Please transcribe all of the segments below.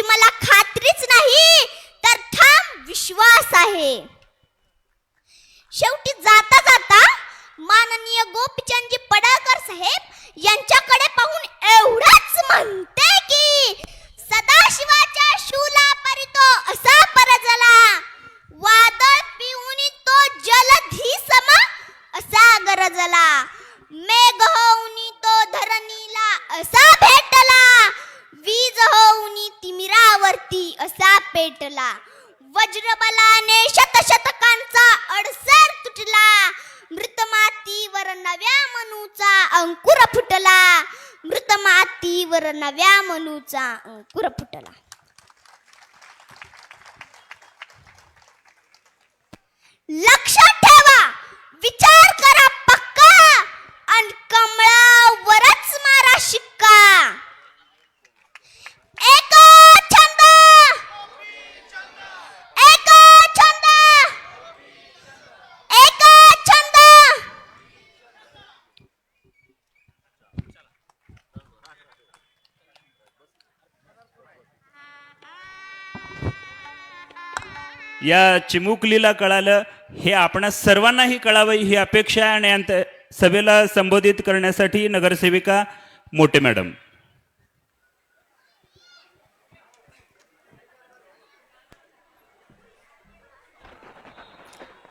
मला खात्रीच नाही तर ठाम विश्वास आहे. शेवटी जाता जाता माननीय गोपीचंदजी पडळकर साहेब यांच्याकडे पाहून एवढंच म्हणते की सदाशिवाच्या शूला परितो असा परजला, वादळ पिऊन तो जलधी सम असा गरजला, मेघ होऊन तो धरणीला असा भेटला, वीज होऊन तिमिरावरती असा पेटला, वज्रबलाने शतशतकांचा अडसर तुटला, मृतमातीवर नव्या मनूचा अंकुर फुटला, मृतमातीवर नव्या मनूचा अंकुर फुटला. लक्षात ठेवा, विचार करा पक्का आणि कमळावरच मारा शिक्का. एक छंद, एक छंद, एक छंद. या चिमुकलीला कळालं हे आपणा सर्वांनाही कळावं ही अपेक्षा आहे. आणि सभेला संबोधित करण्यासाठी नगरसेविका मोटे मॅडम.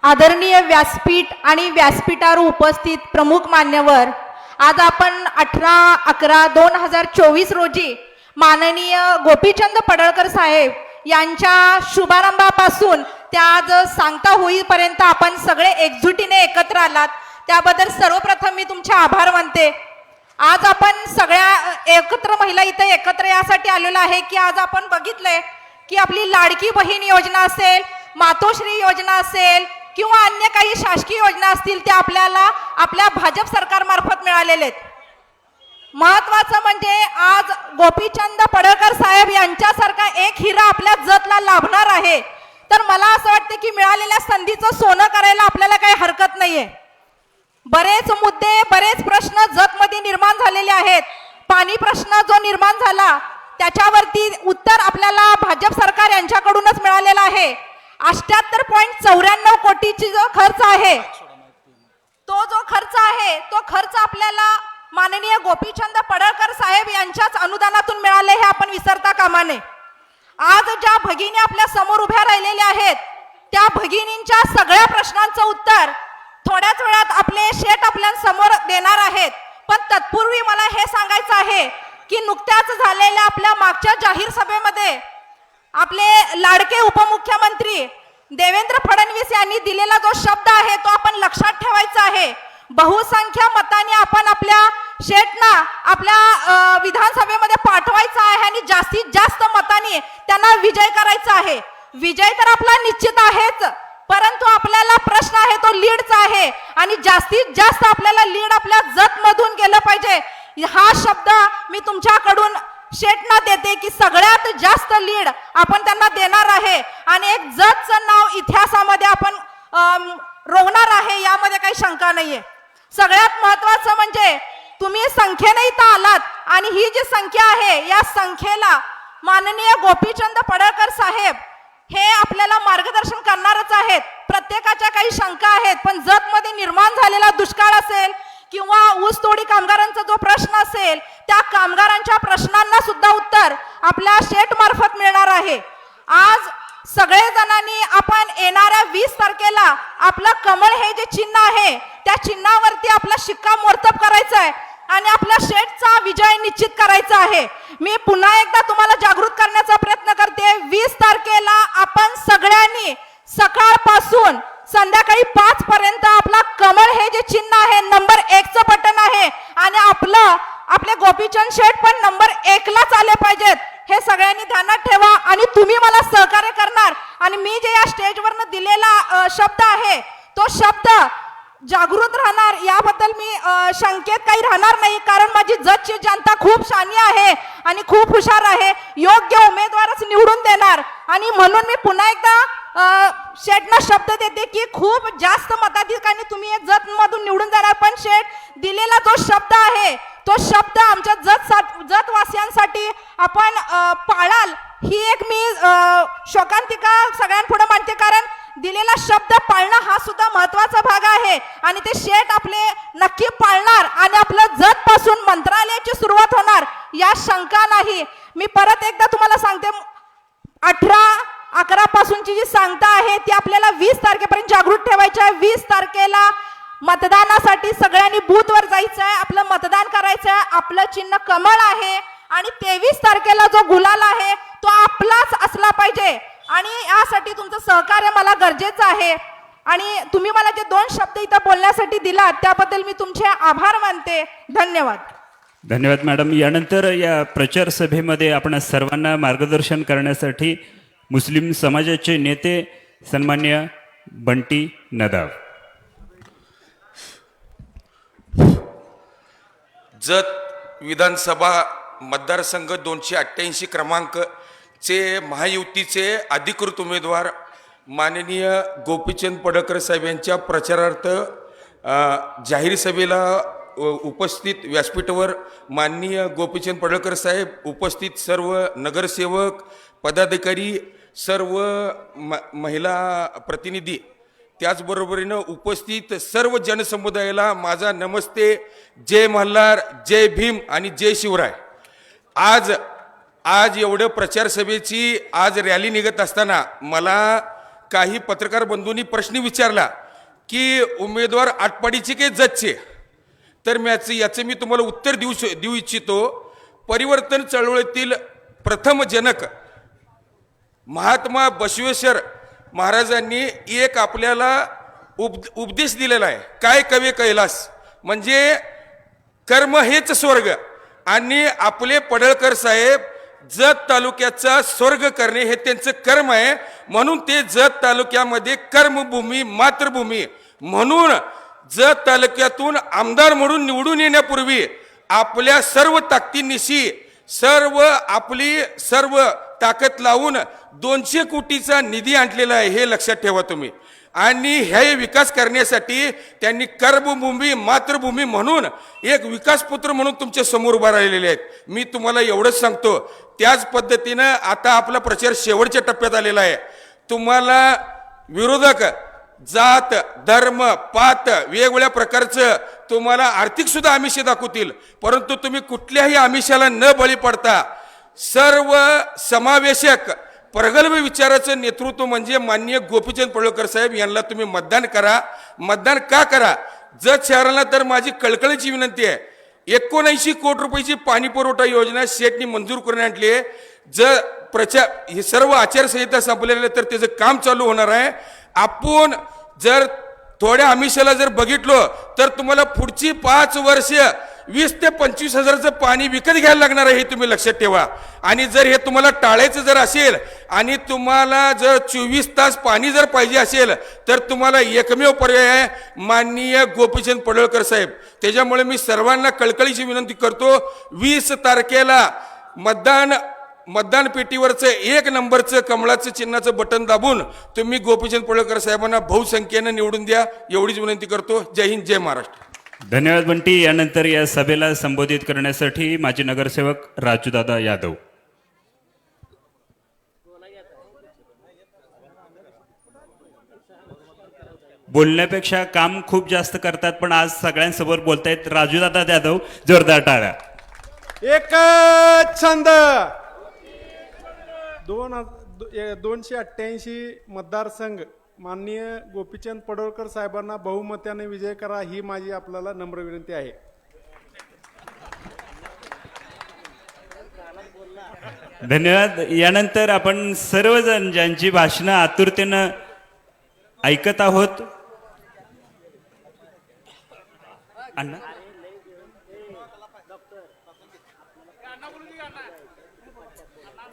आदरणीय व्यासपीठ आणि व्यासपीठावर उपस्थित प्रमुख मान्यवर, आज आपण 18/11/2024 रोजी माननीय गोपीचंद पडळकर साहेब यांच्या शुभारंभापासून त्या आज सांगता होईपर्यंत आपण सगळे एकजुटीने एकत्र आलात, त्याबद्दल सर्वप्रथम मी तुमचे आभार मानते. आज आपण सगळ्या एकत्र महिला इथे एकत्र यासाठी आलेलो आहे की आज आपण बघितलंय की आपली लाडकी बहीण योजना असेल, मातोश्री योजना असेल किंवा अन्य काही शासकीय योजना असतील त्या आपल्याला आपल्या भाजप सरकारमार्फत मिळालेले आहेत. महत्वाचं म्हणजे आज गोपीचंद पडळकर साहेब यांच्यासारखा एक हिरा आपल्या जतला लाभणार आहे. तर मला असं वाटतं की मिळालेल्या संधीचं सोनं करायला आपल्याला काही हरकत नाहीये. बरेच मुद्दे, बरेच प्रश्न जतमध्ये निर्माण झालेले आहेत. पाणी प्रश्न जो निर्माण झाला त्याच्यावरती उत्तर आपल्याला भाजप सरकार यांच्याकडूनच मिळालेला आहे. 78.94 कोटीची जो खर्च आहे तो खर्च आपल्याला माननीय गोपीचंद पडळकर साहेब यांच्याच अनुदानातून मिळाले हे आपण विसरता कामा नये. आज ज्या भगिनी आपल्या समोर उभ्या राहिलेल्या आहेत त्या भगिनींच्या सगळ्या प्रश्नांचं उत्तर थोड्याच वेळात आपले शेठ आपल्या समोर देणार आहेत. पण तत्पूर्वी मला हे सांगायचं आहे की नुकत्याच झालेल्या आपल्या मागच्या जाहीर सभेमध्ये आपले लाडके उपमुख्यमंत्री देवेंद्र फडणवीस यांनी दिलेला जो शब्द आहे तो आपण लक्षात ठेवायचा आहे. बहुसंख्य मताने आपण आपल्या शेठना आपल्या विधानसभेमध्ये पाठवायचं आहे आणि जास्तीत जास्त मताने त्यांना विजय करायचा आहे. विजय तर आपला निश्चित आहेच, परंतु आपल्याला प्रश्न आहे तो लीडचा आहे आणि जास्तीत जास्त आपल्याला लीड आपल्या जत मधून गेलं पाहिजे. हा शब्द मी तुमच्याकडून शेठना देते की सगळ्यात जास्त लीड आपण त्यांना देणार आहे आणि एक जतचं नाव इतिहासामध्ये आपण रोवणार आहे, यामध्ये काही शंका नाहीये. सगळ्यात महत्वाचं म्हणजे तुम्ही संख्येने इथं आलात आणि ही जी संख्या आहे या संख्येला माननीय गोपीचंद पडळकर साहेब हे आपल्याला मार्गदर्शन करणारच आहेत. प्रत्येकाच्या काही शंका आहेत, पण जतमध्ये निर्माण झालेला दुष्काळ असेल किंवा ऊसतोडी कामगारांचा जो प्रश्न असेल त्या कामगारांच्या प्रश्नांना सुद्धा उत्तर आपल्या शेठ मार्फत मिळणार आहे. आज सगळे जणांनी आपण येणाऱ्या 20 तारखेला आपलं कमळ हे जे चिन्ह आहे त्या चिन्हावरती आपला शिक्कामोर्तब करायचा आहे आणि आपल्या शेठचा विजय निश्चित करायचा आहे. मी पुन्हा एकदा तुम्हाला जागृत करण्याचा प्रयत्न करते. 20 तारखेला आपण सगळ्यांनी सकाळपासून संध्याकाळी 5 पर्यंत आपला कमळ हे जे चिन्ह आहे नंबर 1चं बटन आहे आणि आपले गोपीचंद शेठ पण नंबर 1लाच आले पाहिजेत हे सगळ्यांनी ध्यानात ठेवा. आणि तुम्ही मला सहकार्य करणार आणि मी जे या स्टेजवरनं दिलेला शब्द आहे तो शब्द जागृत राहणार याबद्दल मी शंकेत काही राहणार नाही, कारण माझी जतची जनता खूप शानी आहे आणि खूप हुशार आहे. योग्य उमेदवारच निवडून देणार आणि म्हणून मी पुन्हा एकदा शेठना शब्द देते की खूप जास्त मताधिकाने तुम्ही जत मधून निवडून जाणार, पण शेठ दिलेला जो शब्द आहे तो शब्द आमच्या जतवासियांसाठी आपण पाळाल ही एक मी शोकांतिका सगळ्यांपुढे मांडते, कारण दिलेला शब्द पाळणं हा सुद्धा महत्वाचा भाग आहे आणि ते शेठ आपले नक्की पाळणार आणि आपलं जत पासून मंत्रालयाची सुरुवात होणार या शंका नाही. मी परत एकदा तुम्हाला सांगते, 18/11 पासूनची जी सांगता आहे ती आपल्याला 20 तारखेपर्यंत जागृत ठेवायची आहे. 20 तारखेला मतदानासाठी सगळ्यांनी बूथवर जायचं आहे, आपलं मतदान करायचं आहे. आपलं चिन्ह कमळ आहे आणि 23 तारखेला जो गुलाल आहे तो आपलाच असला पाहिजे आणि यासाठी तुमचं सहकार्य मला गरजेचं आहे. आणि तुम्ही मला जे 2 शब्द इथं बोलण्यासाठी दिलात त्याबद्दल मी तुमचे आभार मानते. धन्यवाद. धन्यवाद मॅडम. यानंतर या प्रचार सभेमध्ये आपण सर्वांना मार्गदर्शन करण्यासाठी मुस्लिम समाजाचे नेते सन्मान्य बंटी नदाव. जत विधानसभा मतदारसंघ 288 क्रमांकचे महायुतीचे अधिकृत उमेदवार माननीय गोपीचंद पडळकर साहेब यांच्या प्रचारार्थ जाहीर सभेला उपस्थित व्यासपीठावर माननीय गोपीचंद पडळकर साहेब, उपस्थित सर्व नगरसेवक, पदाधिकारी, सर्व महिला प्रतिनिधी, त्याचबरोबरीनं उपस्थित सर्व जनसमुदायाला माझा नमस्ते, जय मल्हार, जय भीम आणि जय शिवराय. आज एवढं प्रचार सभेची आज रॅली निघत असताना मला काही पत्रकार बंधूंनी प्रश्न विचारला की उमेदवार आटपाडीचे की जतचे, तर याचं मी तुम्हाला उत्तर देऊ इच्छितो. परिवर्तन चळवळीतील प्रथम जनक महात्मा बसवेश्वर महाराजांनी एक आपल्याला उपदेश दिलेला आहे, काय कवे कैलास, म्हणजे कर्म हेच स्वर्ग. आणि आपले पडळकर साहेब जत तालुक्याचा स्वर्ग करणे हे त्यांचं कर्म आहे, म्हणून ते जत तालुक्यामध्ये कर्मभूमी मातृभूमी म्हणून जत तालुक्यातून आमदार म्हणून निवडून येण्यापूर्वी आपल्या सर्व ताकदीनिशी आपली सर्व ताकद लावून 200 कोटीचा निधी आणलेला आहे, हे लक्षात ठेवा तुम्ही. आणि हे विकास करण्यासाठी त्यांनी कर्मभूमी मातृभूमी म्हणून एक विकासपुत्र म्हणून तुमच्या समोर उभा राहिलेले आहेत. मी तुम्हाला एवढंच सांगतो, त्याच पद्धतीनं आता आपला प्रचार शेवटच्या टप्प्यात आलेला आहे. तुम्हाला विरोधक जात धर्म पात वेगवेगळ्या प्रकारचं तुम्हाला आर्थिक सुद्धा आमिष दाखवतील, परंतु तुम्ही कुठल्याही आमिषाला न बळी पडता सर्व समावेशक प्रगल्भ विचाराचं नेतृत्व म्हणजे माननीय गोपीचंद पडळकर साहेब यांना तुम्ही मतदान करा. मतदान का करा? जत शहराला तर माझी कळकळीची विनंती आहे, 79 कोटी रुपयाची पाणी पुरवठा योजना शेठनी मंजूर करून आणली आहे. ही सर्व आचारसंहिता संपलेली तर त्याचं काम चालू होणार आहे. आपण जर थोड्या आमिषाला जर बघितलो तर तुम्हाला पुढची 5 वर्ष 20 ते 25 हजाराचं पाणी विकत घ्यायला लागणार आहे, हे तुम्ही लक्षात ठेवा. आणि जर हे तुम्हाला टाळायचं जर असेल आणि तुम्हाला जर 24 तास पाणी जर पाहिजे असेल तर तुम्हाला एकमेव पर्याय आहे माननीय गोपीचंद पडळकर साहेब. त्याच्यामुळे मी सर्वांना कळकळीची विनंती करतो, 20 तारखेला मतदान पेटीवरचं 1 नंबरचं कमळाचं चिन्हाचं बटन दाबून तुम्ही गोपीचंद पडळकर साहेबांना बहुसंख्येनं निवडून द्या, एवढीच विनंती करतो. जय हिंद, जय महाराष्ट्र. धन्यवाद बंटी. यानंतर या सभेला संबोधित करण्यासाठी माजी नगरसेवक राजूदादा यादव. बोलण्यापेक्षा काम खूप जास्त करतात, पण आज सगळ्यांसमोर बोलतायत राजूदादा यादव. जोरदार टाळ्या. एक छंद 288 मतदारसंघ माननीय गोपीचंद पडळकर साहेबांना बहुमताने विजय करा, ही माझी आपल्याला नम्र विनंती आहे. धन्यवाद. यानंतर आपण सर्वजण ज्यांची भाषणं आतुरतेनं ऐकत आहोत, अण्णा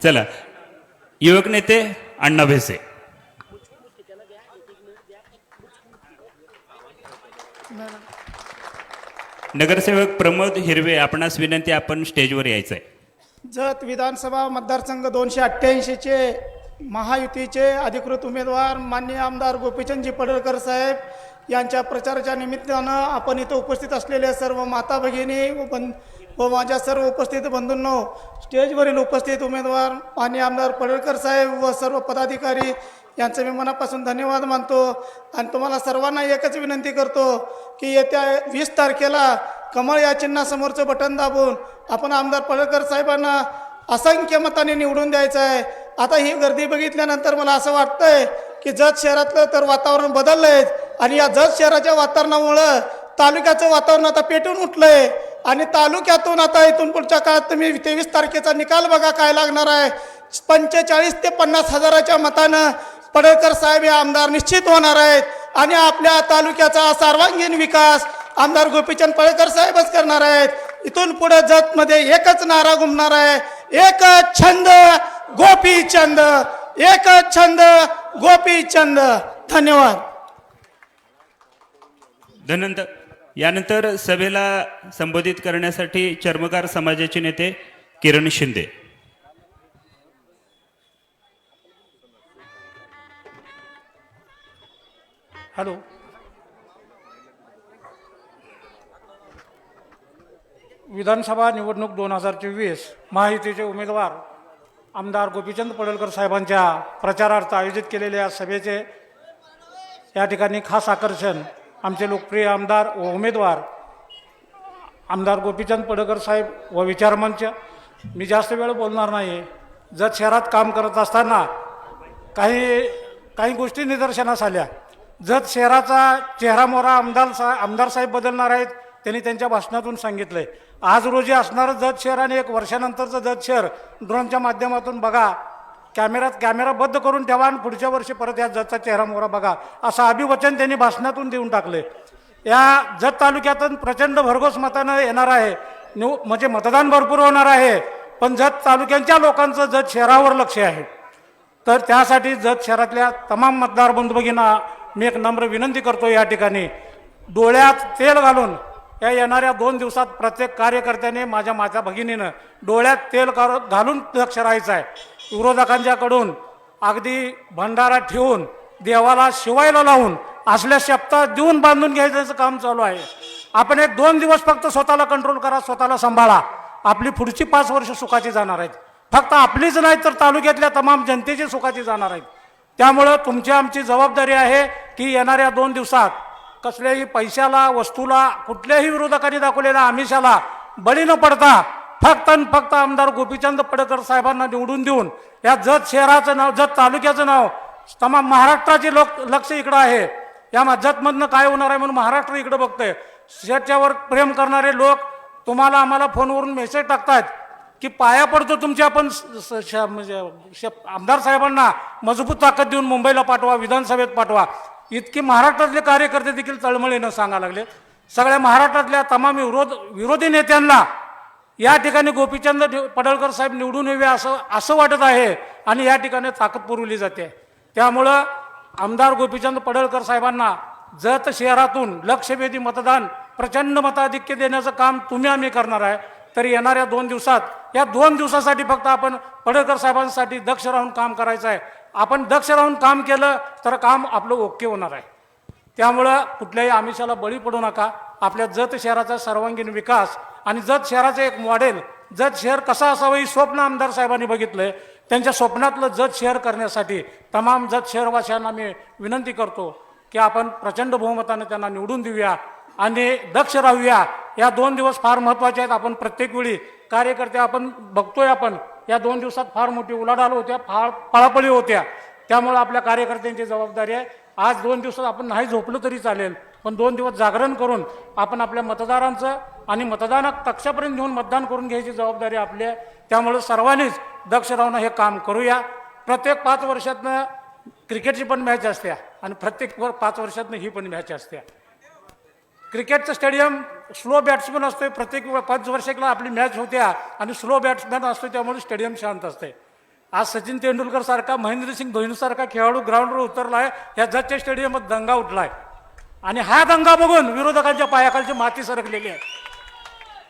चला, युवक नेते अण्णा भेसे. नगरसेवक प्रमोद हिरवे, आपणास विनंती, आपण स्टेजवर यायचंय. जत विधानसभा मतदारसंघ 288 चे महायुतीचे अधिकृत उमेदवार माननीय आमदार गोपीचंदजी पडळकर साहेब यांच्या प्रचाराच्या निमित्तानं आपण इथं उपस्थित असलेले सर्व माता भगिनी व व माझ्या सर्व उपस्थित बंधूंनो, स्टेजवरील उपस्थित उमेदवार माननीय आमदार पडळकर साहेब व सर्व पदाधिकारी यांचं मी मनापासून धन्यवाद मानतो आणि तुम्हाला सर्वांना एकच विनंती करतो की येत्या 20 तारखेला कमळ या चिन्हासमोरचं बटन दाबून आपण आमदार पडळकर साहेबांना असंख्य मताने निवडून द्यायचं आहे. आता ही गर्दी बघितल्यानंतर मला असं वाटतंय की जत शहरातलं तर वातावरण बदललंय आणि या जत शहराच्या वातावरणामुळं तालुक्याचं वातावरण आता पेटून उठलंय आणि तालुक्यातून आता इथून पुढच्या काळात तुम्ही 23 तारखेचा निकाल बघा काय लागणार आहे. 45 ते 50 हजाराच्या मतानं पडळकर साहेब हे आमदार निश्चित होणार आहेत आणि आपल्या तालुक्याचा सर्वांगीण विकास आमदार गोपीचंद पडळकर साहेबच करणार आहेत. इथून पुढे जतमध्ये एकच नारा घुमणार आहे, एकच छंद गोपीचंद, एकच छंद गोपीचंद. धन्यवाद. यानंतर सभेला संबोधित करण्यासाठी चर्मकार समाजाचे नेते किरण शिंदे. हॅलो, विधानसभा निवडणूक 2024 महायुतीचे उमेदवार आमदार गोपीचंद पडळकर साहेबांच्या प्रचारार्थ आयोजित केलेल्या सभेचे या ठिकाणी खास आकर्षण आमचे लोकप्रिय आमदार व उमेदवार आमदार गोपीचंद पडळकर साहेब व विचारमंच. मी जास्त वेळ बोलणार नाही. जत शहरात काम करत असताना काही गोष्टी निदर्शनास आल्या. जत शहराचा चेहरामोहरा आमदार साहेब बदलणार आहेत त्यांनी त्यांच्या भाषणातून सांगितलंय. आज रोजी असणारं जत शहर आणि 1 वर्षानंतरचं जत शहर ड्रोनच्या माध्यमातून बघा, कॅमेरा बंद करून ठेवा आणि पुढच्या वर्षी परत या जतचा चेहरामोहरा बघा असं अभिवचन त्यांनी भाषणातून देऊन टाकले. या जत तालुक्यातून प्रचंड भरघोस मतानं येणार आहे, म्हणजे मतदान भरपूर होणार आहे. पण जत तालुक्यांच्या लोकांचं जत शहरावर लक्ष आहे. तर त्यासाठी जत शहरातल्या तमाम मतदार बंधू भगिनींना मी एक नम्र विनंती करतो, या ठिकाणी डोळ्यात तेल घालून या येणाऱ्या 2 दिवसात प्रत्येक कार्यकर्त्याने माझ्या माता भगिनीनं डोळ्यात तेल घालून लक्ष राहायचं आहे. विरोधकांच्याकडून अगदी भंडारा ठेवून देवाला शिवायला लावून असल्या शब्दात देऊन बांधून घ्यायचं काम चालू आहे. आपण 1-2 दिवस फक्त स्वतःला कंट्रोल करा, स्वतःला सांभाळा. आपली पुढची 5 वर्ष सुखाची जाणार आहेत. फक्त आपलीच नाही तर तालुक्यातल्या तमाम जनतेची सुखाची जाणार आहेत. त्यामुळं तुमची आमची जबाबदारी आहे की येणाऱ्या 2 दिवसात कसल्याही पैशाला, वस्तूला, कुठल्याही विरोधकांनी दाखवलेल्या आमिषाला बळी न पडता फक्त आमदार गोपीचंद पडळकर साहेबांना निवडून देऊन या जत शहराचं नाव, जत तालुक्याचं नाव, तमाम महाराष्ट्राचे लक्ष इकडं आहे. या जतमधनं काय होणार आहे म्हणून महाराष्ट्र इकडं बघतंय. शेतच्यावर प्रेम करणारे लोक तुम्हाला आम्हाला फोनवरून मेसेज टाकतात की पाया पडतो तुमच्या, आपण आमदार साहेबांना मजबूत ताकद देऊन मुंबईला पाठवा, विधानसभेत पाठवा. इतके महाराष्ट्रातले कार्यकर्ते देखील तळमळीनं सांगा लागले. सगळ्या महाराष्ट्रातल्या तमाम विरोधी नेत्यांना या ठिकाणी गोपीचंद पडळकर साहेब निवडून येवे असं वाटत आहे आणि या ठिकाणी ताकद पुरवली जाते. त्यामुळं आमदार गोपीचंद पडळकर साहेबांना जत शहरातून लक्षवेधी मतदान, प्रचंड मताधिक्य देण्याचं काम तुम्ही आम्ही करणार आहे. तर येणाऱ्या 2 दिवसात, या 2 दिवसासाठी फक्त आपण पडळकर साहेबांसाठी दक्ष राहून काम करायचं आहे. आपण दक्ष राहून काम केलं तर काम आपलं ओके होणार आहे. त्यामुळं कुठल्याही आमिषाला बळी पडू नका. आपल्या जत शहराचा सर्वांगीण विकास आणि जत शहराचं एक मॉडेल, जत शहर कसं असावं ही स्वप्न आमदार साहेबांनी बघितलंय. त्यांच्या स्वप्नातलं जत शहर करण्यासाठी तमाम जत शहरवासियांना मी विनंती करतो की आपण प्रचंड बहुमताने त्यांना निवडून देऊया आणि दक्ष राहूया. या 2 दिवस फार महत्त्वाचे आहेत. आपण प्रत्येक वेळी कार्यकर्ते आपण बघतोय, आपण या 2 दिवसात फार मोठी उलाढाल होत्या, फार पळापळी होत्या. त्यामुळे आपल्या कार्यकर्त्यांची जबाबदारी आहे. आज 2 दिवसात आपण नाही झोपलं तरी चालेल, पण 2 दिवस जागरण करून आपण आपल्या मतदारांचं आणि मतदानात कक्षापर्यंत घेऊन मतदान करून घ्यायची जबाबदारी आपली आहे. त्यामुळे सर्वांनीच दक्ष राहून हे काम करूया. प्रत्येक 5 वर्षातनं क्रिकेटची पण मॅच असते आणि प्रत्येक 5 वर्षातनं ही पण मॅच असते. क्रिकेटचं स्टेडियम स्लो बॅट्समॅन असतोय, प्रत्येक 5 वर्षाला आपली मॅच होत्या आणि स्लो बॅट्समॅन असतो, त्यामुळे स्टेडियम शांत असते. आज सचिन तेंडुलकर सारखा, महेंद्रसिंग धोनी सारखा खेळाडू ग्राउंडवर उतरलाय, ह्या जतच्या स्टेडियमात दंगा उठलाय आणि हा दंगा बघून विरोधकांच्या पायाखालची माती सरकलेली आहे.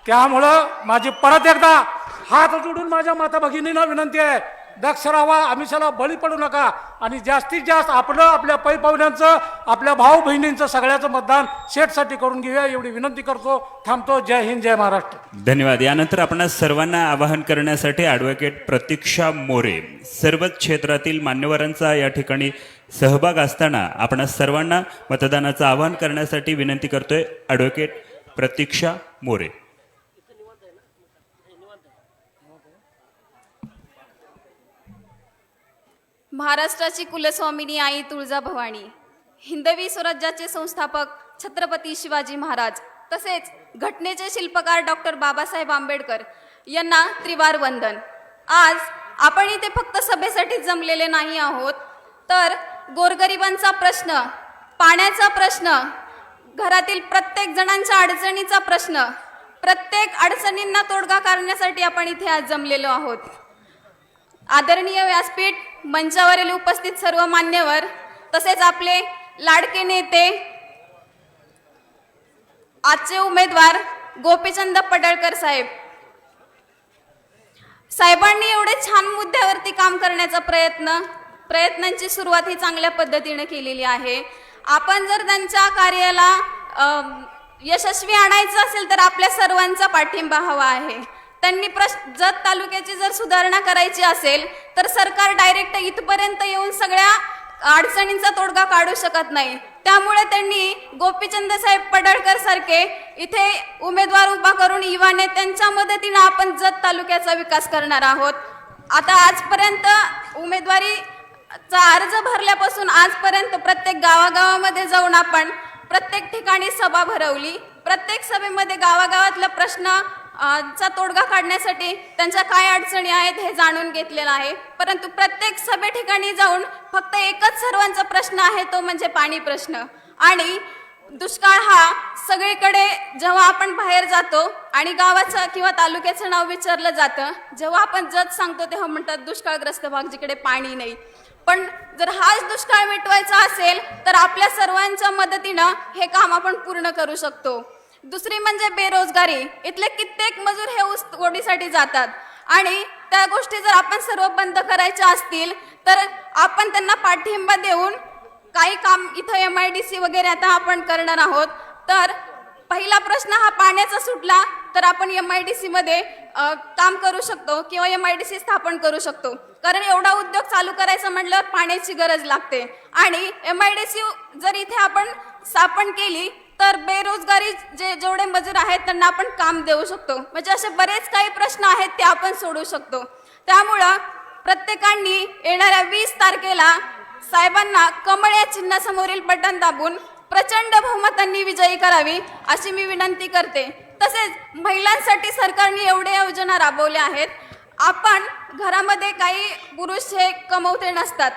त्यामुळं माझी परत एकदा हात जोडून माझ्या माता भगिनींना विनंती आहे दक्ष राहा, आमिषाला बळी पडू नका आणि जास्तीत जास्त आपलं आपल्या पै पाहुण्यांचं आपल्या भाऊ बहिणींचं सगळ्याचं मतदान शेठसाठी करून घेऊया एवढी विनंती करतो. थांबतो. जय हिंद, जय महाराष्ट्र. धन्यवाद. यानंतर आपण सर्वांना आवाहन करण्यासाठी ॲडव्होकेट प्रतीक्षा मोरे, सर्वच क्षेत्रातील मान्यवरांचा या ठिकाणी सहभाग असताना आपण सर्वांना मतदानाचं आवाहन करण्यासाठी विनंती करतोय. ॲडव्होकेट प्रतीक्षा मोरे. महाराष्ट्राची कुलस्वामिनी आई तुळजाभवानी, हिंदवी स्वराज्याचे संस्थापक छत्रपती शिवाजी महाराज तसेच घटनेचे शिल्पकार डॉक्टर बाबासाहेब आंबेडकर यांना त्रिवार वंदन. आज आपण इथे फक्त सभेसाठी जमलेले नाही आहोत, तर गोरगरिबांचा प्रश्न, पाण्याचा प्रश्न, घरातील प्रत्येक जणांच्या अडचणीचा प्रश्न, प्रत्येक अडचणींना तोडगा काढण्यासाठी आपण इथे आज जमलेलो आहोत. आदरणीय व्यासपीठ, मंचावरील उपस्थित सर्व मान्यवर तसेच आपले लाडके नेते, आजचे उमेदवार गोपीचंद पडळकर साहेबांनी एवढे छान मुद्द्यावरती काम करण्याचा प्रयत्नांची सुरुवात ही चांगल्या पद्धतीने केलेली आहे. आपण जर त्यांच्या कार्याला यशस्वी आणायचं असेल तर आपल्या सर्वांचा पाठिंबा हवा आहे. त्यांनी जत तालुक्याची जर सुधारणा करायची असेल तर सरकार डायरेक्ट इथपर्यंत येऊन सगळ्या अडचणींचा तोडगा काढू शकत नाही. त्यामुळे त्यांनी गोपीचंद साहेब पडळकर सारखे इथे उमेदवार उभा करून युवा नेत्यांच्या मदतीने आपण जत तालुक्याचा विकास करणार आहोत. आता आजपर्यंत उमेदवारीचा अर्ज भरल्यापासून आजपर्यंत प्रत्येक गावागावामध्ये जाऊन आपण प्रत्येक ठिकाणी सभा भरवली. प्रत्येक सभेमध्ये गावागावातला प्रश्न चा तोडगा काढण्यासाठी त्यांच्या काय अडचणी आहेत हे जाणून घेतलेलं आहे. परंतु प्रत्येक सभे ठिकाणी जाऊन फक्त एकच सर्वांचा प्रश्न आहे, तो म्हणजे पाणी प्रश्न. आणि दुष्काळ हा सगळीकडे जेव्हा आपण बाहेर जातो आणि गावाचं किंवा तालुक्याचं नाव विचारलं जातं, जेव्हा आपण जत सांगतो तेव्हा म्हणतात दुष्काळग्रस्त भाग जिकडे पाणी नाही. पण जर हाच दुष्काळ मिटवायचा असेल तर आपल्या सर्वांच्या मदतीनं हे काम आपण पूर्ण करू शकतो. दुसरी म्हणजे बेरोजगारी. इथले कित्येक मजूर हे ऊस तोडीसाठी जातात आणि त्या गोष्टी जर आपण सर्व बंद करायच्या असतील तर आपण त्यांना पाठिंबा देऊन काही काम इथं MIDC वगैरे आता आपण करणार आहोत. तर पहिला प्रश्न हा पाण्याचा सुटला तर आपण MIDC मध्ये काम करू शकतो किंवा MIDC स्थापन करू शकतो. कारण एवढा उद्योग चालू करायचं म्हटल्यावर पाण्याची गरज लागते आणि MIDC जर इथे आपण स्थापन केली तर बेरोजगारी जेवढे मजूर आहेत त्यांना आपण काम देऊ शकतो. म्हणजे असे बरेच काही प्रश्न आहेत ते आपण सोडवू शकतो. त्यामुळं प्रत्येकाने येणाऱ्या 20 तारखेला साहेबांना कमळ या चिन्हासमोरील बटन दाबून प्रचंड बहुमतांनी विजयी करावी अशी मी विनंती करते. तसेच महिलांसाठी सरकारने एवढ्या योजना राबवल्या आहेत. आपण घरामध्ये काही पुरुष हे कमवते नसतात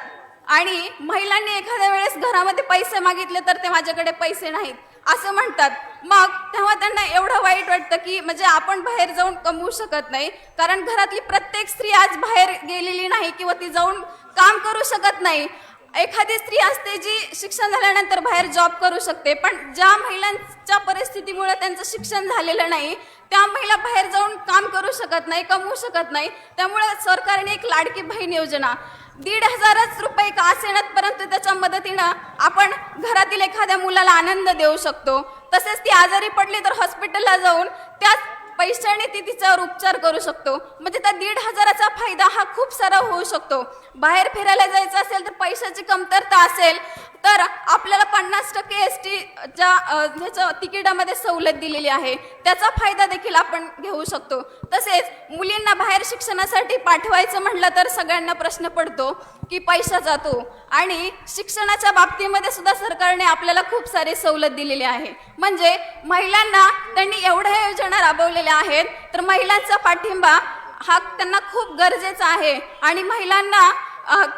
आणि महिलांनी एखाद्या वेळेस घरामध्ये पैसे मागितले तर ते माझ्याकडे पैसे नाहीत असं म्हणतात. मग तेव्हा त्यांना एवढं वाईट वाटतं की म्हणजे आपण बाहेर जाऊन कमवू शकत नाही, कारण घरातली प्रत्येक स्त्री आज बाहेर गेलेली नाही किंवा ती जाऊन काम करू शकत नाही. एखादी स्त्री असते जी शिक्षण झाल्यानंतर बाहेर जॉब करू शकते, पण ज्या महिलांच्या परिस्थितीमुळे त्यांचं शिक्षण झालेलं नाही त्या महिला बाहेर जाऊन काम करू शकत नाही, कमवू शकत नाही. त्यामुळे सरकारने एक लाडकी बहीण योजना 1,500 रुपये का असेनात परंतु त्याच्या मदतीनं आपण घरातील एखाद्या मुलाला आनंद देऊ शकतो. तसेच ती आजारी पडली तर हॉस्पिटलला जाऊन त्याच पैशाने ती तिच्यावर उपचार करू शकतो. म्हणजे त्या 1,500चा फायदा हा खूप सारा होऊ शकतो. बाहेर फिरायला जायचं असेल तर पैशाची कमतरता असेल तर आपल्याला 50% STच्या ह्याच्या तिकिटामध्ये सवलत दिलेली आहे, त्याचा फायदा देखील आपण घेऊ शकतो. तसेच मुलींना बाहेर शिक्षणासाठी पाठवायचं म्हटलं तर सगळ्यांना प्रश्न पडतो की पैसा जातो आणि शिक्षणाच्या बाबतीमध्ये सुद्धा सरकारने आपल्याला खूप सारी सवलत दिलेली आहे. म्हणजे महिलांना त्यांनी एवढ्या योजना राबवलेल्या आहेत तर महिलांचा पाठिंबा हा त्यांना खूप गरजेचा आहे आणि महिलांना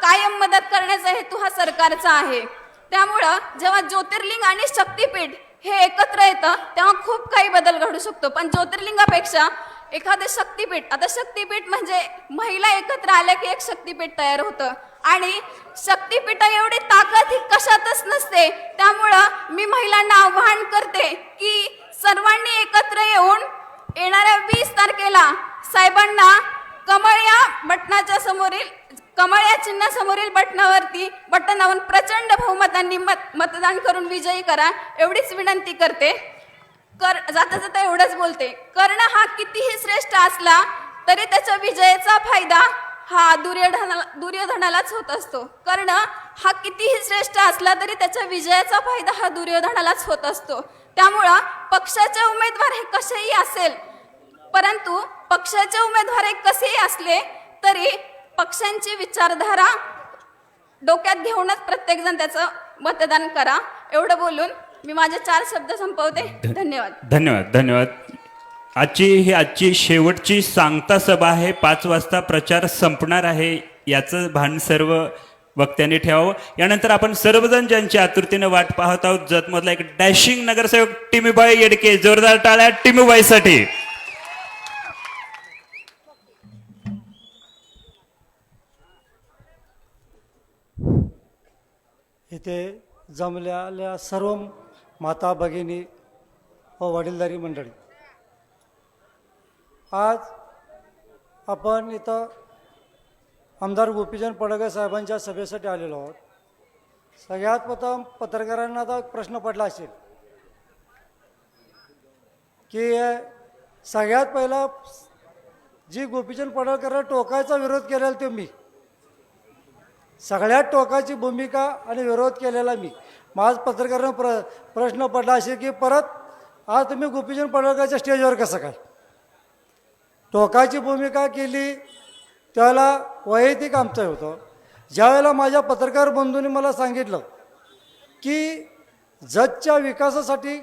कायम मदत करण्याचा हेतू हा सरकारचा आहे. त्यामुळं जेव्हा ज्योतिर्लिंग आणि शक्तीपीठ हे एकत्र येतं तेव्हा खूप काही बदल घडू शकतो. पण ज्योतिर्लिंगापेक्षा एखादं शक्तीपीठ, आता शक्तीपीठ म्हणजे महिला एकत्र आल्या की एक शक्तीपीठ तयार होतं आणि शक्तीपीठा एवढी ताकद ही कशातच नसते. त्यामुळं मी महिलांना आवाहन करते की सर्वांनी एकत्र येऊन येणाऱ्या 20 तारखेला साहेबांना कमळ या बटनाच्या समोरील कमळ या चिन्हासमोरील बटनावर प्रचंड बहुमतांनी मतदान करून विजयी करा एवढीच विनंती करते. जाता जाता एवढंच बोलते. कर्ण हा कितीही श्रेष्ठ असला तरी त्याच्या विजयाचा फायदा हा दुर्योधनालाच होत असतो. कर्ण हा कितीही श्रेष्ठ असला तरी त्याच्या विजयाचा फायदा हा दुर्योधनालाच होत असतो. त्यामुळं पक्षाचे उमेदवार हे कसेही असेल, परंतु पक्षाचे उमेदवार हे कसेही असले तरी पक्षांची विचारधारा डोक्यात घेऊनच प्रत्येकजण त्याचं मतदान करा. एवढं बोलून मी माझे 4 शब्द संपवते. धन्यवाद. धन्यवाद. धन्यवाद. आजची शेवटची सांगता सभा आहे. 5 वाजता प्रचार संपणार आहे. याचं भान सर्व वक्त्यांनी ठेवावं. यानंतर आपण सर्वजण ज्यांची आतुरतेने वाट पाहत आहोत, जतमधला एक डॅशिंग नगरसेवक टिमीबाई येडके, जोरदार टाळ्या टिमीबाईसाठी. इथे जमलेल्या सर्व माता भगिनी व वडीलधारी मंडळी, आज आपण इथं आमदार गोपीचंद पडळकर साहेबांच्या सभेसाठी आलेलो आहोत. सगळ्यात प्रथम पत्रकारांना आता प्रश्न पडला असेल की सगळ्यात पहिला जी गोपीचंद पडळकर टोकाचा विरोध केलेला तो मी, सगळ्यात टोकाची भूमिका आणि विरोध केलेला मी. माझ पत्रकारांना प्रश्न पडला असेल की परत आज तुम्ही गोपीचंद पडळकरच्या स्टेजवर कसं काय टोकाची भूमिका केली. त्यावेळेला वैयक्तिक आमचं होतं. ज्यावेळेला माझ्या पत्रकार बंधूंनी मला सांगितलं की जतच्या विकासासाठी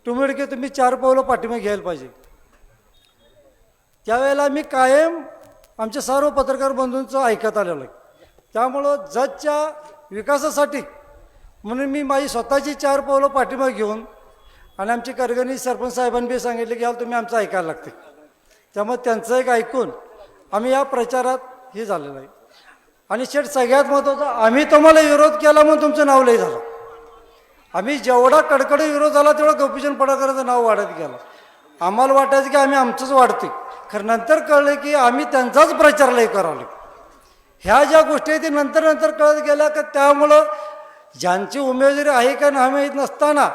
तुम्ही 4 पावलं पाठीमागे घ्यायला पाहिजे, त्यावेळेला मी कायम आमच्या सर्व पत्रकार बंधूंचं ऐकत आलेलं आहे. त्यामुळं जतच्या विकासासाठी म्हणून मी माझी स्वतःची 4 पावलं पाठीमागे घेऊन आणि आमची करगणी सरपंच साहेबांनी सांगितले की याला तुम्ही आमचं ऐकायला लागते. त्यामुळे त्यांचं एक ऐकून आम्ही या प्रचारात हे झालेलं आहे. आणि शेठ सगळ्यात महत्त्वाचं, आम्ही तुम्हाला विरोध केला म्हणून तुमचं नाव लई झालं. आम्ही जेवढा कडकडे विरोध झाला तेवढा गोपीचंद पडळकरांचं नाव वाढत गेलं. आम्हाला वाटायचं की आम्ही आमचंच वाढते, खरं नंतर कळलं की आम्ही त्यांचाच प्रचार लई करावं. ह्या ज्या गोष्टी आहेत ते नंतर कळत गेल्या का त्यामुळं ज्यांची उमेदवारी आहे का नाही माहीत नसताना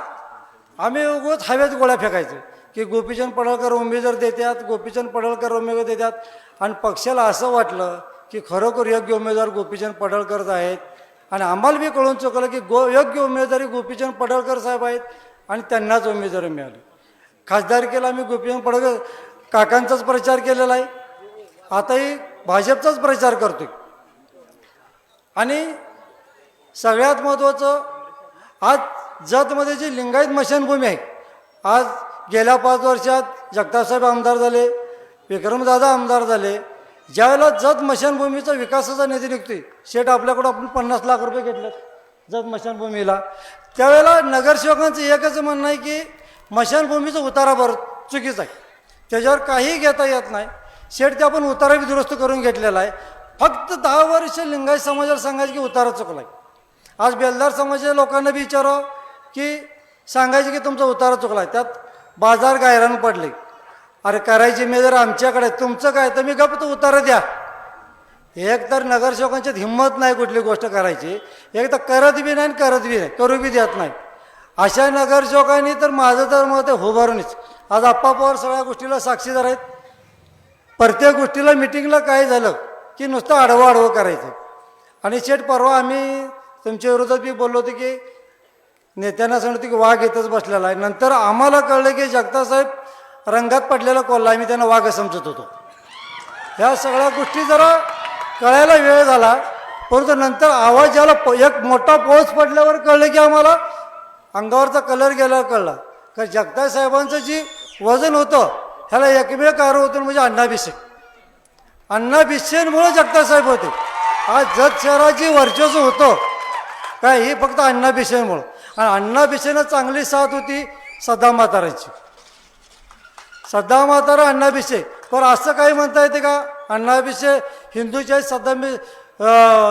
आम्ही उगाच हवेत गोळ्या फेकायचं की गोपीचंद पडळकर उमेदवार देतात, गोपीचंद पडळकर उमेदवार देतात. आणि पक्षाला असं वाटलं की खरोखर योग्य उमेदवार गोपीचंद पडळकरच आहेत. आणि आम्हाला बी कळून चुकलं की योग्य उमेदवारी गोपीचंद पडळकर साहेब आहेत आणि त्यांनाच उमेदवारी मिळाली. खासदारकीला आम्ही गोपीचंद पडळकर काकांचाच प्रचार केलेला आहे, आताही भाजपचाच प्रचार करतोय. आणि सगळ्यात महत्त्वाचं, आज जतमध्ये जी लिंगायत स्मशानभूमी आहे, आज गेल्या 5 वर्षात जगतापसाहेब आमदार झाले, विक्रमदादा आमदार झाले. ज्यावेळेला जत स्मशानभूमीचा विकासाचा निधी निघतोय, शेठ आपल्याकडून आपण 50 लाख रुपये घेतले जत स्मशानभूमीला, त्यावेळेला नगरसेवकांचं एकच म्हणणं आहे की स्मशानभूमीचा उतारा चुकीचा आहे, त्याच्यावर काही घेता येत नाही. शेठ ते आपण उतारा बी दुरुस्त करून घेतलेला आहे. फक्त 10 वर्ष लिंगायत समाजाला सांगायचं की उतारा चुकला आहे. आज बेलदार समाजाच्या लोकांना बी विचारावं की सांगायचे की तुमचा उतारा चुकला आहे, त्यात बाजार गायरान पडले. अरे करायची मेजर आमच्याकडे, तुमचं काय तर मी गप्प उतारा द्या. एक तर नगरसेवकांच्यात हिंमत नाही कुठली गोष्ट करायची, एक तर करत बी नाही करू बी देत नाही. अशा नगरसेवकांनी तर माझं तर मत आहे उभारूनच. आज आप्पा पवार सगळ्या गोष्टीला साक्षीदार आहेत. प्रत्येक गोष्टीला मिटिंगला काय झालं की नुसतं आडवं करायचं. आणि शेठ परवा आम्ही तुमच्या विरोधात बी बोललो होतो की नेत्यांना सांगतो की वाघ येतच बसलेला आहे. नंतर आम्हाला कळलं की जगतापसाहेब रंगात पडलेला कोल्हा, आम्ही त्यांना वाघ समजत होतो. ह्या सगळ्या गोष्टी जरा कळायला वेळ झाला, परंतु नंतर आवाज ज्याला एक मोठा पाऊस पडल्यावर कळलं की आम्हाला अंगावरचा कलर गेल्यावर कळला. कारण जगतापसाहेबांचं जी वजन होतं ह्याला एकमेव कारण होतं म्हणजे अण्णाभिषेक. अण्णाभिषेकमुळे जगतापसाहेब होते. आज जत शहराची वर्चस्व होतं काय हे फक्त अण्णाभिषेकमुळं. आणि अण्णाभिषेकनं चांगली साथ होती सद्दाम म्हातारांची. सद्दाम म्हातारा अण्णाभिषेक. पण असं काही म्हणता येते का अण्णाभिषेक हिंदूच्या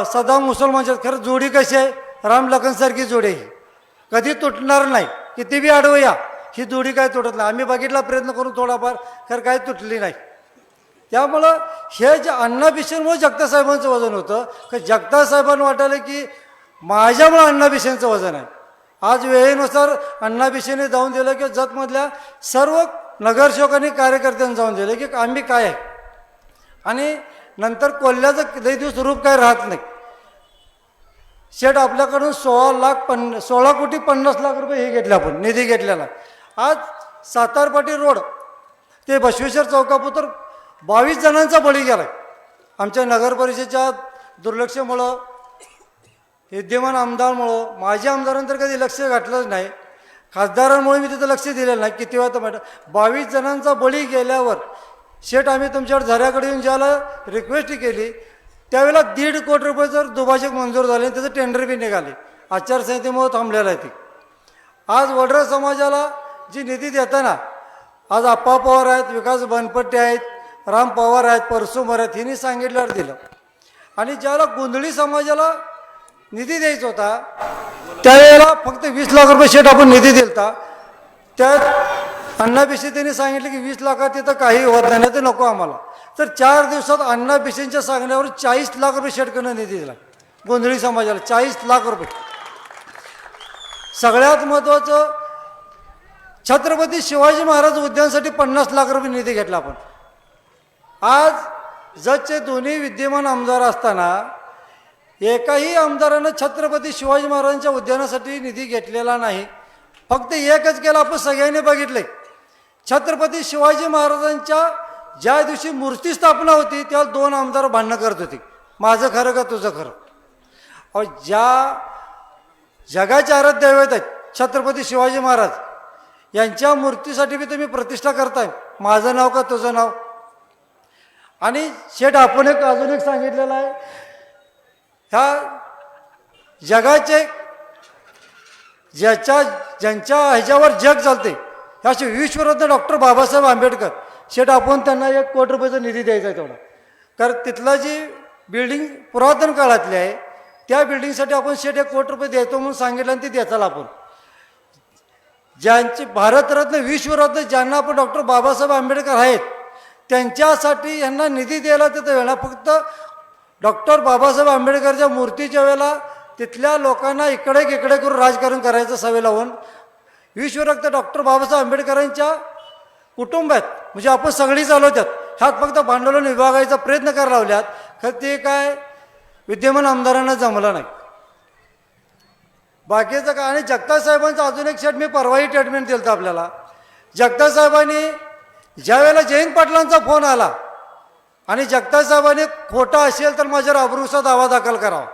सद्दाम मुसलमानच्या? खरं जोडी कशी आहे, राम लखनसारखी जोडी आहे, कधी तुटणार नाही. किती बी आडवं या ही जोडी काय तुटत नाही. आम्ही बघितला प्रयत्न करून थोडाफार, खरं काय तुटली नाही. त्यामुळं हे जे अण्णाभिषेकमुळे जगतासाहेबांचं वजन होतं की जगतासाहेबांना वाटायला की माझ्यामुळे अण्णाभिषेकचं वजन आहे. आज वेळेनुसार अण्णाभिषेकने जाऊन दिलं की जतमधल्या सर्व नगरसेवकांनी कार्यकर्त्यांनी जाऊन दिलं की आम्ही काय आहे. आणि नंतर कोल्ह्याचं लई दिवस रूप काय राहत नाही. शेठ आपल्याकडून 16 कोटी 50 लाख रुपये हे घेतले आपण निधी घेतलेला. आज सातारपाटी रोड ते बसवेश्वर चौकापुतर 22 जणांचा बळी गेला आहे. आमच्या नगर परिषदेच्या दुर्लक्षामुळं विद्यमान आमदारमुळं माझ्या आमदारांनी तर कधी लक्ष घातलंच नाही. खासदारांमुळे मी तिथं लक्ष दिलेलं नाही. किती वेळा तर मॅडम 22 जणांचा बळी गेल्यावर शेठ आम्ही तुमच्यावर झऱ्याकडे येऊन ज्याला रिक्वेस्ट केली त्यावेळेला 1.5 कोटी रुपये जर दुभाषक मंजूर झाले त्याचं टेंडर बी निघाले. आचारसंहितेमुळे थांबलेलं आहे ते. आज वडर समाजाला जी निधी देताना आज आप्पा पवार आहेत, विकास बनपट्टे आहेत, राम पवार आहेत, परसुमर आहेत, हिनी सांगितल्यावर दिलं. आणि ज्याला गोंधळी समाजाला निधी द्यायचा होता त्यावेळेला फक्त 20 लाख रुपये शेठ आपण निधी दिलता. त्यात अण्णाभिषेक त्यांनी सांगितलं की 20 लाखात तिथं काही होत नाही तर नको आम्हाला. तर 4 दिवसात अण्णाभिषेकच्या सांगण्यावर 40 लाख रुपये शेठकडनं निधी दिला गोंधळी समाजाला. 40 लाख रुपये. सगळ्यात महत्त्वाचं छत्रपती शिवाजी महाराज उद्यानासाठी 50 लाख रुपये निधी घेतला आपण. आज जतचे दोन्ही विद्यमान आमदार असताना एकाही आमदारानं छत्रपती शिवाजी महाराजांच्या उद्यानासाठी निधी घेतलेला नाही. फक्त एकच केलं आपण सगळ्यांनी बघितलंय. छत्रपती शिवाजी महाराजांच्या ज्या दिवशी मूर्ती स्थापना होती त्याला 2 आमदार भांडणं करत होते, माझं खरं का तुझं खरं. अहो ज्या जगाचे आराध्य दैवत आहेत छत्रपती शिवाजी महाराज यांच्या मूर्तीसाठी बी तुम्ही प्रतिष्ठा करताय, माझं नाव का तुझं नाव. आणि शेठ आपण अजून एक सांगितलेलं आहे, ह्या जगाचे ज्यांच्या ह्याच्यावर जग चालते ह्याचे विश्वरत्न डॉक्टर बाबासाहेब आंबेडकर शेठ आपण त्यांना 1 कोटी रुपयाचा निधी द्यायचा आहे तेवढा. कारण तिथला जी बिल्डिंग पुरातन काळातली आहे त्या बिल्डिंगसाठी आपण शेठ 1 कोटी रुपये द्यायचो म्हणून सांगितलं आणि ती द्यायचा आपण. ज्यांचे भारतरत्न विश्वरत्न ज्यांना आपण डॉक्टर बाबासाहेब आंबेडकर आहेत त्यांच्यासाठी यांना निधी द्यायला तिथं वेळा फक्त डॉक्टर बाबासाहेब आंबेडकरच्या मूर्तीच्या वेळेला तिथल्या लोकांना इकडे करून राजकारण करायचं सवय लावून विश्वरत्न डॉक्टर बाबासाहेब आंबेडकरांच्या कुटुंबात म्हणजे आपण सगळी चालवतात ह्यात फक्त भांडवल विभागायचा प्रयत्न करायला लावल्यात. खरं ते काय विद्यमान आमदारांना जमलं नाही. बाकीचं काय. आणि जगतापसाहेबांचं अजून एक शेट मी परवाही ट्रीटमेंट दिलं आपल्याला. जगतापसाहेबांनी ज्या वेळेला जयंत पाटलांचा फोन आला आणि जगतापसाहेबांनी खोटा असेल तर माझ्यावर अब्रूचा दावा दाखल करावा,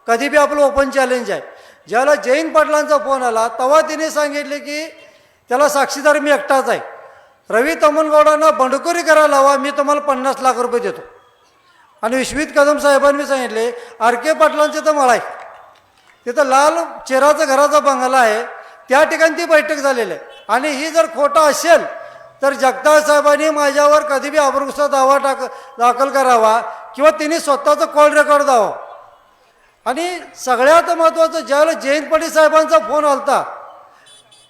कधी बी आपलं ओपन चॅलेंज आहे. ज्यावेळेला जयंत पाटलांचा फोन आला तेव्हा तिने सांगितले की त्याला साक्षीदार मी एकटाच आहे, रवी तमनगौडांना बंडखोरी करायला लावा, मी तुम्हाला 50 लाख रुपये देतो. आणि विश्वित कदम साहेबांनी सांगितले आर.के. पाटलांचे तर मळा आहे, तिथं लाल चेराचा घराचा बंगला आहे त्या ठिकाणी ती बैठक झालेली आहे. आणि ही जर खोटा असेल तर जगताप साहेबांनी माझ्यावर कधी बी अब्रूचा दावा दाखल करावा किंवा तिने स्वतःचं कॉल रेकॉर्ड द्यावं. आणि सगळ्यात महत्त्वाचं ज्यावेळेला जयंत पाटील साहेबांचा फोन आलता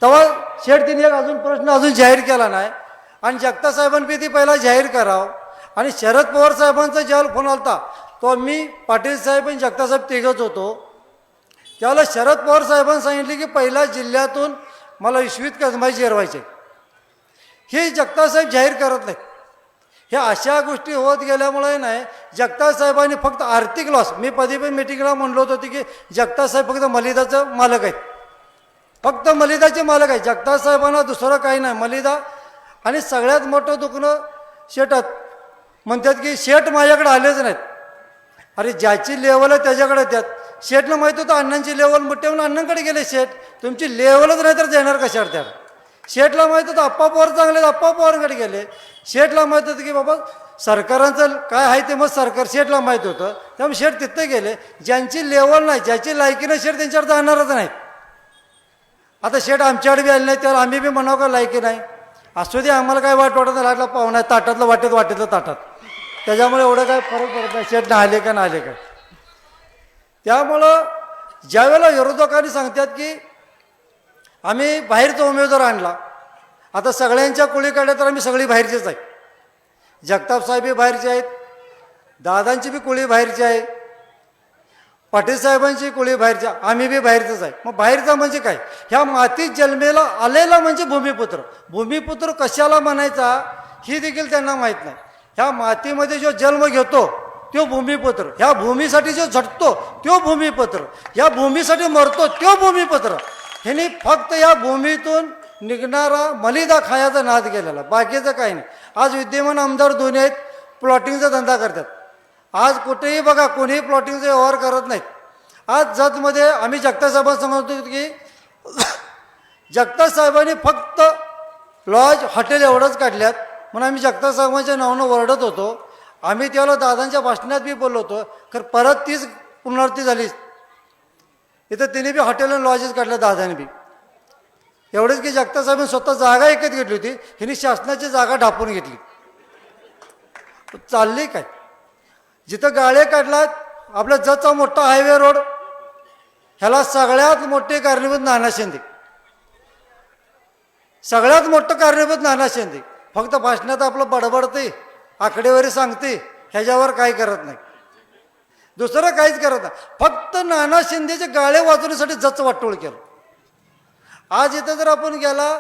तेव्हा शेठ तिने एक अजून प्रश्न अजून जाहीर केला नाही आणि जगताप साहेबांनी ती पहिला जाहीर करावं. आणि शरद पवार साहेबांचा ज्यावेळेला फोन आलता तो मी पाटील साहेब आणि जगताप साहेब तिघच होतो. त्यावेळेला शरद पवार साहेबांनी सांगितले की पहिल्या जिल्ह्यातून मला विश्वित कदमाई जिरवायचे. हे जगताप साहेब जाहीर करत नाहीत. हे अशा गोष्टी होत गेल्यामुळे नाही जगताप साहेबांनी फक्त आर्थिक लॉस, मी कधी पण मिटिंगला म्हणलो होतो की जगताप साहेब फक्त मलिदाचं मालक आहेत, फक्त मलिदाचे मालक आहेत. जगताप साहेबांना दुसरं काही नाही मलिदा. आणि सगळ्यात मोठं दुखणं शेटात म्हणतात की शेठ माझ्याकडे आलेच नाहीत. अरे ज्याची लेवल आहे त्याच्याकडे त्यात शेठनं माहीत होतं अण्णांची लेवल मोठे म्हणून अण्णांकडे गेले. शेठ तुमची लेवलच नाही तर देणार कशावर त्या. शेठला माहीत होतं आप्पा पवार चांगले आप्पा पवारांकडे गेले. शेठला माहीत होतं की बाबा सरकारांचं काय आहे ते मग सरकार शेठला माहीत होतं त्यामुळे शेठ तिथं गेले. ज्यांची लेवल नाही ज्याची लायकी नाही शेठ त्यांच्यावर जाणारच नाहीत. आता शेठ आमच्याकडे बी आले नाही त्याला आम्ही बी म्हणावं का लायकी नाही. असू दे आम्हाला काय वाटत लागला पाहुणा आहे ताटातलं वाटेतलं ताटात, त्याच्यामुळे एवढं काय फरक पडत नाही शेठ नाहिले का नाहिले का. त्यामुळं ज्यावेळेला विरोधकांनी सांगतात की आम्ही बाहेरचा उमेदवार आणला, आता सगळ्यांच्या कुळीकडे तर आम्ही सगळी बाहेरचेच आहे. जगताप साहेब बी बाहेरचे आहेत, दादांची बी कुळी बाहेरची आहे, पाटील साहेबांची कुळी बाहेरची, आम्ही बी बाहेरचंच आहे. मग बाहेरचा म्हणजे काय? ह्या मातीत जन्मेला आलेला म्हणजे भूमिपुत्र. भूमिपुत्र कशाला म्हणायचा ही देखील त्यांना माहीत नाही. ह्या मातीमध्ये जो जन्म घेतो तो भूमिपुत्र, ह्या भूमीसाठी जो झटतो तो भूमिपुत्र, ह्या भूमीसाठी मरतो तो भूमिपुत्र. ह्यांनी फक्त या भूमीतून निघणारा मलिदा खायाचा नाद केलेला, बाकीचं काही नाही. आज विद्यमान आमदार दोन्ही आहेत, प्लॉटिंगचा धंदा करतात. आज कुठेही बघा कोणीही प्लॉटिंगचा व्यवहार करत नाहीत. आज जतमध्ये आम्ही जगताप साहेबांना सांगतो की जगताप साहेबांनी फक्त लॉज हॉटेल एवढंच काढल्यात म्हणून आम्ही जगताप साहेबांच्या नावानं ओरडत होतो. आम्ही त्याला दादांच्या भाषणात बी बोललो होतो, खरं परत तीच पुनरावृत्ती झाली. इथं तिने बी हॉटेल आणि लॉजेस काढल्या दादाने बी. एवढंच की जगताप साहेबांनी स्वतः जागा एकच घेतली होती, हिने शासनाची जागा ढापून घेतली. चालली काय? जिथं गाळे काढलात आपल्या जतचा मोठा हायवे रोड, ह्याला सगळ्यात मोठे कारणीभूत नाना शिंदे, सगळ्यात मोठं कारणीभूत नाना शिंदे. फक्त भाषणात आपलं बडबडते, आकडेवारी सांगते, ह्याच्यावर काही करत नाही, दुसरं काहीच करत नाही. फक्त नाना शिंदेचे गाळे वाचवण्यासाठी जतचं वाटोळ केलं. आज इथं जर आपण गेला,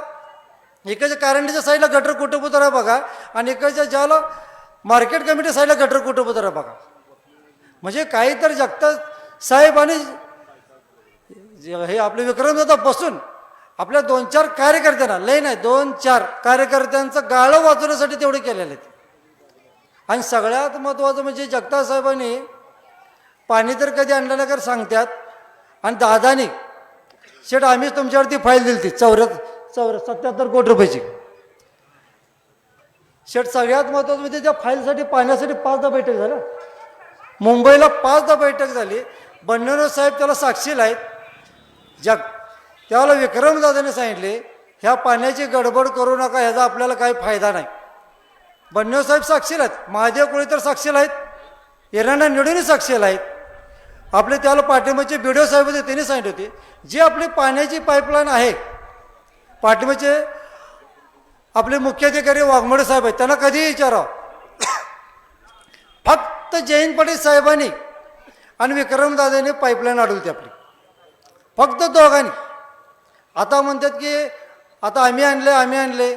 इकडच्या कारंडीच्या साईडला गटर कुटुंबतर आहे बघा, आणि इकडच्या ज्याला मार्केट कमिटी साईडला गटर कुटुंबतर आहे बघा. म्हणजे काही तर जगताप साहेब आणि हे आपले विक्रमदादा बसून आपल्या 2-4 कार्यकर्त्यांना, लय नाही 2-4 कार्यकर्त्यांचं गाळं वाचवण्यासाठी तेवढे केलेले आहेत. आणि सगळ्यात महत्त्वाचं म्हणजे जगताप साहेबांनी पाणी तर कधी आणलं नाही कर सांगतात, आणि दादानी शेट आम्हीच तुमच्यावरती फाईल दिली ती 77 कोटी रुपयाची. शेट सगळ्यात महत्त्वाचं म्हणजे त्या फाईलसाठी पाण्यासाठी 5दा बैठक झाल्या, मुंबईला 5दा बैठक झाली. बंडोरे साहेब त्याला साक्षीला आहेत. त्याला विक्रमदादाने सांगितले ह्या पाण्याची गडबड करू नका, ह्याचा आपल्याला काही फायदा नाही. बंडोरे साहेब साक्षीला आहेत, महादेव कोळी तर साक्षीला आहेत, येणाऱ्या निवडूनही साक्षीला आहेत. आपले त्याला पाठिंबाचे बीडीओ साहेब होते, त्यांनी सांगितले होते जी आपली पाण्याची पाईपलाईन आहे, पाठिंबाचे आपले मुख्याधिकारी वाघमोडे साहेब आहेत, त्यांना कधीही विचारावं. फक्त जयंत पाटील साहेबांनी आणि विक्रमदादांनी पाईपलाईन अडवली आपली, फक्त दोघांनी. आता म्हणतात की आता आम्ही आणले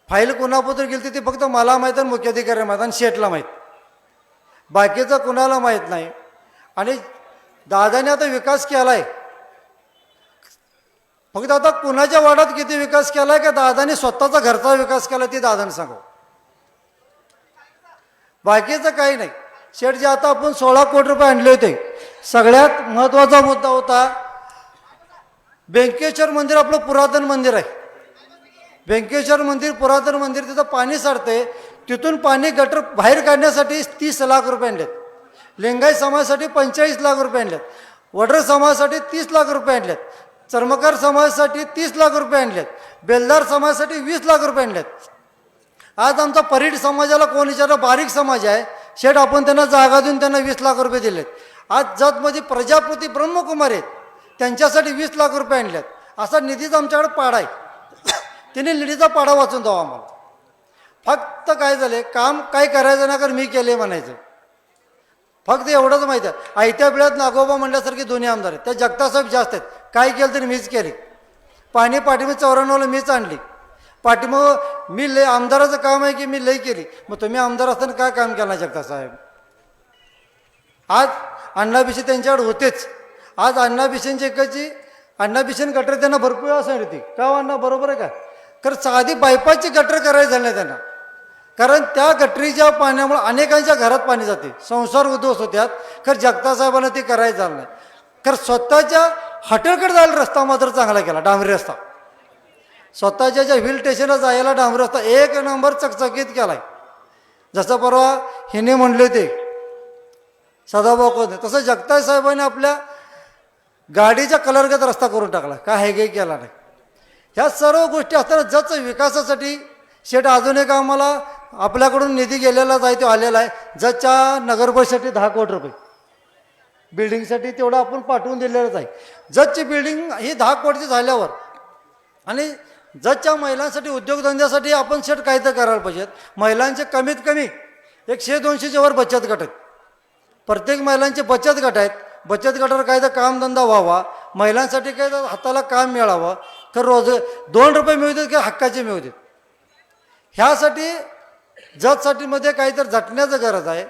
फाईल कुणापत्र गेली ती फक्त मला माहीत आणि मुख्याधिकारी माहीत आणि शेटला माहीत, बाकीचं कुणाला माहीत नाही. आणि दादाने आता विकास केला आहे, फक्त आता कुणाच्या वाड्यात किती विकास केला आहे का दादाने स्वतःचा घरचा विकास केला ते दादाने सांगा, बाकीचं काही नाही. शेठ जे आता आपण 16 कोटी रुपये आणले होते, सगळ्यात महत्त्वाचा मुद्दा होता व्यंकेश्वर मंदिर. आपलं पुरातन मंदिर आहे, व्यंकेश्वर मंदिर पुरातन मंदिर, तिथं पाणी साठते, तिथून पाणी गटर बाहेर काढण्यासाठी 30 लाख रुपये आणलेत. लिंगायत समाजासाठी 45 लाख रुपये आणलेत, वडर समाजासाठी 30 लाख रुपये आणलेत, चर्मकार समाजासाठी 30 लाख रुपये आणलेत, बेलदार समाजासाठी 20 लाख रुपये आणलेत. आज आमचा परीट समाजाला कोण विचारलं, बारीक समाज आहे, शेठ आपण त्यांना जागा देऊन त्यांना 20 लाख रुपये दिलेत. आज जतमध्ये प्रजापती ब्रह्मकुमार आहेत, त्यांच्यासाठी 20 लाख रुपये आणलेत. असा निधीचा आमच्याकडे पाडा आहे, तिने निधीचा पाडा वाचून द्यावा आम्हाला. फक्त काय झाले, काम काय करायचं ना, कारण मी केले म्हणायचं, फक्त एवढंच माहिती आहे. आयत्या वेळात नागोबा म्हणल्यासारखे दोन्ही आमदार आहेत, त्या जगताप साहेब जास्त आहेत, काय केलं तरी मीच केले. पाणी पाठीमध्ये 94ला मीच आणली, पाठीमग मी लय, आमदाराचं काम आहे की मी लय केली. मग तुम्ही आमदार असताना काय काम केलं जगताप साहेब? आज अण्णाभिषे त्यांच्याकडे होतेच. आज अण्णाभिषेंची एकाची अण्णाभिषेन गटर त्यांना भरपूर वेळा सांगितली का अण्णा, बरोबर आहे का? कारण साधी बायपासची गटर करायची झाली नाही त्यांना, कारण त्या गटरीच्या पाण्यामुळे अनेकांच्या घरात पाणी जाते, संसार उद्ध्वस्त होत्यात. खरं जगताप साहेबांना ते करायचं झालं नाही. खरं स्वतःच्या हॉटेलकडे जायला रस्ता मात्र चांगला केला, डांबरी रस्ता. स्वतःच्या ज्या हिल स्टेशनला जायला डांबरी रस्ता 1 नंबर चकचकीत केलाय. जसं परवा हिने म्हणले होते सदाभाऊ, तसं जगताप साहेबांनी आपल्या गाडीच्या कलरगत रस्ता करून टाकला, काय हे काही केला नाही. ह्या सर्व गोष्टी असताना जतच्या विकासासाठी शेठ अजून एक आम्हाला आपल्याकडून निधी गेलेलाच आहे, तो आलेला आहे. जतच्या नगरपरिषदेसाठी 10 कोटी रुपये बिल्डिंगसाठी तेवढं आपण पाठवून दिलेलंच आहे. जतची बिल्डिंग ही 10 कोटीची झाल्यावर आणि जतच्या महिलांसाठी उद्योगधंद्यासाठी आपण शेट काय तर करायला पाहिजेत. महिलांचे कमीत कमी 100-200च्या वर बचत गट आहेत. प्रत्येक महिलांचे बचत गट आहेत. बचत गटावर काय तर कामधंदा व्हावा, महिलांसाठी काय तर हाताला काम मिळावं, तर रोज 2 रुपये मिळू देत किंवा हक्काचे मिळू देत. ह्यासाठी जतसाठी मध्ये काहीतरी झटण्याचं गरज आहे.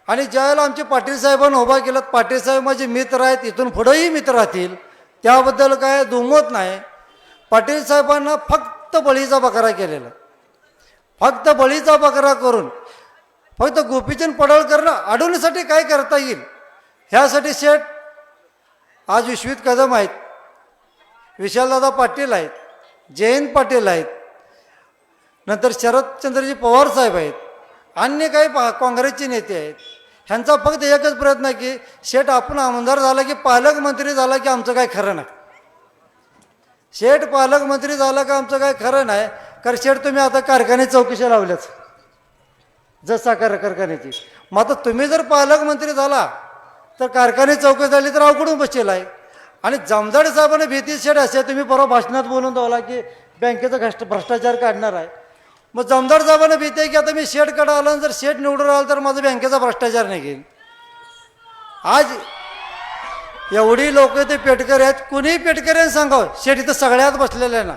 आणि ज्यावेळेला आमचे पाटील साहेबांना उभा केलं, पाटील साहेब माझे मित्र आहेत, इथून पुढेही मित्र राहतील, त्याबद्दल काय दुमत नाही. पाटील साहेबांना फक्त बळीचा बकरा केलेला, फक्त बळीचा बकरा करून फक्त गोपीचंद पडळकरनं अडवण्यासाठी काय करता येईल ह्यासाठी शेठ आज विश्वित कदम आहेत, विशालदादा पाटील आहेत, जयंत पाटील आहेत, नंतर शरदचंद्रजी पवार साहेब आहेत, अन्य काही काँग्रेसचे नेते आहेत. ह्यांचा फक्त एकच प्रयत्न आहे की शेठ आपण आमदार झाला की पालकमंत्री झाला की आमचं काय खरं नाही. शेठ पालकमंत्री झाला का आमचं काय खरं नाही. कारण शेठ तुम्ही आता कारखाने चौकशी लावल्याच, जत साखर कारखान्याची. मग आता तुम्ही जर पालकमंत्री झाला तर कारखाने चौकशी झाली तर अवघडून बसेल आहे. आणि जमदाडे साहेबांना भीती शेठ असे, तुम्ही परवा भाषणात बोलून दावला की बँकेचा भ्रष्टाचार काढणार आहे. मग जमदार साहेबांना भीती आहे की आता मी शेठकडे आलो आणि जर शेठ निवडून आला तर माझा बँकेचा भ्रष्टाचार नाही घेईल. आज एवढी लोक ते पेटकर आहेत, कुणीही पेटकऱ्यांनी सांगावं शेठ इथं सगळ्यात बसलेलं आहे ना,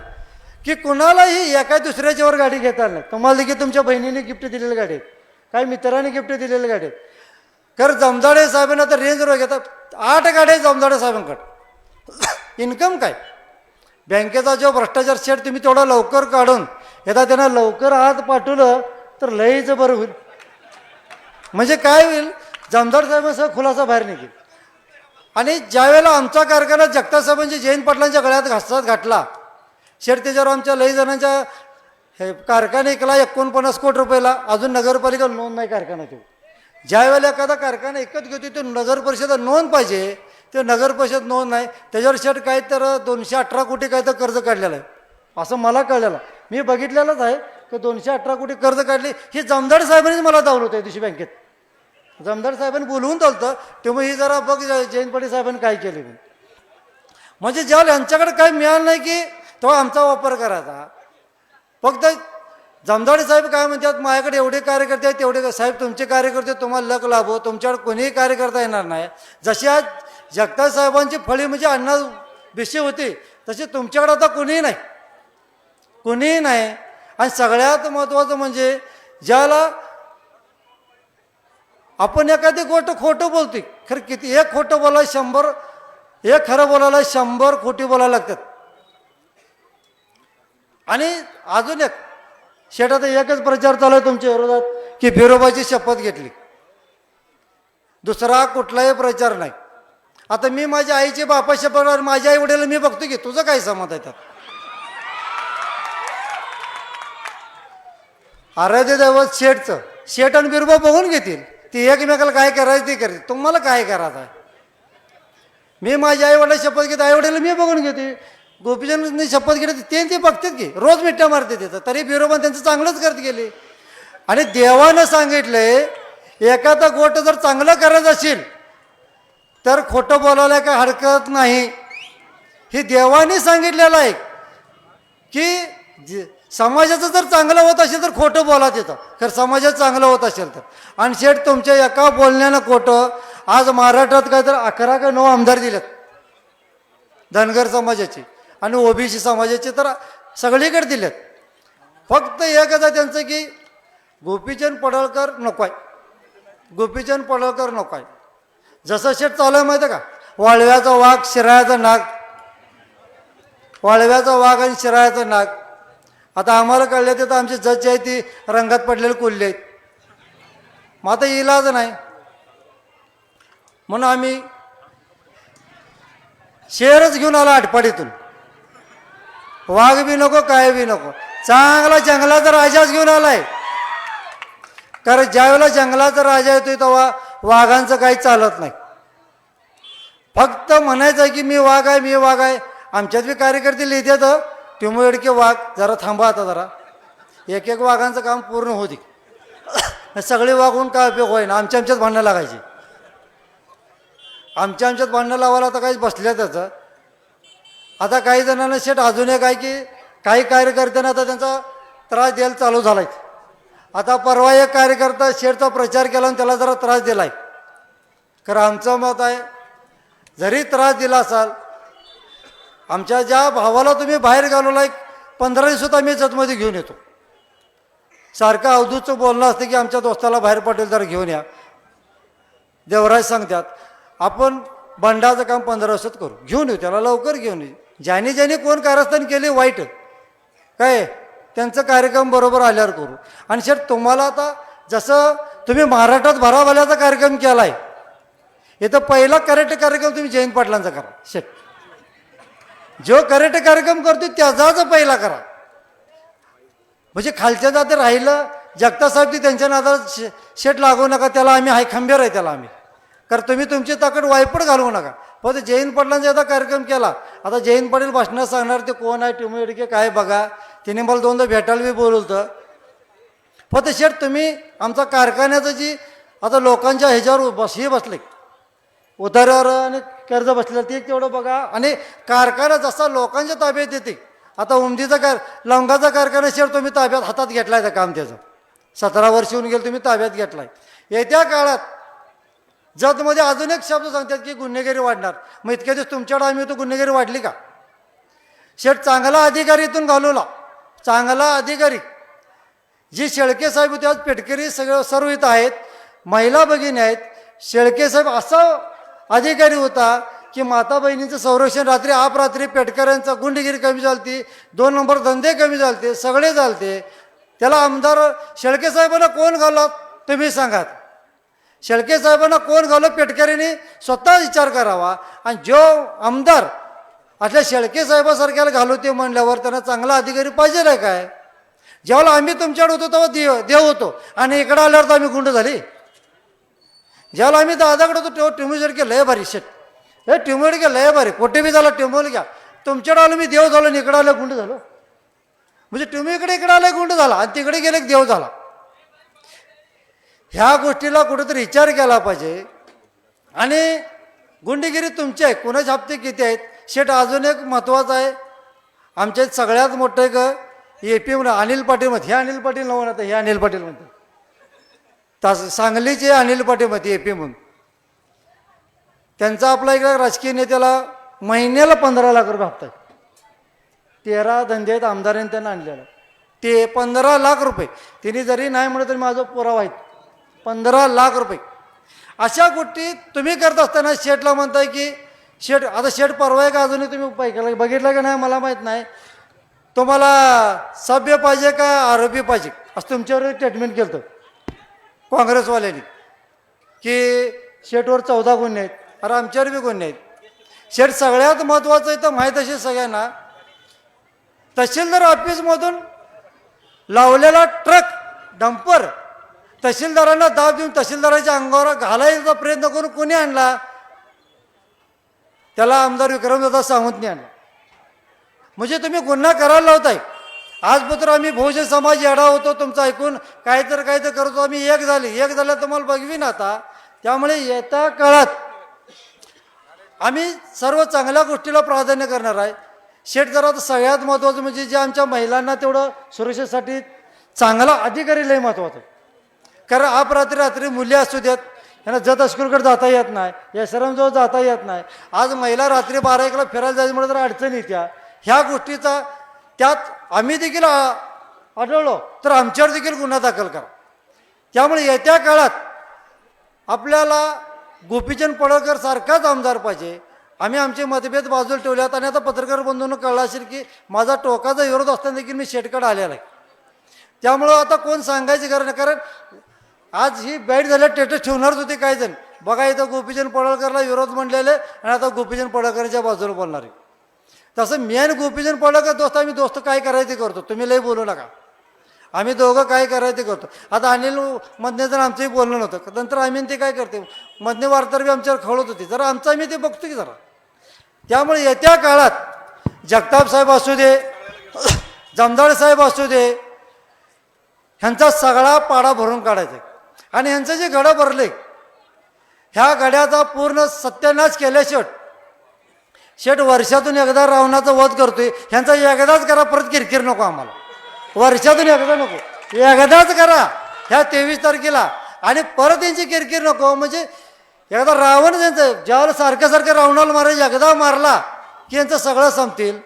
की कुणालाही एका दुसऱ्याच्यावर गाडी घेता नाही. तुम्हाला देखील तुमच्या बहिणीने गिफ्ट दिलेली गाडी आहेत, काही मित्रांनी गिफ्ट दिलेली गाडी आहेत. कारण जमदाडे साहेबांना तर रेंज रोड घेतात, 8 गाड्या जमदाडे साहेबांकडे. इन्कम काय? बँकेचा जो भ्रष्टाचार शेठ तुम्ही तेवढा लवकर काढून यदा त्यांना लवकर हात पाठवलं तर लईच बरं होईल. म्हणजे काय होईल, जमदार साहेबांसह खुलासा बाहेर निघेल. आणि ज्यावेळेला आमचा कारखाना जगताप साहेबांची जयंत पाटलांच्या गळ्यात घासात घातला, शेठ त्याच्यावर आमच्या लई जणांच्या हे कारखाना ऐकला 49 कोटी रुपयाला, अजून नगरपालिका नोंद नाही कारखान्याची. ज्यावेळेला एखादा कारखाना एकच घेतो तो नगर परिषद नोंद पाहिजे, ते नगर परिषद नोंद नाही. त्याच्यावर शेठ काय तर 218 कोटी काय तर कर्ज काढलेलं आहे असं मला कळलेलं. मी बघितलेलंच आहे की 218 कोटी कर्ज काढले. हे जमदार साहेबांनीच मला दावलं होतं दिवशी बँकेत. जमदार साहेबांनी बोलवून चालतं तेव्हा ही जरा बघ जयंत पाटील साहेबांनी काय केले. म्हणजे ज्यावेळेला यांच्याकडे काय मिळालं नाही की तेव्हा आमचा वापर करायचा. फक्त जमदाडे साहेब काय म्हणतात, माझ्याकडे एवढे कार्यकर्ते आहेत तेवढे साहेब तुमचे कार्यकर्ते तुम्हाला लक लाभो, तुमच्याकडे कोणीही कार्यकर्ता येणार नाही. जशी आज जगताप साहेबांची फळी म्हणजे अण्णा विषय होती तशी तुमच्याकडे आता कोणीही नाही, कोणीही नाही. आणि सगळ्यात महत्त्वाचं म्हणजे ज्याला आपण एखादी गोष्ट खोटं बोलतोय, खरं किती एक खोटं बोलायला 100, एक खरं बोलायला 100 खोटी बोलायला लागतात. आणि अजून एक शेठाचा एकच प्रचार चालू आहे तुमच्या विरोधात की बिरोबाची शपथ घेतली, दुसरा कुठलाही प्रचार नाही. आता मी माझ्या आईचे बापा शपथ, माझ्या आई वडिलांना मी बघतो की तुझं काय समज आहे त्यात. आराध्य दैवत शेठचं, शेठ आणि बिरोबा बघून घेतील, ती एकमेकाला काय करायचं ते करतील, तुम्हाला काय करायचं आहे. मी माझ्या आई वडिला शपथ घेते, आई वडिला मी बघून घेते, गोपीचंदनी शपथ घेते ते बघतात की रोज मिठ्ठा मारते तिथं, तरी बिरोबा त्यांचं चांगलंच करत गेले. आणि देवानं सांगितलंय एखादा गोष्ट जर चांगलं करायचं असेल तर खोटं बोलायला काय हरकत नाही. हे देवाने सांगितलेलं आहे की समाजाचं जर चांगलं होत असेल तर खोटं बोला तिथं, खरं समाजात चांगलं होत असेल तर. आणि शेठ तुमच्या एका बोलण्यानं खोटं आज महाराष्ट्रात काय तर 11 का 9 आमदार दिलेत धनगर समाजाचे आणि ओबीसी समाजाचे तर सगळीकडे दिलेत. फक्त एकच आहे त्यांचं की गोपीचंद पडळकर नको आहे, गोपीचंद पडळकर नको आहे. जसं शेठ चालू आहे माहिती आहे का, वाळव्याचा वाघ शिराळ्याचा नाग, वाळव्याचा वाघ आणि शिराळ्याचा नाग. आता आम्हाला कळले तर आमची जज आहे ती रंगात पडलेले कोल्हे आहेत, मग आता इलाज नाही म्हणून आम्ही शेरच घेऊन आला आटपाडीतून. वाघ बी नको काय बी नको, चांगला जंगलाचा राजाच घेऊन आलाय. कारण ज्यावेळेला जंगलाचा राजा येतोय तेव्हा वाघांचं काही चालत नाही. फक्त म्हणायचं आहे की मी वाघ आहे, मी वाघ आहे. आमच्यात बी कार्यकर्ते लिहितात टिमो एडके वाघ, जरा थांबा आता जरा, एक एक वाघांचं काम पूर्ण होते. सगळे वाघ होऊन काय उपयोग होईना, आमच्यात भांडणं लागायची. आमच्यात भांडणं लावायला आता काही बसल्या त्याचं. आता काही जणांना शेठ अजून एक आहे की काही कार्यकर्त्यांना आता त्यांचा त्रास द्यायला चालू झालाय. आता परवा एक कार्यकर्ता शेठचा प्रचार केला आणि त्याला जरा त्रास दिलाय. खरं आमचं मत आहे, जरी त्रास दिला असाल, आमच्या ज्या भावाला तुम्ही बाहेर घालवलाय 15 दिवसात आम्ही जतमध्ये घेऊन येतो. सारखं अवधूतचं बोलणं असतं की आमच्या दोस्ताला बाहेर पाटील जरा घेऊन या. देवराज सांगतात आपण बंडाचं काम 15 दिवसात करू, घेऊन येऊ त्याला, लवकर घेऊन येऊ. ज्याने ज्याने कोण कारस्थान केले वाईट काय त्यांचं कार्यक्रम बरोबर आल्यावर करू. आणि शेठ तुम्हाला आता जसं तुम्ही महाराष्ट्रात भरावाल्याचा कार्यक्रम केला आहे, इथं पहिला करेक्ट कार्यक्रम तुम्ही जयंत पाटलांचा करा. शेठ जो करेक्ट कार्यक्रम करतो त्याचाच पहिला करा. म्हणजे खालच्या जाते राहिलं जगतासाहेब ती त्यांच्या नादात शेट लागू नका, त्याला आम्ही हाय खंबीर आहे त्याला आम्ही. कारण तुम्ही तुमची ताकद वायपट घालवू नका. पण जयंत पाटलांचा एकदा कार्यक्रम केला, आता जयंत पाटील भाषणात सांगणार ते कोण आहे, टिमू येडके काय बघा, तिने मला दोनदा भेटायला बी बोलवलं. फक्त शेठ तुम्ही आमचा कारखान्याचं जी आता लोकांच्या ह्याच्यावर हे बसले उधारावर आणि कर्ज बसलेलं ते तेवढं बघा. आणि कारखाना जसा लोकांच्या ताब्यात येते, आता उमदीचा लवंगाचा कारखाना शेठ तुम्ही ताब्यात हातात घेतलाय त्या काम त्याचं 17 वर्ष होऊन गेलं तुम्ही ताब्यात घेतलाय. येत्या काळात जतमध्ये अजून एक शब्द सांगतात की गुन्हेगारी वाढणार. मग इतक्या दिवस तुमच्याकडे आम्ही होतो, गुन्हेगारी वाढली का? शेठ चांगला अधिकारी इथून घालवला, चांगला अधिकारी. जी शेळके साहेब होते आज पेटकरी सगळं सर्व इथं आहेत, महिला भगिनी आहेत. शेळके साहेब असा अधिकारी होता की माता बहिणींचं संरक्षण, रात्री अपरात्री पेटकऱ्यांचा गुंडगिरी कमी झालती, 2 नंबर धंदे कमी झालते, सगळे झालते. त्याला आमदार शेळके साहेबांना कोण घालत तुम्ही सांगा. शेळके साहेबांना कोण घालत पेटकऱ्यांनी स्वतः विचार करावा. आणि जो आमदार असल्या शेळके साहेबासारख्याला घालवते म्हणल्यावर त्यांना चांगला अधिकारी पाहिजे नाही काय? जेव्हा आम्ही तुमच्याकडे होतो तेव्हा देव होतो आणि इकडं आल्यावर तर आम्ही गुंड झाली. ज्यावेळेला आम्ही दादाकडे होतो तेव्हा टिमूजडके लय भारी शेट, हे टिमूजडके लय भारी, कुठे बी झाला टिमूल घ्या. तुमच्याकडे आलो मी देव झालो आणि इकडं आलं गुंड झालो. म्हणजे तुम्ही इकडे आलं गुंड झाला आणि तिकडे गेले देव झाला. ह्या गोष्टीला कुठेतरी विचार केला पाहिजे. आणि गुंडगिरी तुमची आहे, कोणाचे हप्ते किती आहेत? शेट अजून एक महत्त्वाचं आहे, आमच्या सगळ्यात मोठं एक AP म्हणून अनिल पाटील म्हणते, हे अनिल पाटील नव्हतं आता, हे अनिल पाटील म्हणते, सांगलीचे अनिल पाटील म्हणते AP म्हणून. त्यांचा आपला एक राजकीय नेत्याला महिन्याला 15 लाख रुपये हप्ता आहे. 13 धंदे आहेत आमदारांनी त्यांना आणलेला, ते 15 लाख रुपये. तिने जरी नाही म्हणत तरी माझा पुरावा आहे, 15 लाख रुपये. अशा गोष्टी तुम्ही करत असताना शेठला म्हणताय की शेठ, आता शेठ परवा का अजूनही तुम्ही उपाय केला बघितला का नाही मला माहीत नाही, तुम्हाला सभ्य पाहिजे का आरोपी पाहिजे असं तुमच्यावर ट्रीटमेंट केलं काँग्रेसवाल्यांनी की शेठवर 14 गुन्हे आहेत. अरे आमच्यावर बी गुन्हे आहेत. शेठ सगळ्यात महत्त्वाचं आहे तर माहीत असेल सगळ्यांना, तहसीलदार ऑफिसमधून लावलेला ट्रक डंपर तहसीलदारांना दाब देऊन तहसीलदाराच्या अंगावर घालायचा प्रयत्न करून कोणी आणला? त्याला आमदार विक्रमदादा सावंतने आणला. म्हणजे तुम्ही गुन्हा करायला लावताय. आजपत्र आम्ही बहुजन समाज येडा होतो तुमचं ऐकून काहीतरी करतो आम्ही, एक झालं तुम्हाला बघवीन आता. त्यामुळे येत्या काळात आम्ही सर्व चांगल्या गोष्टीला प्राधान्य करणार आहे. शेठ जरा सगळ्यात महत्त्वाचं म्हणजे जे आमच्या महिलांना तेवढं सुरक्षेसाठी चांगला अधिकारी लय महत्त्वाचं. कारण अपरात्री मुली असू देत, यांना जत स्कूलकडे जाता येत नाही, या शरमजवळ जाता येत नाही. आज महिला रात्री 12-1ला फिरायला जायचं म्हणलं तर अडचण येत्या. ह्या गोष्टीचा त्यात आम्ही देखील आढळलो तर आमच्यावर देखील गुन्हा दाखल करा. त्यामुळे येत्या काळात आपल्याला गोपीचंद पडळकर सारखाच आमदार पाहिजे. आम्ही आमचे मतभेद बाजूला ठेवल्यात आणि आता पत्रकार बंधूंना कळलं असेल की माझा टोकाचा विरोध असताना देखील मी शेठकडे आलेला आहे. त्यामुळं आता कोण सांगायची गरज नाही. कारण आज ही बॅट झाल्या स्टेटस ठेवणारच होते काही जण, बघा इथं गोपीचंद पडळकरला विरोध म्हणलेले आणि आता गोपीचंद पडळकरच्या बाजूला बोलणार आहे. तसं मी आणि गोपीचंद पडळकर दोस्त, आम्ही दोस्त काय करायचं ते करतो, तुम्ही लई बोलू नका. आम्ही दोघं काय करायचं ते करतो. आता अनिल मधने जर आमचंही बोलणं नव्हतं, नंतर आम्ही ते काय करते मधने वार्ताहर बी आमच्यावर खवळत होती, जरा आमचं आम्ही ते बघतो की जरा. त्यामुळे येत्या काळात जगताप साहेब असू दे, जमदार साहेब असू दे, ह्यांचा सगळा पाडा भरून काढायचा आणि ह्यांचं जे गडं भरले ह्या गड्याचा पूर्ण सत्यानाश केल्याशिवाय शेठ वर्षातून एकदा रावणाचा वध करतोय, ह्यांचा एकदाच करा, परत किरकिर नको आम्हाला. वर्षातून एकदा नको, एकदाच करा ह्या 23 तारखेला, आणि परत त्यांची किरकिर नको. म्हणजे एकदा रावण त्यांचं ज्यावेळेला सारखं सारखं रावणाला मारायचं, एकदा मारला की यांचं सगळं संपतील.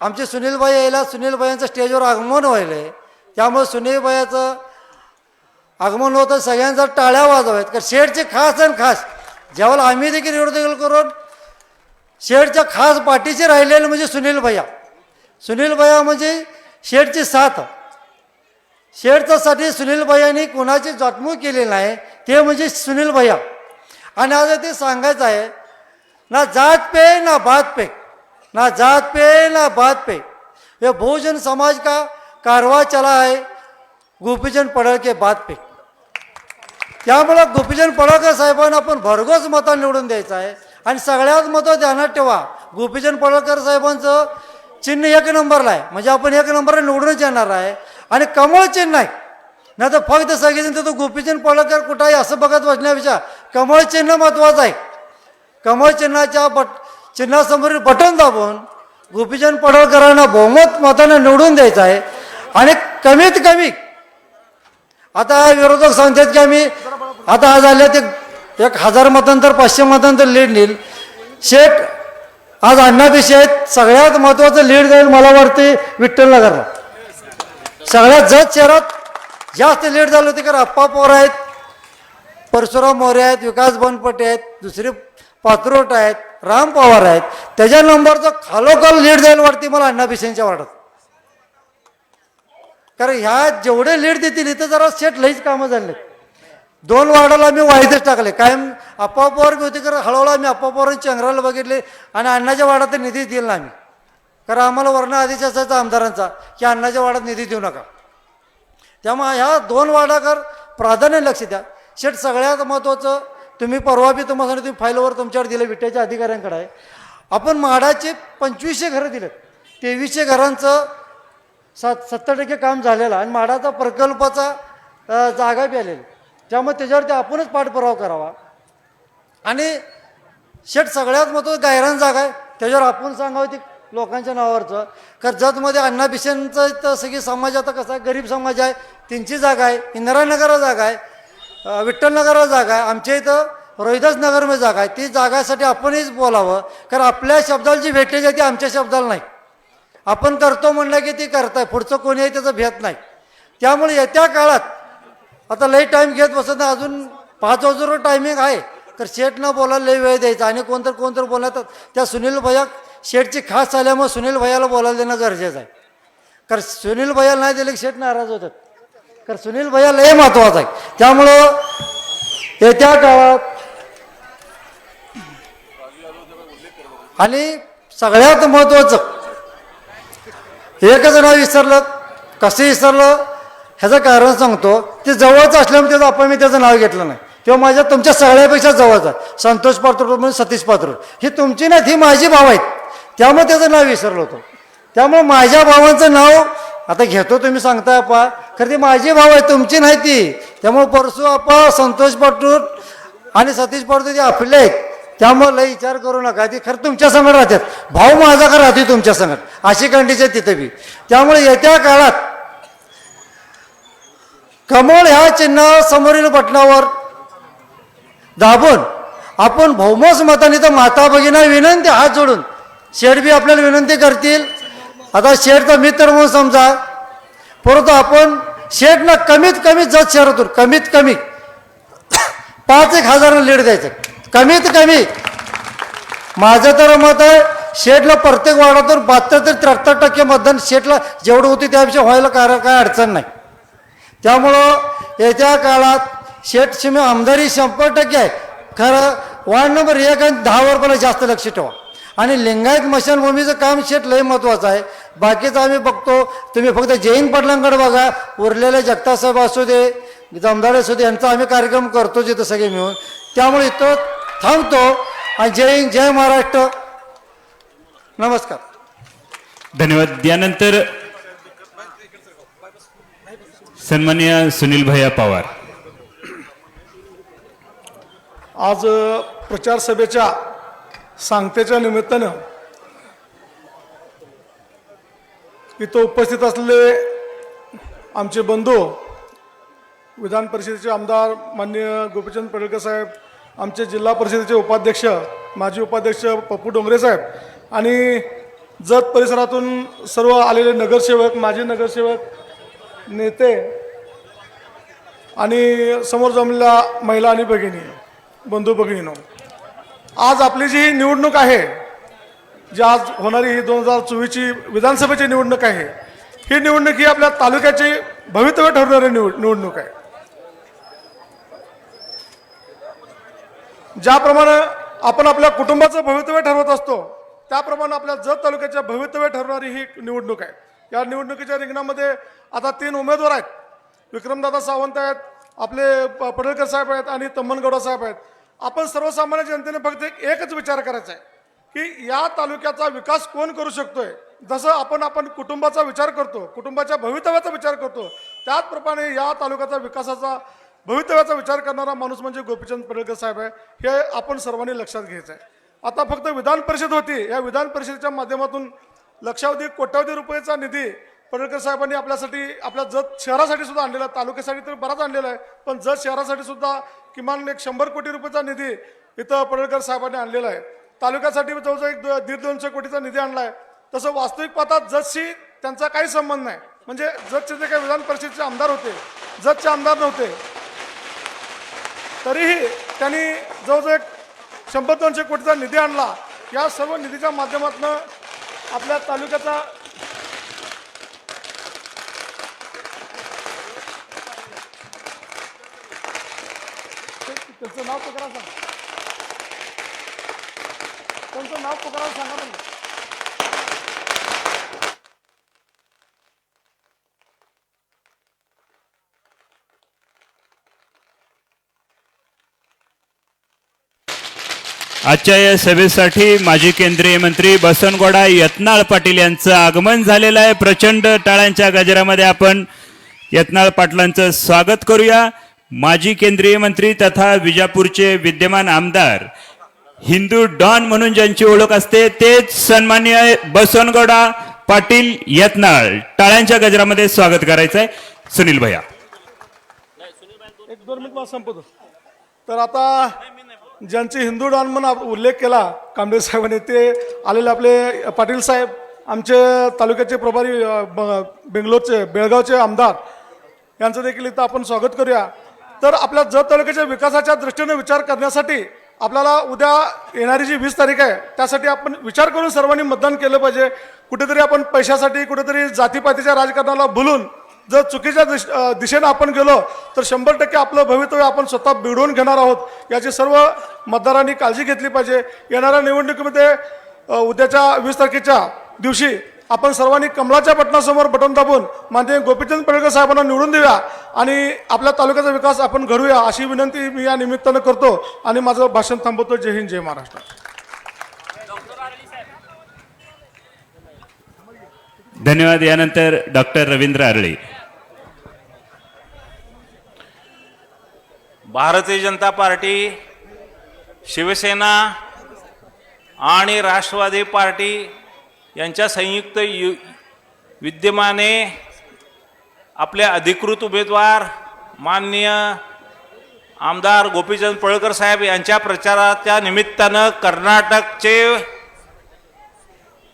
आमचे सुनीलबाई यायला, सुनीलबाईंचं स्टेजवर आगमन व्हायलंय, त्यामुळे सुनीलबाईचं आगमन होतं, सगळ्यांचा टाळ्या वाजवायत. कारण शेठचे खास आणि खास ज्यावेळेला आम्ही देखील विरोध करून शेठच्या खास पाठीचे राहिलेले म्हणजे सुनील भैया. सुनील भैया म्हणजे शेठची साथ. शेठच्यासाठी सुनील भैयानी कुणाची जातमूक केलेली नाही, ते म्हणजे सुनील भैया. आणि आज ते सांगायचं आहे, ना जात पे ना बात पे, ना जात पे ना बात पे, ये बहुजन समाज का कारवा चला है गोपीचंद पडळकर के बात पे. त्यामुळं गोपीचंद पडळकर साहेबांना आपण भरघोस मतं निवडून द्यायचं आहे. आणि सगळ्यात महत्त्व ध्यानात ठेवा, गोपीचंद पडळकर साहेबांचं चिन्ह 1 नंबरला आहे, म्हणजे आपण 1 नंबरला निवडूनच येणार आहे. आणि कमळ चिन्ह आहे, नाही तर फक्त सगळेजण तर तो गोपीचंद पडळकर कुठं आहे असं बघत बसण्यापेक्षा कमळ चिन्ह महत्त्वाचं आहे. कमळ चिन्हाच्या चिन्हासमोरील बटन दाबून गोपीचंद पडळकरांना बहुमत मतानं निवडून द्यायचं आहे. आणि कमीत कमी आता विरोधक सांगतात की आम्ही आता आज आले ते 1000 मतांतर 500 मतांतर लीड नेईल. शेठ आज अण्णापेक्षा आहेत, सगळ्यात महत्त्वाचं लीड जाईल मला वाटते विठ्ठलनगरला. सगळ्यात जत शहरात जास्त लीड झालं होते, कारण अप्पा पवार आहेत, परशुराम मोरे आहेत, विकास बनपटे आहेत, दुसरे पात्रोट आहेत, राम पवार आहेत. त्याच्या नंबरचं खालोखाल लीड जाईल वाटते मला अण्णापेक्षांच्या वाटत. कारण ह्या जेवढे लीड देतील इथं जरा शेठ लईच कामं झाले. 2 वार्डाला आम्ही वाईदच टाकले, कायम अप्पा पवार बी होते, कारण हळूहळू आम्ही अप्पा पवारांची चंद्राला बघितले आणि अण्णाच्या वाड्यात निधी दिला ना आम्ही. कारण आम्हाला वर्ण आदेश असायचा आमदारांचा की अण्णाच्या वाड्यात निधी देऊ नका. त्यामुळे ह्या 2 वार्डाकर प्राधान्य लक्ष द्या. शेठ सगळ्यात महत्त्वाचं, तुम्ही परवा बी तुम्हाला तुम्ही फाईलवर तुमच्यावर दिलं विट्याच्या अधिकाऱ्यांकडे आहे, आपण म्हाडाचे 2500 घरं दिलेत, 2300 घरांचं 70% काम झालेलं आणि म्हाडाचा प्रकल्पाचा जागा बी आलेली. त्यामुळे त्याच्यावरती आपणच पाठपुरावा करावा. आणि शेठ सगळ्यात महत्त्वाचं गायरान जागा आहे, त्याच्यावर आपण सांगावं ती लोकांच्या नावावरचं. कर्जतमध्ये अण्णाभिषेकचं तर सगळी समाज आता कसा आहे, गरीब समाज आहे, त्यांची जागा आहे. इंदिरानगरला जागा आहे, विठ्ठलनगरला जागा आहे, आमच्या इथं रोहिदास नगरमध्ये जागा आहे. ती जागासाठी आपणच बोलावं, कारण आपल्या शब्दाला जी वेटेज आहे ती आमच्या शब्दाला नाही. आपण करतो म्हणलं की ती करताय, पुढचं कोणी आहे त्याचं भेट नाही. त्यामुळे येत्या काळात आता लई टाईम घेत बसत नाही, अजून 5 वाजूवर टायमिंग आहे, तर शेठनं बोलायला लई वेळ द्यायचा. आणि कोणतर बोलतात, त्या सुनील भैया शेठची खास आल्यामुळे सुनील भैयाला बोलायला देणं गरजेचं आहे. कारण सुनील भैयाला नाही दिले की शेठ नाराज होतात, कारण सुनील भैया लई महत्त्वाचा आहे. त्यामुळं येत्या काळात आणि सगळ्यात महत्त्वाचं एकच नाव विसरलं, कसं विसरलं ह्याचं कारण सांगतो. ते जवळच असल्यामुळे त्याचं आपण मी त्याचं नाव घेतलं नाही, तेव्हा माझ्या तुमच्या सगळ्यापेक्षा जवळच आहे. संतोष पात्रोट म्हणून सतीश पात्रोट, ही तुमची नाहीत, ही माझी भाव आहेत, त्यामुळे त्याचं नाव विसरलं होतं. त्यामुळे माझ्या भावांचं नाव आता घेतो, तुम्ही सांगताय आपा, खरं ती माझी भाव आहे, तुमची नाही ती. त्यामुळे परसू आपा संतोष पात्रोट आणि सतीश पात्रोट ते आपले आहेत, त्यामुळे लई विचार करू नका. ती खरं तुमच्या संगत राहतात, भाऊ माझा खरं राहते तुमच्या संगत, अशी कंडिशन तिथे बी. त्यामुळे येत्या काळात कमळ ह्या चिन्ह समोरील बटनावर दाबून आपण बहुमत मताने तर माता भगिना विनंती हात जोडून शेठ बी आपल्याला विनंती करतील. आता शेठचा मित्र म्हणून समजा, परंतु आपण शेठला कमीत कमी जत शहरातून कमीत कमी 5,000 लीड द्यायचं, कमीत कमी. माझं तर मत आहे शेठला प्रत्येक वार्डातून 72 ते 73% मतदान शेठला जेवढं होते त्यापेक्षा व्हायला काय अडचण नाही. त्यामुळं येत्या काळात शेठची आमदारी 100% आहे. खरं वार्ड नंबर 1 आणि 10 वर जास्त लक्ष ठेवा. आणि लिंगायत स्मशानभूमीचं काम शेठ लय महत्त्वाचं आहे. बाकीचं आम्ही बघतो, तुम्ही फक्त जैन पाटलांकडे बघा, उरलेले जगतासाहेब असू दे, जमदाडे असू दे, यांचा आम्ही कार्यक्रम करतो जिथं सगळे मिळून. त्यामुळे इथं थांबतो आणि जय हिंद, जय महाराष्ट्र, नमस्कार. धन्यवाद. यानंतर सन्माननीय सुनील भैया पवार. आज प्रचार सभेच्या सांगतेच्या निमित्तानं इथं उपस्थित असलेले आमचे बंधू विधान परिषदेचे आमदार माननीय गोपीचंद पडळकर साहेब, आमचे जिल्हा परिषदेचे उपाध्यक्ष माजी उपाध्यक्ष पप्पू डोंगरे साहेब आणि जत परिसरातून सर्व आलेले नगरसेवक, माजी नगरसेवक, नेते आणि समोर जमलेल्या महिला आणि भगिनी, बंधू भगिनींनो, आज आपली जी निवडणूक आहे, जी आज होणारी ही 2024ची विधानसभेची निवडणूक आहे, ही निवडणूक ही आपल्या तालुक्याची भवितव्य ठरणारी निवडणूक आहे. ज्याप्रमाणे आपण आपल्या कुटुंबाचं भवितव्य ठरवत असतो, त्याप्रमाणे आपल्या जत तालुक्याच्या भवितव्य ठरणारी ही निवडणूक आहे. या निवडणुकीच्या रिंगणामध्ये आता 3 उमेदवार आहेत. विक्रमदादा सावंत आहेत, आपले पडळकर साहेब आहेत आणि तम्मनगौडा साहेब आहेत. आपण सर्वसामान्य जनतेने फक्त एकच विचार करायचा आहे की या तालुक्याचा विकास कोण करू शकतोय. जसं आपण कुटुंबाचा विचार करतो, कुटुंबाच्या भवितव्याचा विचार करतो, त्याचप्रमाणे या तालुक्याचा विकासाचा भवितव्याचा विचार करणारा माणूस म्हणजे गोपीचंद पडळकर साहेब आहे. हे आपण सर्वांनी लक्षात घ्यायचं आहे. आता फक्त विधान परिषद होती, या विधान परिषदेच्या माध्यमातून लक्षावधी कोट्यावधी रुपयाचा निधी पडळकर साहेबांनी आपल्यासाठी, आपल्या जत शहरासाठी सुद्धा आणलेला आहे. तालुक्यासाठी तर बराच आणलेला आहे, पण जत शहरासाठी सुद्धा किमान 100 कोटी रुपयाचा निधी इथं पडळकर साहेबांनी आणलेला आहे. तालुक्यासाठी जवळजवळ 150-200 कोटीचा निधी आणला आहे. तसं वास्तविक पाहता जतशी त्यांचा काही संबंध नाही. म्हणजे जतचे जे काही विधान परिषदेचे आमदार होते, जतचे आमदार नव्हते, तरीही त्यांनी जवळजवळ 100-200 कोटीचा निधी आणला. या सर्व निधीच्या माध्यमातून आपल्या तालुक्याचा त्यांचं नाव पुकारा सांगा, त्यांचं नाव पुकारा सांगा ना. आजच्या या सभेसाठी माजी केंद्रीय मंत्री बसवनगौडा यत्नाळ पाटील यांचं आगमन झालेलं आहे. प्रचंड टाळ्यांच्या गजरामध्ये आपण यत्नाळ पाटलांचं स्वागत करूया. माजी केंद्रीय मंत्री तथा विजापूरचे विद्यमान आमदार, हिंदू डॉन म्हणून ज्यांची ओळख असते, तेच सन्माननीय बसवनगौडा पाटील यत्नाळ. टाळ्यांच्या गजरामध्ये स्वागत करायचंय. सुनील भैया 1-2 मिनिट संपतो. तर आता ज्यांचे हिंदू डॉन म्हणून उल्लेख केला कांबळे साहेबांनी, ते आलेले आपले पाटील साहेब, आमचे तालुक्याचे प्रभारी, बेंगलोरचे, बेळगावचे आमदार, यांचं देखील इथं आपण स्वागत करूया. तर आपल्या जत तालुक्याच्या विकासाच्या दृष्टीने विचार करण्यासाठी आपल्याला उद्या येणारी जी 20 तारीख आहे, त्यासाठी आपण विचार करून सर्वांनी मतदान केलं पाहिजे. कुठेतरी आपण पैशासाठी, कुठेतरी जातीपातीच्या राजकारणाला भुलून जर चुकीच्या दिशेनं आपण गेलो तर 100% आपलं भवितव्य आपण स्वतः बिघडवून घेणार आहोत. याची सर्व मतदारांनी काळजी घेतली पाहिजे. येणाऱ्या निवडणुकीमध्ये उद्याच्या 20 तारखेच्या दिवशी आपण सर्वांनी कमळाच्या बटनासमोर बटन दाबून माननीय गोपीचंद पडळकर साहेबांना निवडून देऊया आणि आपल्या तालुक्याचा विकास आपण घडूया, अशी विनंती मी या निमित्तानं करतो आणि माझं भाषण थांबवतो. जय हिंद, जय महाराष्ट्र. धन्यवाद. यानंतर डॉक्टर रवींद्र आरळे. भारतीय जनता पार्टी, शिवसेना आणि राष्ट्रवादी पार्टी यांच्या संयुक्त विद्यमाने आपले अधिकृत उमेदवार माननीय आमदार गोपीचंद पडळकर साहेब यांच्या प्रचाराच्या निमित्तानं कर्नाटकचे,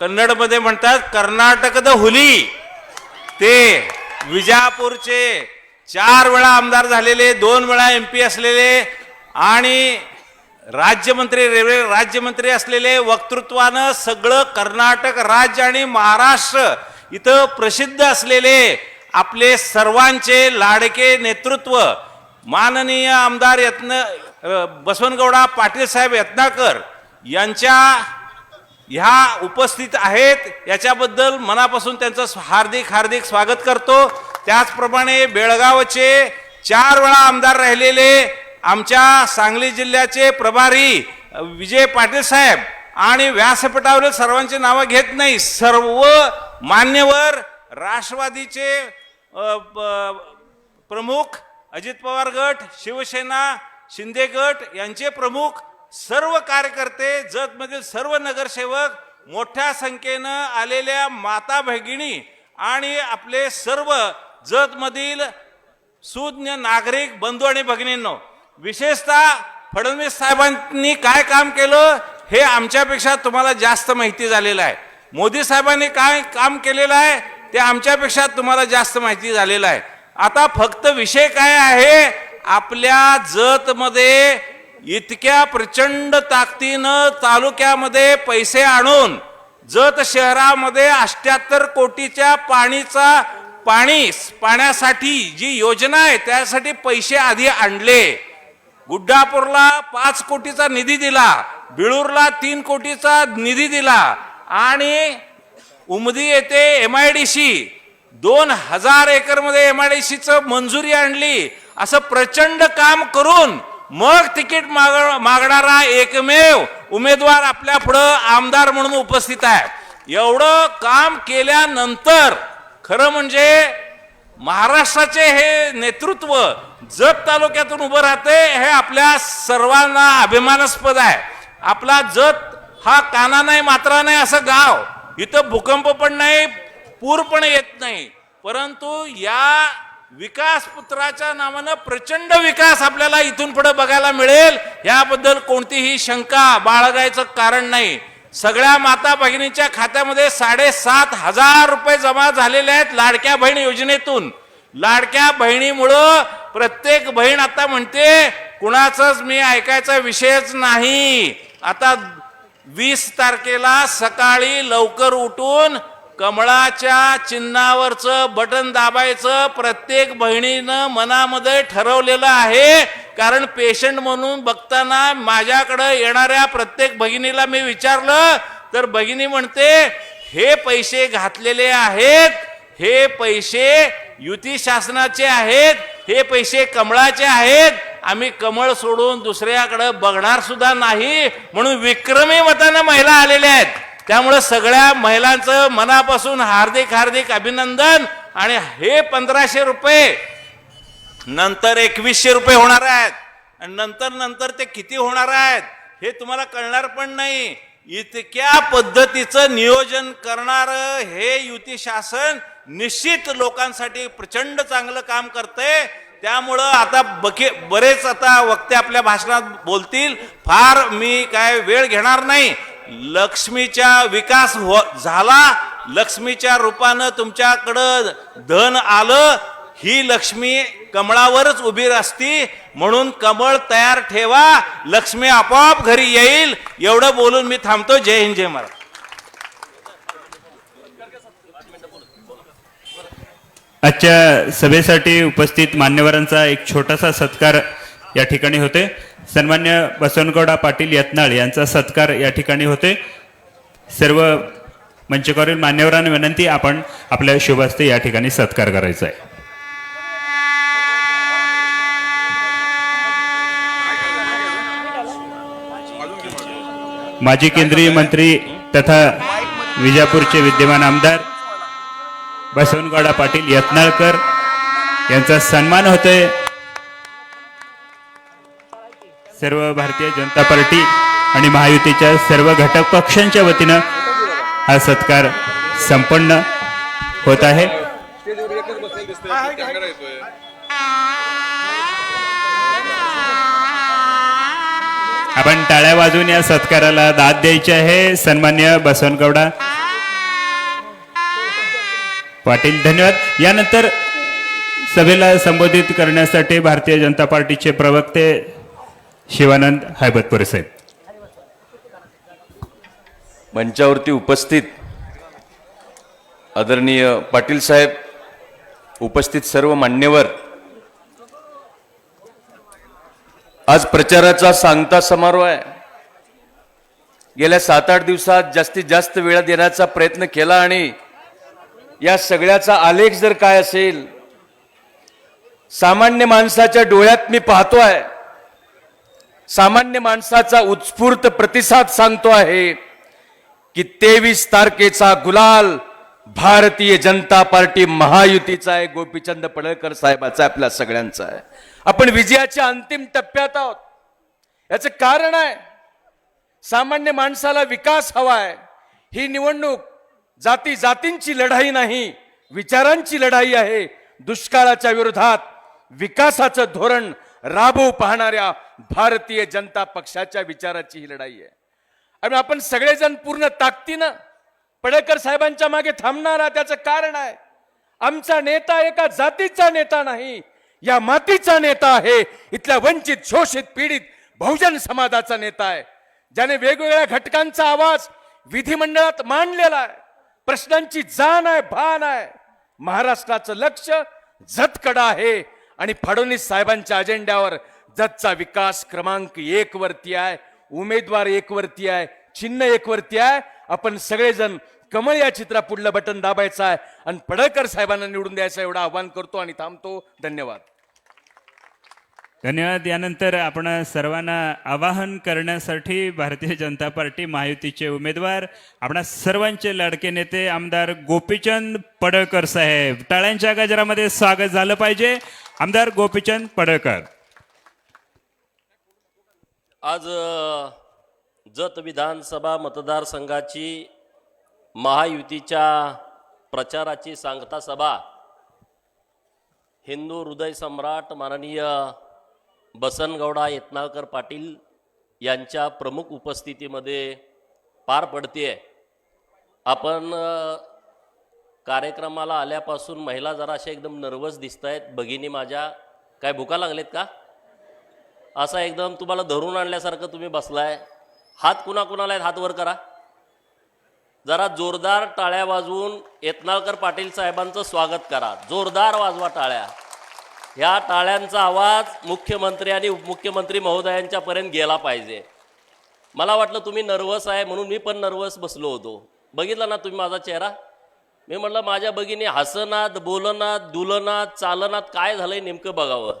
कन्नडमध्ये म्हणतात कर्नाटकद हुली, ते विजापूरचे 4 वेळा आमदार झालेले, 2 वेळा MP असलेले आणि राज्यमंत्री, रेल्वे राज्यमंत्री असलेले, वक्तृत्वानं सगळं कर्नाटक राज्य आणि महाराष्ट्र इथं प्रसिद्ध असलेले आपले सर्वांचे लाडके नेतृत्व माननीय आमदार बसवनगौडा पाटील साहेब यत्नाळकर यांच्या ह्या उपस्थित आहेत, याच्याबद्दल मनापासून त्यांचं हार्दिक हार्दिक स्वागत करतो. त्याचप्रमाणे बेळगावचे 4 वेळा आमदार राहिलेले आमच्या सांगली जिल्ह्याचे प्रभारी विजय पाटील साहेब आणि व्यासपीठावरील सर्वांची नावं घेत नाही, सर्व मान्यवर राष्ट्रवादीचे प्रमुख, अजित पवार गट, शिवसेना, शिंदे गट यांचे प्रमुख, सर्व कार्यकर्ते, जतमधील सर्व नगरसेवक, मोठ्या संख्येनं आलेल्या माता भगिनी आणि आपले सर्व जतमधील सुज्ञ नागरिक बंधू आणि भगिनींनो, विशेषतः फडणवीस साहेबांनी काय काम केलं हे आमच्यापेक्षा तुम्हाला जास्त माहिती झालेलं आहे. मोदी साहेबांनी काय काम केलेलं आहे ते आमच्यापेक्षा तुम्हाला जास्त माहिती झालेलं आहे. आता फक्त विषय काय आहे, आपल्या जतमध्ये इतक्या प्रचंड ताकदीनं तालुक्यामध्ये पैसे आणून जत शहरामध्ये 78 कोटीच्या पाण्यासाठी जी योजना आहे त्यासाठी पैसे आधी आणले. गुड्डापूरला 5 कोटीचा निधी दिला, बिळूरला 3 कोटीचा निधी दिला आणि उमदी येथे MIDC 2000 एकरमध्ये MIDCचं मंजुरी आणली. असं प्रचंड काम करून मग तिकीट मागणारा एकमेव उमेदवार आपल्या पुढं आमदार म्हणून उपस्थित आहे. एवढं काम केल्यानंतर खरं म्हणजे महाराष्ट्राचे हे नेतृत्व जत तालुक्यातून उभं राहते हे आपल्या सर्वांना अभिमानास्पद आहे. आपला जत हा काना नाही मात्रा नाही असं गाव, इथं भूकंप पण नाही, पूर पण येत नाही, परंतु या विकास पुत्राच्या नावानं प्रचंड विकास आपल्याला इथून पुढे बघायला मिळेल, याबद्दल कोणतीही शंका बाळगायचं कारण नाही. सगळ्या माता भगिनींच्या खात्यामध्ये 7,500 रुपये जमा झालेले आहेत लाडक्या बहीण योजनेतून. लाडक्या बहिणीमुळं प्रत्येक बहीण आता म्हणते कुणाचंच मी ऐकायचा विषयच नाही. आता 20 तारखेला सकाळी लवकर उठून कमळाच्या चिन्हावरचं बटन दाबायचं प्रत्येक बहिणीनं मनामध्ये ठरवलेलं आहे. कारण पेशंट म्हणून बघताना माझ्याकडे येणाऱ्या प्रत्येक भगिनीला मी विचारलं तर भगिनी म्हणते हे पैसे घातलेले आहेत, हे पैसे युती शासनाचे आहेत, हे पैसे कमळाचे आहेत, आम्ही कमळ सोडून दुसऱ्याकडे बघणार सुद्धा नाही. म्हणून विक्रमी मतानं महिला आलेल्या आहेत. त्यामुळे सगळ्या महिलांचं मनापासून हार्दिक हार्दिक अभिनंदन. आणि हे 1500 रुपये नंतर 2100 रुपये होणार आहेत आणि नंतर ते किती होणार आहेत हे तुम्हाला कळणार पण नाही. इतक्या पद्धतीचं नियोजन करणार हे युती शासन निश्चित लोकांसाठी प्रचंड चांगलं काम करते. त्यामुळं आता बरेच आता वक्ते आपल्या भाषणात बोलतील, फार मी काय वेळ घेणार नाही. लक्ष्मीचा विकास झाला, लक्ष्मीच्या रूपानं तुमच्याकडं धन आलं, ही लक्ष्मी कमळावरच उभी असती. म्हणून कमळ तयार ठेवा, लक्ष्मी आपोआप घरी येईल. एवढं बोलून मी थांबतो. जय हिंद, जय महाराज. आजच्या सभेसाठी उपस्थित मान्यवरांचा एक छोटासा सत्कार या ठिकाणी होते. सन्मान्य बसवनगौडा पाटील यत्नाळ यांचा सत्कार या ठिकाणी होते. सर्व मंचकावरील मान्यवरांना विनंती, आपण आपल्या शुभ हस्ते या ठिकाणी सत्कार करायचा आहे. माजी केंद्रीय मंत्री तथा विजापूरचे विद्यमान आमदार बसवनगौडा पाटील यत्नाळकर यांचा सन्मान होतोय. सर्व भारतीय जनता पार्टी आणि महायुतीच्या सर्व घटक पक्षांच्या वतीनं हा सत्कार संपन्न होत आहे. आपण टाळ्या वाजवून या सत्काराला दाद द्यायची आहे. सन्मान्य बसवनगौडा पाटील, धन्यवाद. यानंतर सभेला संबोधित करण्यासाठी भारतीय जनता पार्टीचे प्रवक्ते शिवानंद हैबतपुरे साहेब. मंचावरती उपस्थित आदरणीय पाटील साहेब, उपस्थित सर्व मान्यवर, आज प्रचाराचा सांगता समारोह आहे. गेल्या 7-8 दिवसात जास्तीत जास्त वेळ देण्याचा प्रयत्न केला आणि या सगळ्याचा आलेख जर काय असेल, सामान्य माणसाच्या डोळ्यात मी पाहतोय, सामान्य माणसाचा उत्स्फूर्त प्रतिसाद सांगतो आहे की 23 तारखेचा गुलाल भारतीय जनता पार्टी महायुतीचा आहे, गोपीचंद पडळकर साहेबाचा, आपल्या सगळ्यांचा आहे. आपण विजयाच्या अंतिम टप्प्यात आहोत. याचं कारण आहे, सामान्य माणसाला विकास हवा आहे. ही निवडणूक जाती जातींची लढाई नाही, विचारांची लढाई आहे. दुष्काळाच्या विरोधात विकासाचं धोरण राबवू पाहणाऱ्या भारतीय जनता पक्षाच्या विचाराची ही लढाई आहे. आणि आपण सगळेजण पूर्ण ताकदीनं पडळकर साहेबांच्या मागे थांबणारा त्याचं कारण आहे, आमचा नेता एका जातीचा नेता नाही, या मातीचा नेता आहे. इथल्या वंचित शोषित पीडित बहुजन समाजाचा नेता आहे, ज्याने वेगवेगळ्या घटकांचा आवाज विधिमंडळात मांडलेला आहे. प्रश्नांची जाण आहे, भान आहे. महाराष्ट्राचं लक्ष जतकडं आहे आणि फडणवीस साहेबांच्या अजेंड्यावर जतचा विकास क्रमांक 1 वरती आहे, उमेदवार 1 वरती आहे, चिन्ह 1 वरती आहे. आपण सगळेजण कमळ या चित्रा पुढलं बटन दाबायचं आहे आणि पडळकर साहेबांना निवडून द्यायचं एवढं आव्हान करतो आणि थांबतो. धन्यवाद. धन्यवाद. यानंतर आपण सर्वांना आवाहन करण्यासाठी भारतीय जनता पार्टी महायुतीचे उमेदवार आपणा सर्वांचे लाडके नेते आमदार गोपीचंद पडळकर साहेब, टाळ्यांच्या गजरामध्ये स्वागत झालं पाहिजे. आमदार गोपीचंद पडळकर. आज जत विधानसभा मतदारसंघाची महायुतीच्या प्रचाराची सांगता सभा हिंदू हृदय सम्राट माननीय बसनगौडा यत्नाळकर पाटील यांच्या प्रमुख उपस्थितीमध्ये पार पडते. आपण कार्यक्रमाला आल्यापासून महिला जराशा एकदम नर्वस दिसत आहेत. भगिनी माझ्या काय भुका लागलेत का? असा एकदम तुम्हाला धरून आणल्यासारखं तुम्ही बसलाय. हात कुणाकुणाला आहेत हात वर करा. जरा जोरदार टाळ्या वाजवून यत्नाळकर पाटील साहेबांचं स्वागत करा. जोरदार वाजवा टाळ्या. ह्या टाळ्यांचा आवाज मुख्यमंत्री आणि उपमुख्यमंत्री महोदयांच्या पर्यंत गेला पाहिजे. मला वाटलं तुम्ही नर्वस आहे म्हणून मी पण नर्वस बसलो होतो. बघितलं ना तुम्ही माझा चेहरा? मी म्हटलं माझ्या भगिनी हसनात, बोलनात, दुलनात, चालनात काय झालंय नेमकं बघावं.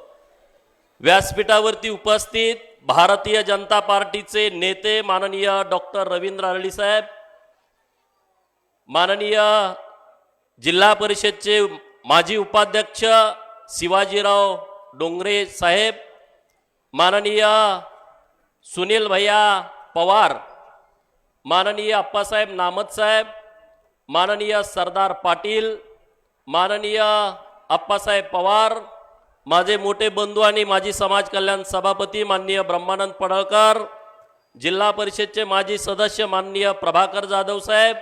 व्यासपीठावरती उपस्थित भारतीय जनता पार्टीचे नेते माननीय डॉक्टर रवींद्र आरळी साहेब, माननीय जिल्हा परिषदचे माजी उपाध्यक्ष शिवाजीराव डोंगरे साहेब, माननीय सुनील भैया पवार, माननीय अप्पासाहेब नामत साहेब, माननीय सरदार पाटील, माननीय अप्पासाहेब पवार, माझे मोठे बंधू आणि माजी समाज कल्याण सभापती माननीय ब्रह्मानंद पडळकर, जिल्हा परिषदचे माजी सदस्य माननीय प्रभाकर जाधव साहेब,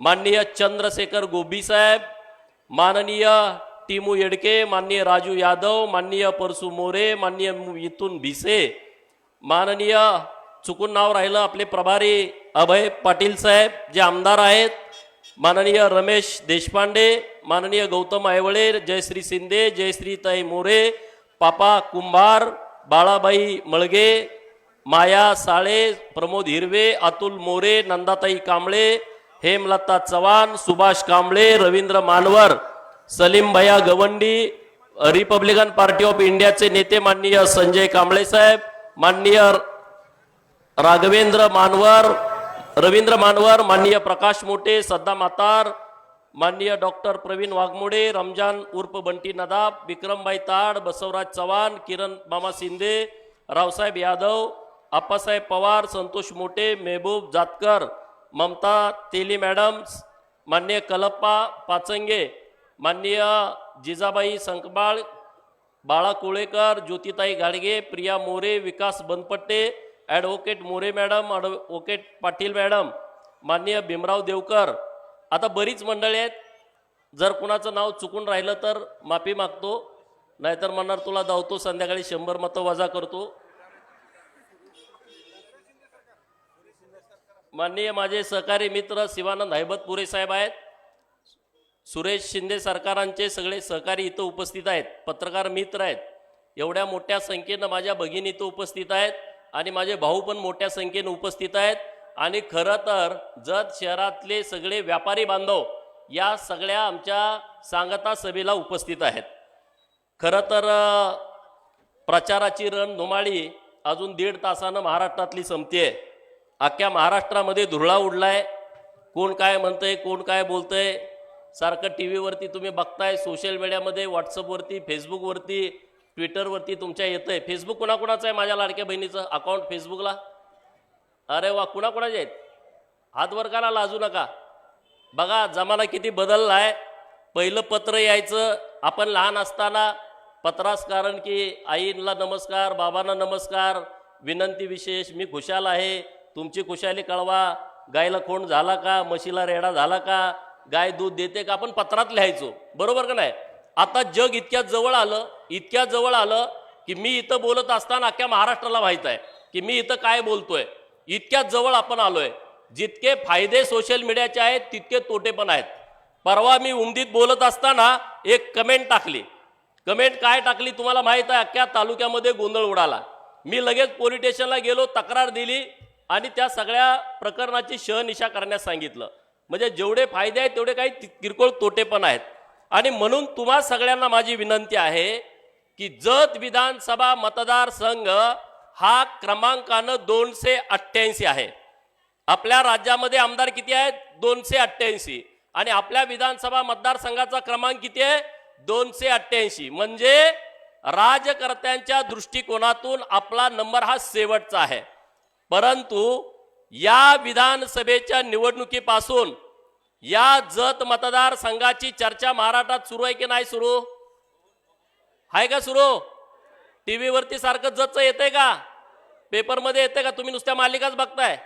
माननीय चंद्रशेखर गोबी साहेब, माननीय टीमू येडके, माननीय राजू यादव, माननीय परसू मोरे, माननीय इथून भिसे, माननीय चुकून नाव राहिलं आपले प्रभारी अभय पाटील साहेब जे आमदार आहेत, माननीय रमेश देशपांडे, माननीय गौतम आयवळे, जयश्री शिंदे, जयश्रीताई मोरे, पापा कुंभार, बाळाबाई मळगे, माया साळे, प्रमोद हिरवे, अतुल मोरे, नंदाताई कांबळे, हेमलता चव्हाण, सुभाष कांबळे, रवींद्र मानवर, सलीम भैया गवंडी, रिपब्लिकन पार्टी ऑफ इंडियाचे नेते माननीय संजय कांबळे साहेब, माननीय राघवेंद्र मानवर, रवींद्र मानवर, माननीय प्रकाश मोटे, सद्दा मातार, माननीय डॉक्टर प्रवीण वाघमोडे, रमजान उर्फ बंटी नदाब, विक्रमबाई ताड, बसवराज चव्हाण, किरण मामा शिंदे, रावसाहेब यादव, आप्पासाहेब पवार, संतोष मोटे, मेहबूब जातकर, ममता तेली मॅडम, माननीय कलप्पा पाचंगे, माननीय Jijabai Sankbal, Bala Kolekar, Jyotitai Gadge, Priya More, Vikas Banpatte, advocate More madam, advocate Patil madam, माननीय भीमराव देवकर. आता बरीच मंडळी आहेत. जर कुणाचं नाव चुकून राहिलं तर माफी मागतो, नाहीतर म्हणणार तुला धावतो संध्याकाळी 100 मतं वजा करतो. माननीय माझे सहकारी मित्र शिवानंद हैबतपुरे साहेब आहेत, सुरेश शिंदे सरकारांचे सगळे सहकारी इथं उपस्थित आहेत, पत्रकार मित्र आहेत. एवढ्या मोठ्या संख्येनं माझ्या भगिनी इथं उपस्थित आहेत आणि माझे भाऊ पण मोठ्या संख्येनं उपस्थित आहेत. आणि खरं तर जत शहरातले सगळे व्यापारी बांधव या सगळ्या आमच्या सांगता सभेला उपस्थित आहेत. खरं तर प्रचाराची रणधुमाळी अजून 1.5 तासानं महाराष्ट्रातली संपतेय. अख्ख्या महाराष्ट्रामध्ये धुरळा उडलाय. कोण काय म्हणतंय, कोण काय बोलतंय, सारखं टी व्हीवरती तुम्ही बघताय, सोशल मीडियामध्ये, व्हॉट्सअपवरती, फेसबुकवरती, ट्विटरवरती तुमच्या येतंय. फेसबुक कुणाकुणाचं आहे माझ्या लाडक्या बहिणीचं अकाउंट फेसबुकला? अरे वा, कुणाकुणाचे आहेत? हात वर करा, लाजू नका. बघा जमाना किती बदलला आहे. पहिलं पत्र यायचं आपण लहान असताना पत्रास, कारण की आईला नमस्कार, बाबांना नमस्कार, विनंती विशेष, मी खुशाल आहे, तुमची खुशाली कळवा, गायला कोण झाला का, म्हशीला रेडा झाला का, गाय दूध देते का, आपण पत्रात लिहायचो, बरोबर का नाही. आता जग इतक्या जवळ आलं की मी इथं बोलत असताना अख्ख्या महाराष्ट्राला माहित आहे की मी इथं काय बोलतोय. इतक्या जवळ आपण आलोय. जितके फायदे सोशल मीडियाचे आहेत तितके तोटे पण आहेत. परवा मी उमदीत बोलत असताना एक कमेंट टाकली. कमेंट काय टाकली तुम्हाला माहित आहे, अख्ख्या तालुक्यामध्ये गोंधळ उडाला. मी लगेच पोलीस स्टेशनला गेलो, तक्रार दिली आणि त्या सगळ्या प्रकरणाची शहनिशा करण्यास सांगितलं. म्हणजे जेवढे फायदे आहेत तेवढे काही किरकोळ तोटे पण आहेत. आणि म्हणून तुम्हा सगळ्यांना माझी विनंती आहे की जत विधानसभा मतदारसंघ हा क्रमांकानं 288 आहे. आपल्या राज्यामध्ये आमदार किती आहेत? 288. आणि आपल्या विधानसभा मतदारसंघाचा क्रमांक किती आहे? 288. म्हणजे राजकर्त्यांच्या दृष्टिकोनातून आपला नंबर हा शेवटचा आहे. परंतु या विधानसभेच्या निवडणुकीपासून या जत मतदारसंघाची चर्चा महाराष्ट्रात सुरू आहे की नाही सुरू आहे? का सुरू? टीव्ही वरती सारखं जतचं येतंय का? पेपरमध्ये येते का? तुम्ही नुसत्या मालिकाच बघताय?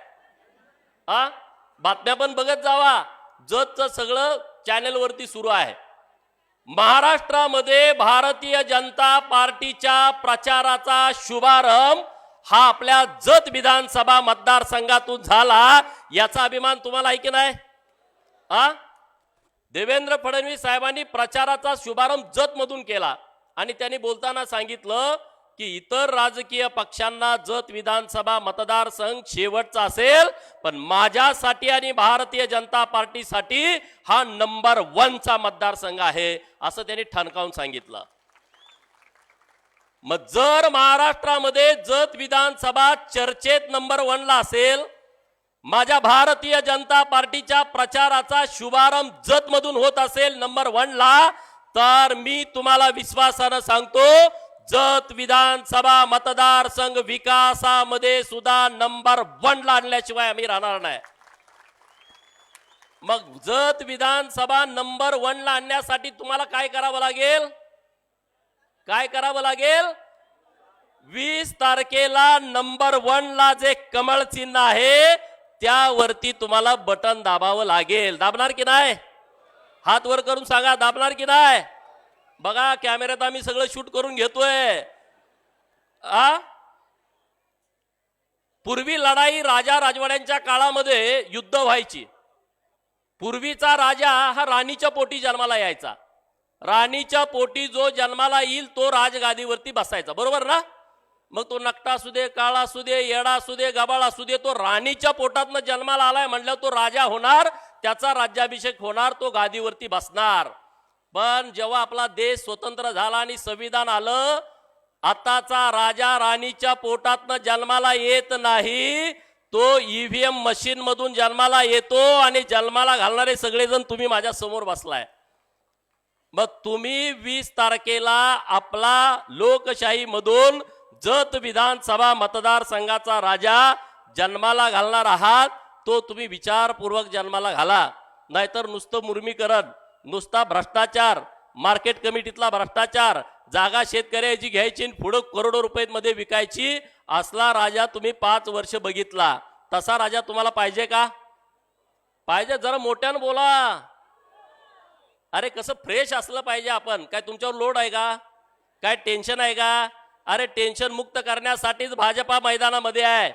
बातम्या पण बघत जावा. जतचं सगळं चॅनलवरती सुरू आहे. महाराष्ट्रामध्ये भारतीय जनता पार्टीच्या प्रचाराचा शुभारंभ हा आपल्या जत विधानसभा मतदारसंघातून झाला. याचा अभिमान तुम्हाला आहे की नाही? देवेंद्र फडणवीस साहेबांनी प्रचाराचा शुभारंभ जत मधून केला आणि त्यांनी बोलताना सांगितलं की इतर राजकीय पक्षांना जत विधानसभा मतदारसंघ शेवटचा असेल, पण माझ्यासाठी आणि भारतीय जनता पार्टीसाठी हा नंबर 1चा मतदारसंघ आहे, असं त्यांनी ठणकावून सांगितलं. मग जर महाराष्ट्रामध्ये जत विधानसभा चर्चेत नंबर 1ला असेल, माझ्या भारतीय जनता पार्टीच्या प्रचाराचा शुभारंभ जत मधून होत असेल नंबर 1ला, तर मी तुम्हाला विश्वासानं सांगतो जत विधानसभा मतदारसंघ विकासामध्ये सुद्धा नंबर 1ला आणल्याशिवाय आम्ही राहणार नाही. मग जत विधानसभा नंबर 1ला आणण्यासाठी तुम्हाला काय करावं लागेल? काय करावं लागेल? 20 तारखेला नंबर 1ला जे कमळ चिन्ह आहे त्यावरती तुम्हाला बटन दाबावं लागेल. दाबणार की नाही? हात वर करून सांगा, दाबणार की नाही? बघा कॅमेऱ्यात आम्ही सगळं शूट करून घेतोय. पूर्वी लढाई राजा राजवाड्यांच्या काळामध्ये युद्ध व्हायची. पूर्वीचा राजा हा राणीच्या पोटी जन्माला यायचा. राणीच्या पोटी जो जन्माला येईल तो राजगादीवरती बसायचा, बरोबर ना? मग तो नकटा असू दे, काळा असू दे, येडा असू दे, गबाळ असू दे, तो राणीच्या पोटातनं जन्माला आलाय म्हणल्यावर तो राजा होणार, त्याचा राज्याभिषेक होणार, तो गादीवरती बसणार. पण जेव्हा आपला देश स्वतंत्र झाला आणि संविधान आलं, आताचा राजा राणीच्या पोटातनं जन्माला येत नाही, तो ईव्हीएम मशीन मधून जन्माला येतो आणि जन्माला घालणारे सगळेजण तुम्ही माझ्या समोर बसलाय. मग तुम्ही 20 तारखेला आपला लोकशाही मधून जत विधानसभा मतदारसंघाचा राजा जन्माला घालणार आहात, तो तुम्ही विचारपूर्वक जन्माला घाला. नाहीतर नुसतं मुर्मीकरण, नुसता भ्रष्टाचार, मार्केट कमिटीतला भ्रष्टाचार, जागा शेतकऱ्याची घ्यायची पुढे करोडो रुपयांमध्ये विकायची, असला राजा तुम्ही 5 वर्ष बघितला. तसा राजा तुम्हाला पाहिजे का? पाहिजे? जरा मोठ्यानं बोला. अरे कसं फ्रेश असलं पाहिजे आपण. काय तुमच्यावर लोड आहे का? काय टेन्शन आहे का? अरे टेन्शन मुक्त करण्यासाठीच भाजपा मैदानामध्ये आहे.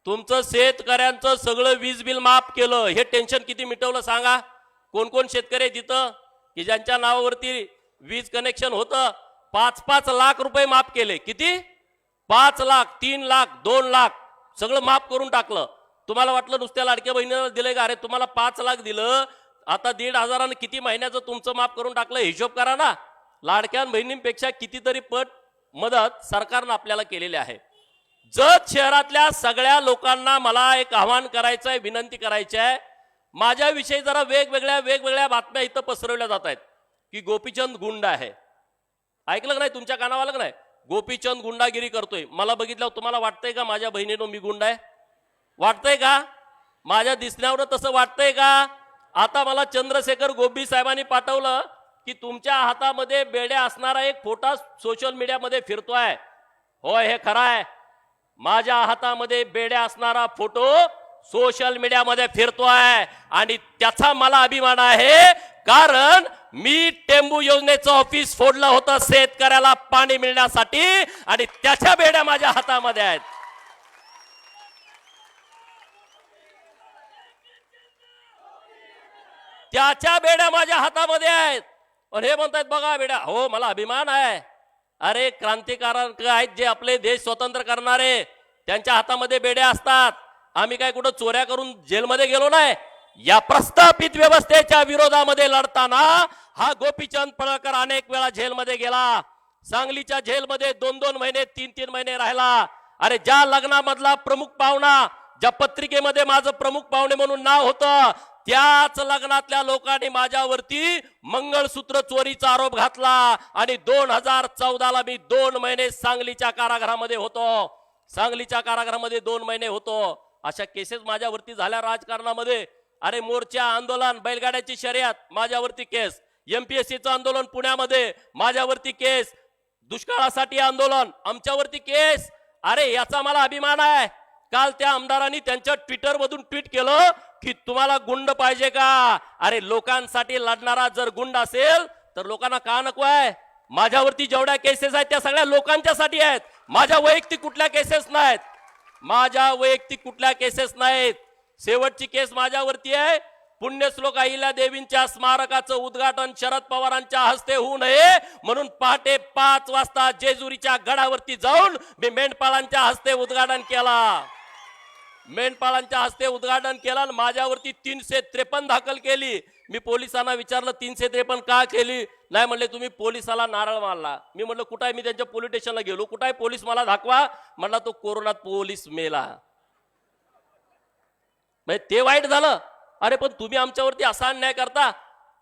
तुमचं शेतकऱ्यांचं सगळं वीज बिल माफ केलं. हे टेन्शन किती मिटवलं सांगा? कोण कोण शेतकरी तिथं की ज्यांच्या नावावरती वीज कनेक्शन होतं? 5-5 लाख रुपये माफ केले. किती? 5 लाख, 3 लाख, 2 लाख सगळं माफ करून टाकलं. तुम्हाला वाटलं नुसत्या लाडक्या बहिणीला दिले का? अरे तुम्हाला 5 लाख दिलं, आता 1,500 किती महिन्याचं तुमचं माफ करून टाकलं, हिशोब करा ना. लाडक्या बहिणींपेक्षा कितीतरी पट मदत सरकारनं आपल्याला केलेली आहे. जत शहरातल्या सगळ्या लोकांना मला एक आवाहन करायचं आहे, विनंती करायची आहे. माझ्याविषयी जरा वेगवेगळ्या बातम्या इथं पसरवल्या जात आहेत की गोपीचंद गुंड आहे. ऐकलं का नाही? तुमच्या कानावर का नाही? गोपीचंद गुंडागिरी करतोय. मला बघितल्यावर तुम्हाला वाटतंय का माझ्या बहिणीनं मी गुंड आहे? वाटतंय का? माझ्या दिसण्यावर तसं वाटतंय का? आता मला चंद्रशेखर गोबी साहेबांनी पाठवलं की तुमच्या हातामध्ये बेड्या असणारा एक फोटो सोशल मीडियामध्ये फिरतोय. होय, हे खरं आहे. माझ्या हातामध्ये बेड्या असणारा फोटो सोशल मीडियामध्ये फिरतोय आणि त्याचा मला अभिमान आहे. कारण मी टेंबू योजनेचं ऑफिस फोडलं होतं शेतकऱ्याला पाणी मिळण्यासाठी आणि त्याच्या बेड्या माझ्या हातामध्ये आहेत. त्याच्या बेड्या माझ्या हातामध्ये आहेत. पण हे म्हणतात बघा बेड्या. हो, मला अभिमान आहे. अरे, क्रांतिकारक आहेत जे आपले देश स्वतंत्र करणारे, त्यांच्या हातामध्ये बेड्या असतात. आम्ही काय कुठं चोऱ्या करून जेलमध्ये गेलो नाही. या प्रस्थापित व्यवस्थेच्या विरोधामध्ये लढताना हा गोपीचंद पडळकर अनेक वेळा जेलमध्ये गेला. सांगलीच्या जेलमध्ये 2-2 महिने 3-3 महिने राहिला. अरे, ज्या लग्नामधला प्रमुख पाहुणा, ज्या पत्रिकेमध्ये माझं प्रमुख पाहुणे म्हणून नाव होतं, त्याच लग्नातल्या लोकांनी माझ्यावरती मंगळसूत्र चोरीचा आरोप घातला आणि 2014ला मी 2 महिने सांगलीच्या कारागृहामध्ये होतो. सांगलीच्या कारागृहामध्ये 2 महिने होतो. अशा केसेस माझ्यावरती झाल्या राजकारणामध्ये. अरे, मोर्चा आंदोलन, बैलगाड्याची शर्यत, माझ्यावरती केस. MPSCचं आंदोलन पुण्यामध्ये, माझ्यावरती केस. दुष्काळासाठी आंदोलन, आमच्यावरती केस. अरे, याचा मला अभिमान आहे. काल त्या आमदारांनी त्यांच्या ट्विटरमधून ट्विट केलं की तुम्हाला गुंड पाहिजे का? अरे, लोकांसाठी लढणारा जर गुंड असेल तर लोकांना का नको आहे? माझ्यावरती जेवढ्या केसेस आहेत त्या सगळ्या लोकांच्यासाठी आहेत. माझ्या वैयक्तिक कुठल्या केसेस नाहीत. माझ्या वैयक्तिक कुठल्या केसेस नाहीत. शेवटची केस माझ्यावरती आहे. पुण्यश्लोक अहिल्या देवींच्या स्मारकाचं उद्घाटन शरद पवारांच्या हस्ते होऊ नये म्हणून पहाटे 5 वाजता जेजुरीच्या गडावरती जाऊन मी मेंढपाळांच्या हस्ते उद्घाटन केला. मेंढपाळांच्या हस्ते उद्घाटन केलं आणि माझ्यावरती 353 दाखल केली. मी पोलिसांना विचारलं 353 का केली? नाही म्हणले तुम्ही पोलिसाला नारळ मारला. मी म्हटलं कुठं आहे? मी त्यांच्या पोलीस स्टेशनला गेलो. कुठं आहे पोलीस? मला दाखवा. म्हणला तो कोरोनात पोलीस मेला. ते वाईट झालं. अरे, पण तुम्ही आमच्यावरती असा अन्याय करता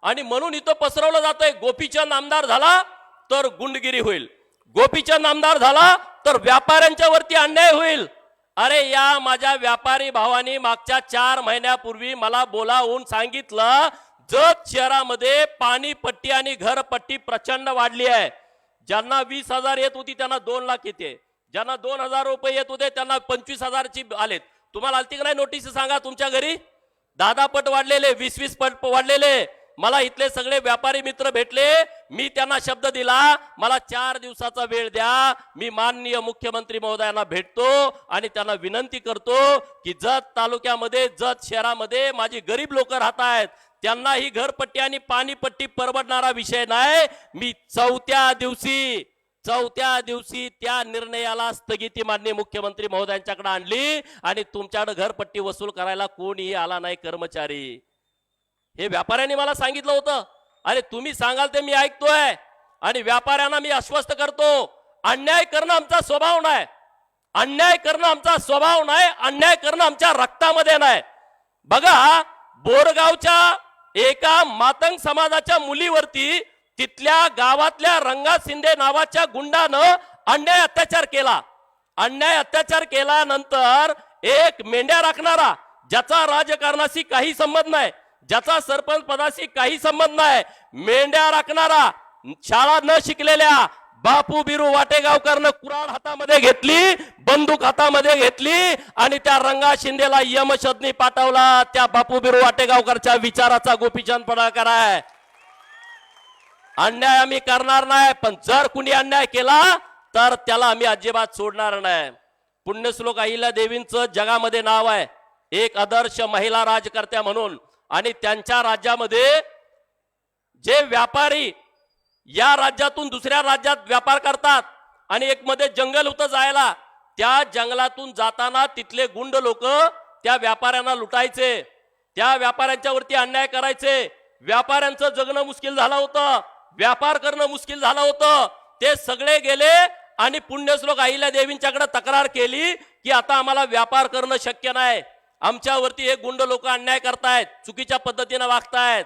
आणि म्हणून इथं पसरवलं जातंय गोपीचंद आमदार झाला तर गुंडगिरी होईल, गोपीचंद आमदार झाला तर व्यापाऱ्यांच्या वरती अन्याय होईल. अरे, या माझ्या व्यापारी भावानी मागच्या 4 महिन्यापूर्वी मला बोलावून सांगितलं जत शहरामध्ये पाणीपट्टी आणि घरपट्टी प्रचंड वाढली आहे. ज्यांना 20,000 येत होती त्यांना 2 लाख येते. ज्यांना 2,000 रुपये येत होते त्यांना 25,000ची आलेत. तुम्हाला आलती की नाही नोटीस? सांगा तुमच्या घरी. 10 पट वाढलेले, 20 पट वाढलेले. मला इथले सगळे व्यापारी मित्र भेटले. मी त्यांना शब्द दिला मला 4 दिवसाचा वेळ द्या. मी माननीय मुख्यमंत्री महोदयांना भेटतो आणि त्यांना विनंती करतो की जत तालुक्यामध्ये, जत शहरामध्ये माझी गरीब लोक राहत आहेत, त्यांना ही घरपट्टी आणि पाणीपट्टी परवडणारा विषय नाही. मी चौथ्या दिवशी त्या निर्णयाला स्थगिती माननीय मुख्यमंत्री महोदयांच्याकडे आणली आणि तुमच्याकडे घरपट्टी वसूल करायला कोणीही आला नाही कर्मचारी. हे व्यापाऱ्यांनी मला सांगितलं होतं. अरे, तुम्ही सांगाल ते मी ऐकतोय आणि व्यापाऱ्यांना मी आश्वस्त करतो अन्याय करणं आमचा स्वभाव नाही. अन्याय करणं आमचा स्वभाव नाही. अन्याय करणं आमच्या रक्तामध्ये नाही. बघा, बोरगावच्या एका मातंग समाजाच्या मुलीवरती तिथल्या गावातल्या रंगा शिंदे नावाच्या गुंडानं अन्याय अत्याचार केला. अन्याय अत्याचार केल्यानंतर एक मेंढ्या राखणारा, ज्याचा राजकारणाशी काही संबंध नाही, ज्याचा सरपंच पदाशी काही संबंध नाही, मेंढ्या राखणारा, शाळा न शिकलेल्या बापू बिरू वाटेगावकरनं कुऱ्हाड हातामध्ये घेतली, बंदूक हातामध्ये घेतली आणि त्या रंगा शिंदेला यमशदनी पाठवला. त्या बापू बिरू वाटेगावकरच्या विचाराचा गोपीचंद पडळकर आहे. अन्याय आम्ही करणार नाही, पण जर कुणी अन्याय केला तर त्याला आम्ही अजिबात सोडणार नाही. पुण्यश्लोक अहिल्या देवींचं जगामध्ये नाव आहे, एक आदर्श महिला राजकर्त्या म्हणून. आणि त्यांच्या राज्यामध्ये जे व्यापारी या राज्यातून दुसऱ्या राज्यात व्यापार करतात आणि एक मध्ये जंगल होतं जायला, त्या जंगलातून जाताना तिथले गुंड लोक त्या व्यापाऱ्यांना लुटायचे, त्या व्यापाऱ्यांच्या वरती अन्याय करायचे. व्यापाऱ्यांचं जगणं मुश्किल झालं होतं, व्यापार करणं मुश्किल झालं होतं. ते सगळे गेले आणि पुण्यश्लोक अहिल्या देवींच्याकडे तक्रार केली की आता आम्हाला व्यापार करणं शक्य नाही, आमच्यावरती हे गुंड लोक अन्याय करतायत, चुकीच्या पद्धतीने वागतायत.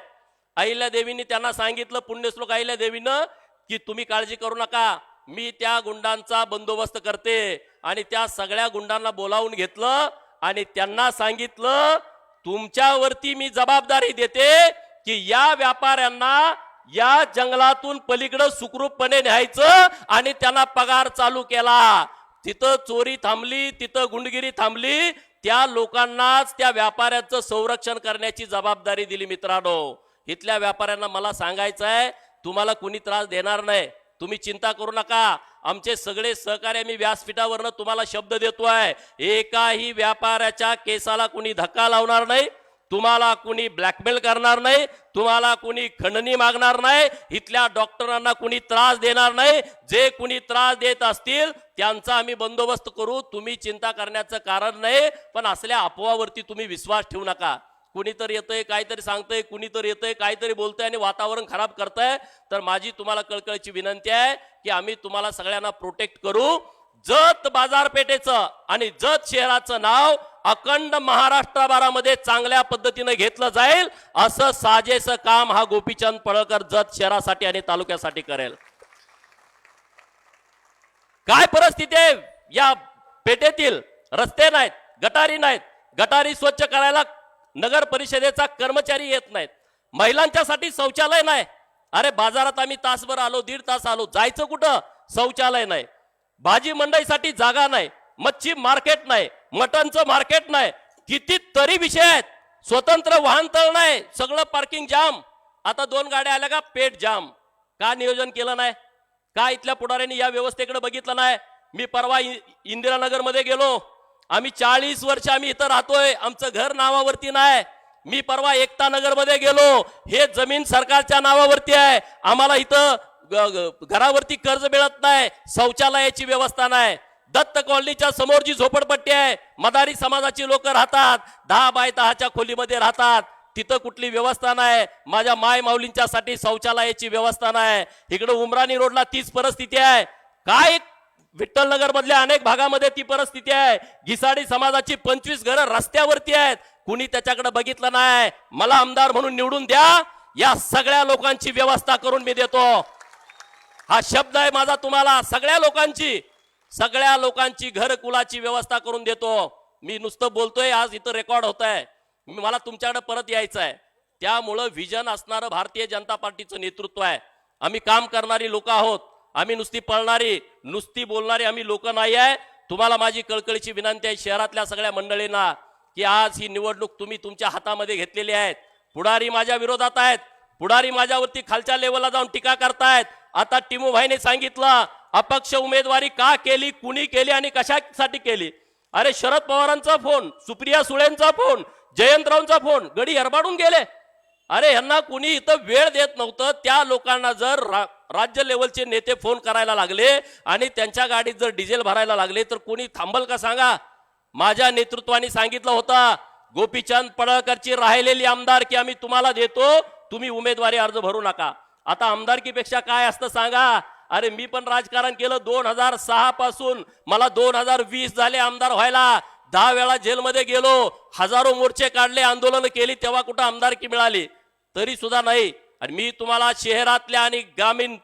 अहिल्या देवींनी त्यांना सांगितलं, पुण्यश्लोक अहिल्या देवीनं, की तुम्ही काळजी करू नका, मी त्या गुंडांचा बंदोबस्त करते. आणि त्या सगळ्या गुंडांना बोलावून घेतलं आणि त्यांना सांगितलं तुमच्यावरती मी जबाबदारी देते की या व्यापाऱ्यांना या जंगलातून पलीकडे सुखरूपपणे न्यायचं आणि त्यांना पगार चालू केला. तिथं चोरी थांबली, तिथं गुंडगिरी थांबली, त्या लोकांनाच त्या व्यापाऱ्यांचं संरक्षण करण्याची जबाबदारी दिली. मित्रांनो, इथल्या व्यापाऱ्यांना मला सांगायचं आहे, तुम्हाला कुणी त्रास देणार नाही, तुम्ही चिंता करू नका. आमचे सगळे सहकार्य मी व्यासपीठावरनं तुम्हाला शब्द देतोय, एकाही व्यापाऱ्याच्या केसाला कुणी धक्का लावणार नाही, तुम्हाला कुणी ब्लॅकमेल करणार नाही, तुम्हाला कुणी खंडणी मागणार नाही, इथल्या डॉक्टरांना कुणी त्रास देणार नाही. जे कुणी त्रास देत असतील त्यांचा आम्ही बंदोबस्त करू, तुम्ही चिंता करण्याचं कारण नाही. पण असल्या अफवावरती तुम्ही विश्वास ठेवू नका. कुणीतरी येतंय, काहीतरी सांगतंय, कुणीतरी येतंय, काहीतरी बोलतंय आणि वातावरण खराब करतंय. तर माझी तुम्हाला कळकळीची विनंती आहे की आम्ही तुम्हाला सगळ्यांना प्रोटेक्ट करू. जत बाजारपेठेचं आणि जत शहराचं नाव अखंड महाराष्ट्रभरामध्ये चांगल्या पद्धतीने घेतलं जाईल, असं साजेसं काम हा गोपीचंद पडळकर जत शहरासाठी आणि तालुक्यासाठी करेल. काय परिस्थिती आहे या पेठेतील? रस्ते नाहीत, गटारी नाहीत, गटारी स्वच्छ करायला नगर परिषदेचा कर्मचारी येत नाहीत, महिलांच्यासाठी शौचालय नाही. अरे बाजारात आम्ही तासभर आलो, 1.5 तास आलो, जायचं कुठं? शौचालय नाही, भाजी मंडईसाठी जागा नाही, मच्छी मार्केट नाही, मटनचं मार्केट नाही, कितीतरी विषय आहेत. स्वतंत्र वाहनतळ नाही, सगळं पार्किंग जाम. आता 2 गाड्या आल्या का पेट जाम. का नियोजन केलं नाही? का इथल्या पुढाऱ्यांनी या व्यवस्थेकडे बघितलं नाही? मी परवा इंदिरानगर मध्ये गेलो, आम्ही 40 वर्ष आम्ही इथं राहतोय, आमचं घर नावावरती नाही. मी परवा एकता नगर मध्ये गेलो, हे जमीन सरकारच्या नावावरती आहे, आम्हाला इथं घरावरती कर्ज मिळत नाही, शौचालयाची व्यवस्था नाही. दत्त कॉलनीच्या समोर जी झोपडपट्टी आहे, मदारी समाजाची लोक राहतात, 10 बाय 10च्या खोलीमध्ये राहतात, तिथं कुठली व्यवस्था नाही. माझ्या माय माऊलींच्यासाठी शौचालयाची व्यवस्था नाही. इकडे उमराणी रोडला तीच परिस्थिती आहे. काय विठ्ठलनगर मधल्या अनेक भागामध्ये ती परिस्थिती आहे. घिसाडी समाजाची 25 घरं रस्त्यावरती आहेत, कुणी त्याच्याकडे बघितलं नाही. मला आमदार म्हणून निवडून द्या, या सगळ्या लोकांची व्यवस्था करून मी देतो. हा शब्द आहे माझा तुम्हाला. सगळ्या लोकांची घरकुलाची व्यवस्था करून देतो. मी नुसतं बोलतोय, आज इथं रेकॉर्ड होत आहे. मला तुमच्याकडे परत यायचं आहे. त्यामुळं व्हिजन असणारं भारतीय जनता पार्टीचं नेतृत्व आहे. आम्ही काम करणारी लोक आहोत, आम्ही नुसती पळणारी, नुसती बोलणारी आम्ही लोक नाही आहे. तुम्हाला माझी कळकळीची विनंती आहे शहरातल्या सगळ्या मंडळींना की आज ही निवडणूक तुम्ही तुमच्या हातामध्ये घेतलेली आहेत. पुढारी माझ्या विरोधात आहेत, पुढारी माझ्यावरती खालच्या लेवलला जाऊन टीका करतायत. आता टिमूभाईने सांगितलं अपक्ष उमेदवारी का केली, कुणी केली आणि कशासाठी केली. अरे शरद पवारांचा फोन, सुप्रिया सुळेंचा फोन, जयंतरावांचा फोन गडी हरबाडून गेले. अरे ह्यांना कुणी इथं वेळ देत नव्हतं. त्या लोकांना जर राज्य लेवलचे नेते फोन करायला लागले आणि त्यांच्या गाडीत जर डिझेल भरायला लागले तर कोणी थांबल का सांगा? माझ्या नेतृत्वाने सांगितलं होतं गोपीचंद पडळकरची राहिलेली आमदारकी आम्ही तुम्हाला देतो, तुम्ही उमेदवारी अर्ज भरू नका. आता आमदारकीपेक्षा काय असतं सांगा? अरे मी पण राजकारण केलं 2006 पासून, मला 2020 झाले आमदार व्हायला. 10 वेळा जेलमध्ये गेलो, हजारो मोर्चे काढले, आंदोलन केली, तेव्हा कुठं आमदारकी मिळाली? तरी सुद्धा नाही. आणि मी तुम्हाला शहरातल्या आणि ग्रामीण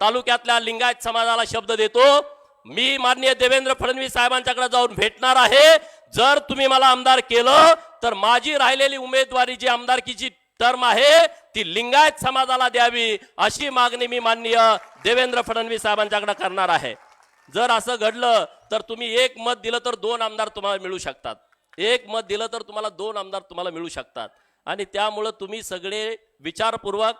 तालुक्यातल्या लिंगायत समाजाला शब्द देतो, मी माननीय देवेंद्र फडणवीस साहेबांच्याकडे जाऊन भेटणार आहे. जर तुम्ही मला आमदार केलं तर माझी राहिलेली उमेदवारी जी आमदारकीची टर्म आहे ती लिंगायत समाजाला द्यावी, अशी मागणी मी माननीय देवेंद्र फडणवीस साहेबांच्याकडे करणार आहे. जर असं घडलं तर तुम्ही 1 मत दिलं तर 2 आमदार तुम्हाला मिळू शकतात. 1 मत दिलं तर तुम्हाला 2 आमदार तुम्हाला मिळू शकतात. आणि त्यामुळं तुम्ही सगळे विचारपूर्वक,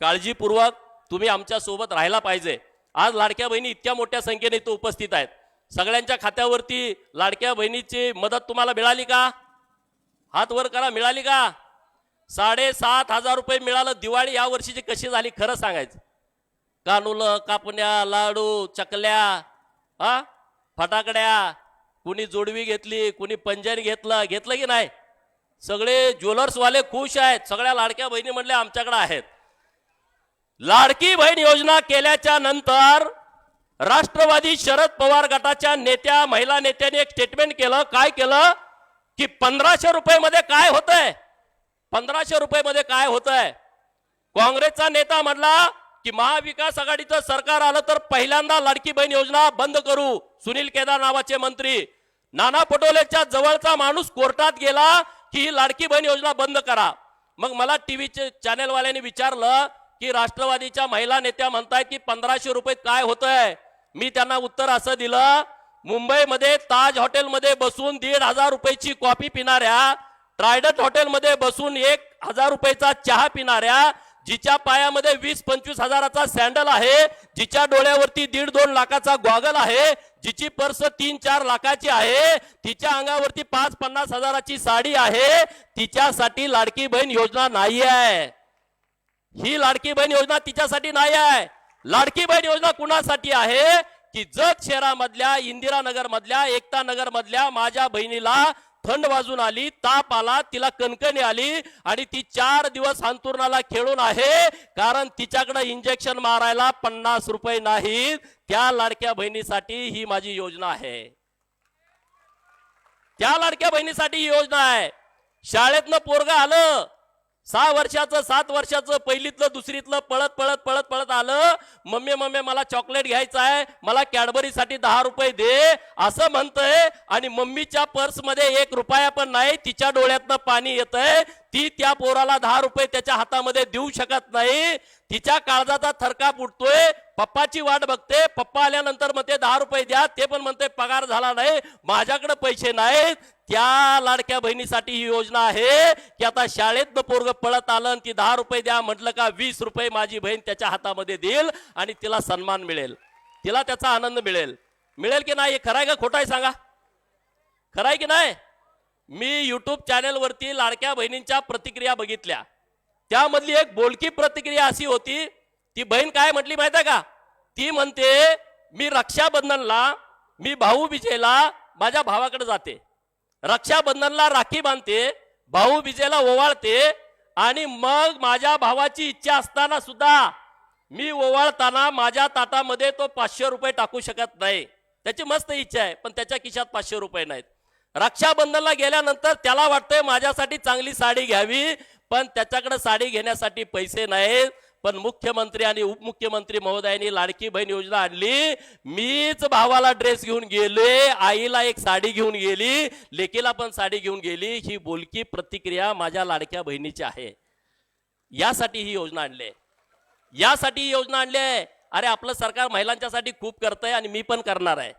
काळजीपूर्वक तुम्ही आमच्या सोबत राहायला पाहिजे. आज लाडक्या बहिणी इतक्या मोठ्या संख्येने इथं उपस्थित आहेत. सगळ्यांच्या खात्यावरती लाडक्या बहिणीची मदत तुम्हाला मिळाली का? हात वर करा, मिळाली का? 7,500 रुपये मिळालं. दिवाळी या वर्षीची कशी झाली खरं सांगायचं? कानुलं, कापण्या, लाडू, चकल्या, फटाकड्या, कुणी जोडवी घेतली, कुणी पंजन घेतलं की नाही? सगळे ज्वेलर्सवाले खुश आहेत. सगळ्या लाडक्या बहिणी म्हणले आमच्याकडे आहेत. लाडकी बहीण योजना केल्याच्या नंतर राष्ट्रवादी शरद पवार गटाच्या नेत्या, महिला नेत्यांनी एक स्टेटमेंट केलं. काय केलं की 1500 रुपये मध्ये काय होतंय? 1500 रुपये मध्ये काय होतंय? काँग्रेसचा नेता म्हणला की महाविकास आघाडीचं सरकार आलं तर पहिल्यांदा लाडकी बहीण योजना बंद करू. सुनील केदार नावाचे मंत्री, नाना पटोलेच्या जवळचा माणूस कोर्टात गेला की ही लाडकी बहीण योजना बंद करा. मग मला टीव्हीचे चॅनेलवाल्यांनी विचारलं की राष्ट्रवादीच्या महिला नेत्या म्हणतायत की 1500 रुपये काय होतंय. मी त्यांना उत्तर असं दिलं, मुंबईमध्ये ताज हॉटेलमध्ये बसून 1,500 रुपयाची कॉफी पिणाऱ्या, ट्रायडंट हॉटेलमध्ये बसून 1,000 रुपयाचा चहा पिणाऱ्या, जिच्या पायामध्ये 20-25 हजाराचा सँडल आहे, जिच्या डोळ्यावरती 1.5-2 लाखाचा गॉगल आहे, जिची पर्स 3-4 लाखाची आहे, तिच्या अंगावरती 5-50 हजाराची साडी आहे, तिच्यासाठी लाडकी बहीण योजना नाही आहे. ही लाडकी बहीण योजना तिच्यासाठी नाही आहे. लाडकी बहीण योजना कुणासाठी आहे की जत शहरामधल्या, इंदिरानगर मधल्या, एकता नगर मधल्या माझ्या बहिणीला थंड वाजून आली, ताप आला, तिला कणकणी आली आणि ती 4 दिवस अंथरुणाला खेळून आहे, कारण तिच्याकडे इंजेक्शन मारायला 50 रुपये नाहीत. त्या लाडक्या बहिणीसाठी ही माझी योजना आहे. त्या लाडक्या बहिणीसाठी ही योजना आहे. शाळेतनं पोरग आलं 6 वर्षाचं 7 वर्षाचं, पहिलीतलं दुसरीतलं पळत पळत पळत पळत आलं, मम्मी मम्मी मला चॉकलेट घ्यायचं आहे, मला कॅडबरीसाठी 10 रुपये दे असं म्हणतंय, आणि मम्मीच्या पर्समध्ये 1 रुपया पण नाही, तिच्या डोळ्यातनं पाणी येतंय. ती त्या पोराला 10 रुपये त्याच्या हातामध्ये देऊ शकत नाही. तिच्या काळजाचा थरकाप उठतोय, पप्पाची वाट बघते, पप्पा आल्यानंतर म्हणते 10 रुपये द्या, ते पण म्हणते पगार झाला नाही, माझ्याकडे पैसे नाहीत. त्या लाडक्या बहिणीसाठी ही योजना आहे की आता शाळेत पोरग पळत आलं आणि ती 10 रुपये द्या म्हटलं का 20 रुपये माझी बहीण त्याच्या हातामध्ये देईल आणि तिला सन्मान मिळेल, तिला त्याचा आनंद मिळेल. मिळेल की नाही? खरं आहे का खोटं आहे सांगा? खरं आहे की नाही? मी युट्यूब चॅनेलवरती लाडक्या बहिणींच्या प्रतिक्रिया बघितल्या. त्यामधली एक बोलकी प्रतिक्रिया अशी होती, ती बहीण काय म्हटली माहिती आहे का? ती म्हणते मी रक्षाबंधनला, मी भाऊबीजेला माझ्या भावाकडे जाते, रक्षाबंधनला राखी बांधते, भाऊबीजेला ओवाळते, आणि मग माझ्या भावाची इच्छा असताना सुद्धा मी ओवाळताना माझ्या ताटामध्ये तो 500 रुपये टाकू शकत नाही. त्याची मस्त इच्छा आहे पण त्याच्या खिशात 500 रुपये नाहीत. रक्षाबंधनला गेल्यानंतर त्याला वाटतंय माझ्यासाठी चांगली साडी घ्यावी, पण त्याच्याकडे साडी घेण्यासाठी पैसे नाहीत. पण मुख्यमंत्री आणि उपमुख्यमंत्री महोदयांनी लाडकी बहीण योजना आणली. मीच भावाला ड्रेस घेऊन गेले, आईला एक साडी घेऊन गेली, लेकीला पण साडी घेऊन गेली. ही बोलकी प्रतिक्रिया माझ्या लाडक्या बहिणीची आहे. यासाठी ही योजना आणली, यासाठी ही योजना आणली आहे. अरे आपलं सरकार महिलांच्यासाठी खूप करतंय आणि मी पण करणार आहे,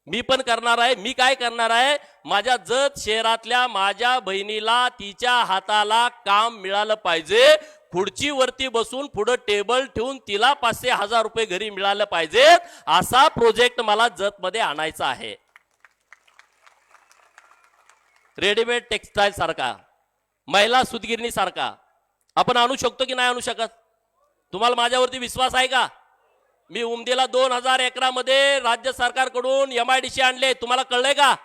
मी पण करणार आहे. मी काय करणार आहे? माझ्या जत शहरातल्या माझ्या बहिणीला तिच्या हाताला काम मिळालं पाहिजे. खुर्चीवरती बसून पुढे टेबल ठेवून तिला 500-1000 रुपये घरी मिळालं पाहिजेत, असा प्रोजेक्ट मला जत मध्ये आणायचा आहे. रेडीमेड टेक्सटाईल सारखा, महिला सुतगिरणी सारखा आपण आणू शकतो की नाही आणू शकत? तुम्हाला माझ्यावरती विश्वास आहे का? मी उमदीला 2000 एकरामध्ये राज्य सरकारकडून MIDC आणले. तुम्हाला कळलंय का?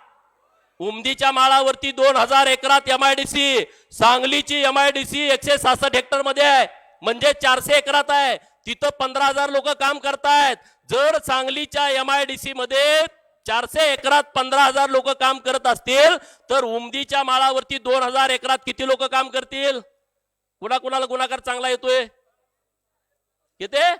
उमदीच्या माळावरती 2000 एकरात MIDC, सांगलीची MIDC 166 हेक्टर मध्ये आहे, म्हणजे 400 एकरात आहे. तिथं 15,000 लोक काम करतायत. जर सांगलीच्या MIDC मध्ये 400 एकरात 15,000 लोक काम करत असतील तर उमदीच्या माळावरती 2000 एकरात किती लोक काम करतील? कुणाकुणाला गुणाकार चांगला येतोय? किती?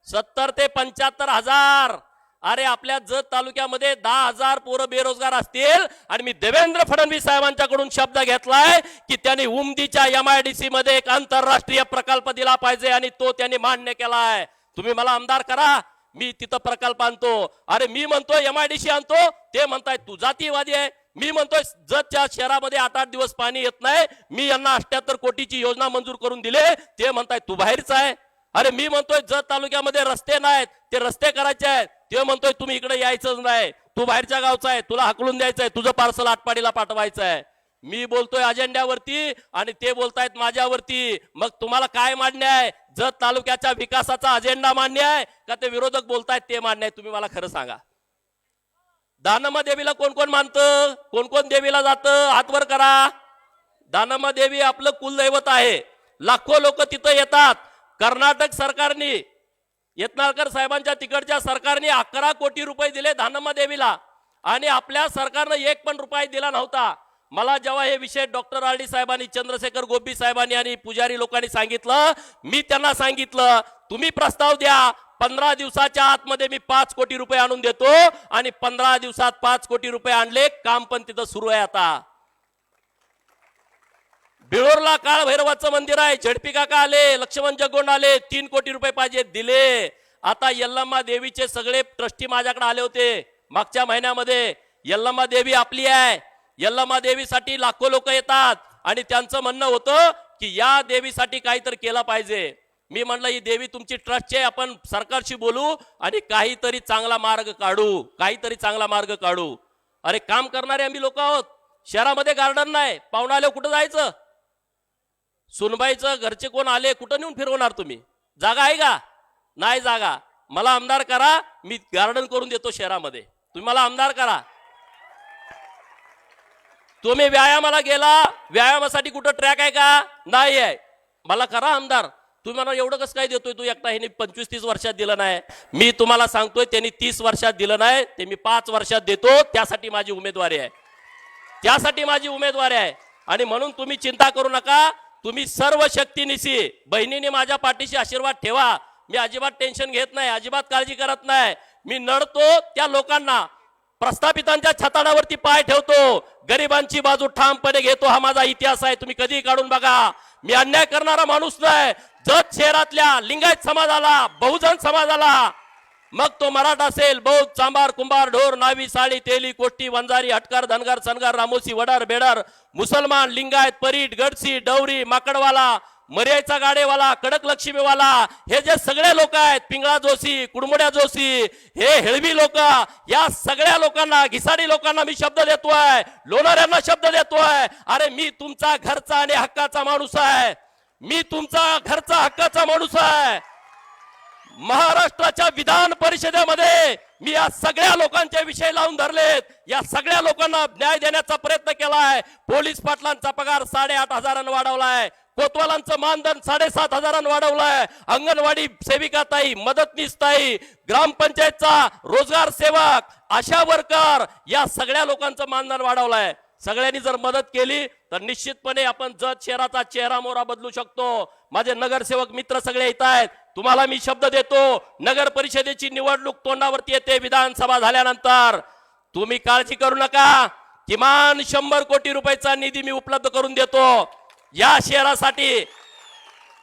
70 ते 75 हजार. अरे आपल्या जत तालुक्यामध्ये 10,000 पोरं बेरोजगार असतील आणि मी देवेंद्र फडणवीस साहेबांच्याकडून शब्द घेतलाय की त्यांनी उमदीच्या MIDC मध्ये एक आंतरराष्ट्रीय प्रकल्प दिला पाहिजे आणि तो त्यांनी मान्य केलाय. तुम्ही मला आमदार करा, मी तिथं प्रकल्प आणतो. अरे मी म्हणतोय MIDC आणतो, ते म्हणताय तू जातीवादी आहे. मी म्हणतोय जतच्या शहरामध्ये 8-8 दिवस पाणी येत नाही, मी यांना 78 कोटीची योजना मंजूर करून दिले, ते म्हणताय तू बाहेरच आहे. अरे मी म्हणतोय जत तालुक्यामध्ये रस्ते नाहीत, ते रस्ते करायचे आहेत, ते म्हणतोय तुम्ही इकडे यायचंच नाही, तू बाहेरच्या गावचा आहे, तुला हाकलून द्यायचंय, तुझं पार्सल आटपाडीला पाठवायचं आहे. मी बोलतोय अजेंड्यावरती आणि ते बोलतायत माझ्यावरती. मग तुम्हाला काय मान्य आहे? जत तालुक्याच्या विकासाचा अजेंडा मान्य आहे का ते विरोधक बोलतायत ते मान्य आहे? तुम्ही मला खरं सांगा. दानम्मा देवीला कोण कोण मानतं? कोण कोण देवीला जातं? हात वर करा. दानम्मा देवी आपलं कुलदैवत आहे, लाखो लोक तिथं येतात. कर्नाटक सरकारने, यत्नाळकर साहेबांच्या तिकडच्या सरकारने 11 कोटी रुपये दिले दानम्मा देवीला आणि आपल्या सरकारनं 1 पण रुपया दिला नव्हता. मला जेव्हा हे विषय डॉक्टर RD साहेबांनी, चंद्रशेखर गोपी साहेबांनी आणि पुजारी लोकांनी सांगितलं, मी त्यांना सांगितलं तुम्ही प्रस्ताव द्या, 15 दिवसाच्या आतमध्ये मी 5 कोटी रुपये आणून देतो. आणि 15 दिवसात 5 कोटी रुपये आणले, काम पण तिथं सुरू आहे. आता बिळूरला काळ भैरवाचं मंदिर आहे, झडपी काका आले, लक्ष्मण जगोंड आले, 3 कोटी रुपये पाहिजे दिले. आता यल्लम्मा देवीचे सगळे ट्रस्टी माझ्याकडे आले होते मागच्या महिन्यामध्ये. यल्लम्मा देवी आपली आहे, यल्लम्मा देवीसाठी लाखो लोक येतात आणि त्यांचं म्हणणं होतं की या देवीसाठी काहीतरी केलं पाहिजे. मी म्हणलं ही देवी तुमची ट्रस्टची आहे, आपण सरकारशी बोलू आणि काहीतरी चांगला मार्ग काढू, काहीतरी चांगला मार्ग काढू. अरे काम करणारे आम्ही लोक आहोत. शहरामध्ये गार्डन नाही, पाहुणा आले कुठं जायचं? सुनबाईचं घरचे कोण आले कुठं नेऊन फिरवणार तुम्ही? जागा आहे का? नाही जागा. मला आमदार करा, मी गार्डन करून देतो शहरामध्ये. तुम्ही मला आमदार करा. तुम्ही व्यायामाला गेला, व्यायामासाठी कुठं ट्रॅक आहे का? नाही आहे. मला करा आमदार. तुम्ही मला एवढं कसं काय देतोय तू एकटा? ह्याने 25-30 वर्षात दिलं नाही. मी तुम्हाला सांगतोय त्यांनी 30 वर्षात दिलं नाही, ते मी 5 वर्षात देतो. त्यासाठी माझी उमेदवारी आहे, त्यासाठी माझी उमेदवारी आहे. आणि म्हणून तुम्ही चिंता करू नका. तुम्ही सर्व शक्तीनिशी बहिणीने माझ्या पाठीशी आशीर्वाद ठेवा. मी अजिबात टेन्शन घेत नाही, अजिबात काळजी करत नाही. मी नडतो त्या लोकांना, प्रस्थापितांच्या छताडावरती पाय ठेवतो, गरिबांची बाजू ठामपणे घेतो. हा माझा इतिहास आहे, तुम्ही कधी काढून बघा. मी अन्याय करणारा माणूस नाही. जत शहरातल्या लिंगायत समाजाला, बहुजन समाजाला, मग तो मराठा असेल, बौद्ध, चांभार, कुंभार, ढोर, नावी, साळी, तेली, कोष्टी, वंजारी, हटकार, धनगर, सनगर, रामोसी, वडार, बेडार, मुसलमान, लिंगायत, परीट, गडसी, डवरी, माकडवाला, मर्याचा गाडेवाला, कडक लक्ष्मीवाला, हे जे सगळे लोक आहेत, पिंगळा जोशी, कुडमुड्या जोशी, हे हेळवी लोक, या सगळ्या लोकांना, घिसाडी लोकांना मी शब्द देतोय, लोणाऱ्यांना शब्द देतोय. अरे मी तुमचा घरचा आणि हक्काचा माणूस आहे, मी तुमचा घरचा हक्काचा माणूस आहे. महाराष्ट्राच्या विधान परिषदेमध्ये मी या सगळ्या लोकांचे विषय लावून धरलेत. या सगळ्या लोकांना न्याय देण्याचा प्रयत्न केलाय. पोलीस पाटलांचा पगार 8,500 वाढवलाय, कोतवालांचं मानधन 7,500 वाढवलंय, अंगणवाडी सेविका ताई, मदतनीस ताई, ग्रामपंचायतचा रोजगार सेवक, आशा वर्कर, या सगळ्या लोकांचं मानधन वाढवलंय. सगळ्यांनी जर मदत केली तर निश्चितपणे आपण जत शहराचा चेहरा मोहरा बदलू शकतो. माझे नगरसेवक मित्र सगळे येत आहेत. तुम्हाला मी शब्द देतो, नगर परिषदेची निवडणूक तोंडावरती येते. विधानसभा झाल्यानंतर तुम्ही काळजी करू नका. किमान 100 कोटी रुपयाचा निधी मी उपलब्ध करून देतो या शहरासाठी.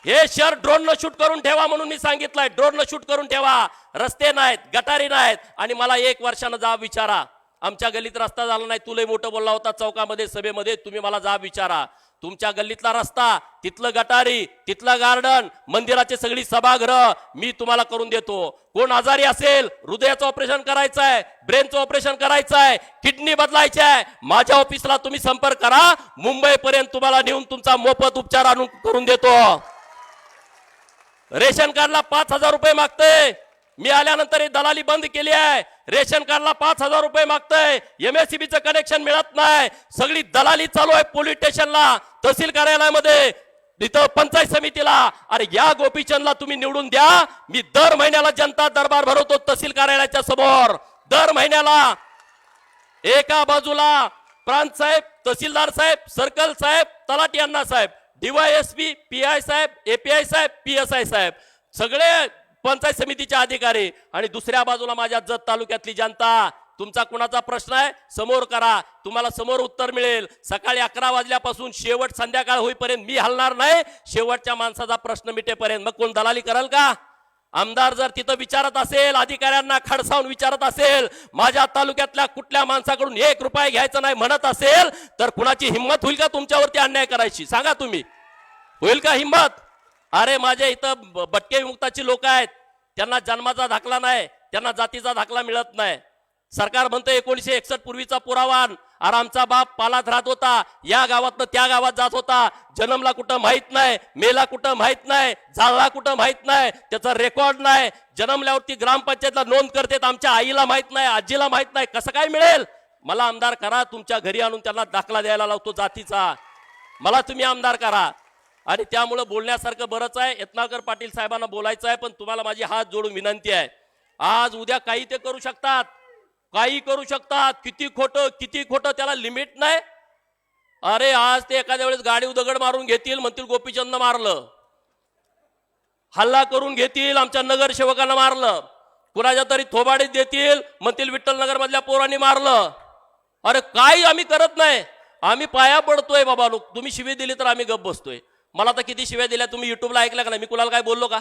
हे शहर ड्रोन शूट करून ठेवा म्हणून मी सांगितलंय. ड्रोन शूट करून ठेवा. रस्ते नाहीत, गटारी नाहीत. आणि मला 1 वर्षानं जाब विचारा, आमच्या गल्लीत रस्ता झाला नाही, तुला मोठं बोलला होता चौकामध्ये सभेमध्ये, तुम्ही मला जाब विचारा. तुमच्या गल्लीतला रस्ता, तिथलं गटारी, तिथलं गार्डन, मंदिराची सगळी सभागृह मी तुम्हाला करून देतो. कोण आजारी असेल, हृदयाचं ऑपरेशन करायचं आहे, ब्रेनचं ऑपरेशन करायचं आहे, किडनी बदलायची आहे, माझ्या ऑफिसला तुम्ही संपर्क करा. मुंबईपर्यंत तुम्हाला नेऊन तुमचा मोफत उपचार आणून करून देतो. रेशन कार्डला 5,000 रुपये मागतोय. मी आल्यानंतर ही दलाली बंद केली आहे. रेशन कार्डला 5,000 रुपये मागतोय. MSCBचं कनेक्शन मिळत नाही. सगळी दलाली चालू आहे पोलीस स्टेशनला, तहसील कार्यालयामध्ये, तिथं पंचायत समितीला. अरे या गोपीचंदला तुम्ही निवडून द्या. मी दर महिन्याला जनता दरबार भरवतो तहसील कार्यालयाच्या समोर. दर महिन्याला एका बाजूला प्रांत साहेब, तहसीलदार साहेब, सर्कल साहेब, तलाठी अण्णा साहेब, DYSP, PI साहेब, API साहेब, PSI साहेब, सगळे पंचायत समितीचे अधिकारी, आणि दुसऱ्या बाजूला माझ्या जत तालुक्यातली जनता. तुमचा कुणाचा प्रश्न आहे समोर करा, तुम्हाला समोर उत्तर मिळेल. सकाळी 11 वाजल्यापासून शेवट संध्याकाळ होईपर्यंत मी हलणार नाही, शेवटच्या माणसाचा प्रश्न मिटेपर्यंत. मग कोण दलाली कराल का? आमदार जर तिथं विचारत असेल, अधिकाऱ्यांना खडसावून विचारत असेल, माझ्या तालुक्यातल्या कुठल्या माणसाकडून 1 रुपया घ्यायचं नाही म्हणत असेल, तर कुणाची हिंमत होईल का तुमच्यावरती अन्याय करायची? सांगा तुम्ही, होईल का हिंमत? अरे माझ्या इथं भटके विमुक्ताची लोक आहेत, त्यांना जन्माचा दाखला नाही, त्यांना जातीचा दाखला मिळत नाही. सरकार म्हणतं 1961 पूर्वीचा पुरावा. अरे आमचा बाप पालात राहत होता, या गावातनं त्या गावात जात होता, जन्मला कुठं माहित नाही, मेला कुठं माहित नाही, झाला कुठं माहित नाही, त्याचा रेकॉर्ड नाही. जन्मल्यावरती ग्रामपंचायतला नोंद करते, आमच्या आईला माहित नाही, आजीला माहित नाही. कसं काय मिळेल? मला आमदार करा, तुमच्या घरी आणून त्यांना दाखला द्यायला लावतो जातीचा. मला तुम्ही आमदार करा. आणि त्यामुळे बोलण्यासारखं बरंच आहे. यत्नाळकर पाटील साहेबांना बोलायचं आहे, पण तुम्हाला माझी हात जोडून विनंती आहे, आज उद्या काही ते करू शकतात, काही करू शकतात. किती खोटं त्याला लिमिट नाही. अरे आज ते एखाद्या वेळेस गाडी दगड मारून घेतील, म्हणतील गोपीचंद मारलं, हल्ला करून घेतील, आमच्या नगरसेवकांना मारलं, कुणाच्या तरी थोबाडीत देतील, म्हणतील विठ्ठल नगर मधल्या पोरांनी मारलं. अरे काही आम्ही करत नाही. आम्ही पाया पडतोय बाबा. लोक तुम्ही शिवी दिली तर आम्ही गप्प बसतोय. मला तर किती शिव्या दिल्या तुम्ही युट्यूबला ऐकल्या का नाही? मी कुणाला काय बोललो का?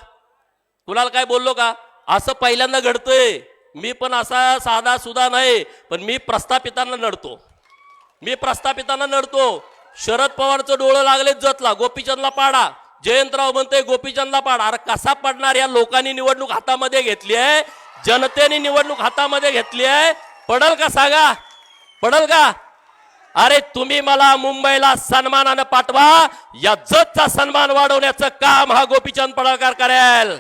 कुणाला काय बोललो का? असं पहिल्यांदा घडतंय. मी पण असा साधा सुद्धा नाही, पण मी प्रस्थापितांना नडतो. शरद पवारचं डोळं लागले जतला, गोपीचंदला पाडा. जयंतराव म्हणते गोपीचंदला पाडा. अरे कसा पडणार? या लोकांनी निवडणूक हातामध्ये घेतली आहे, जनतेने निवडणूक हातामध्ये घेतली आहे. पडल का सांगा? पडल का? अरे तुम्ही मला मुंबईला सन्मानानं पाठवा. या जतचा सन्मान वाढवण्याचं काम हा गोपीचंद पडळकर करेल.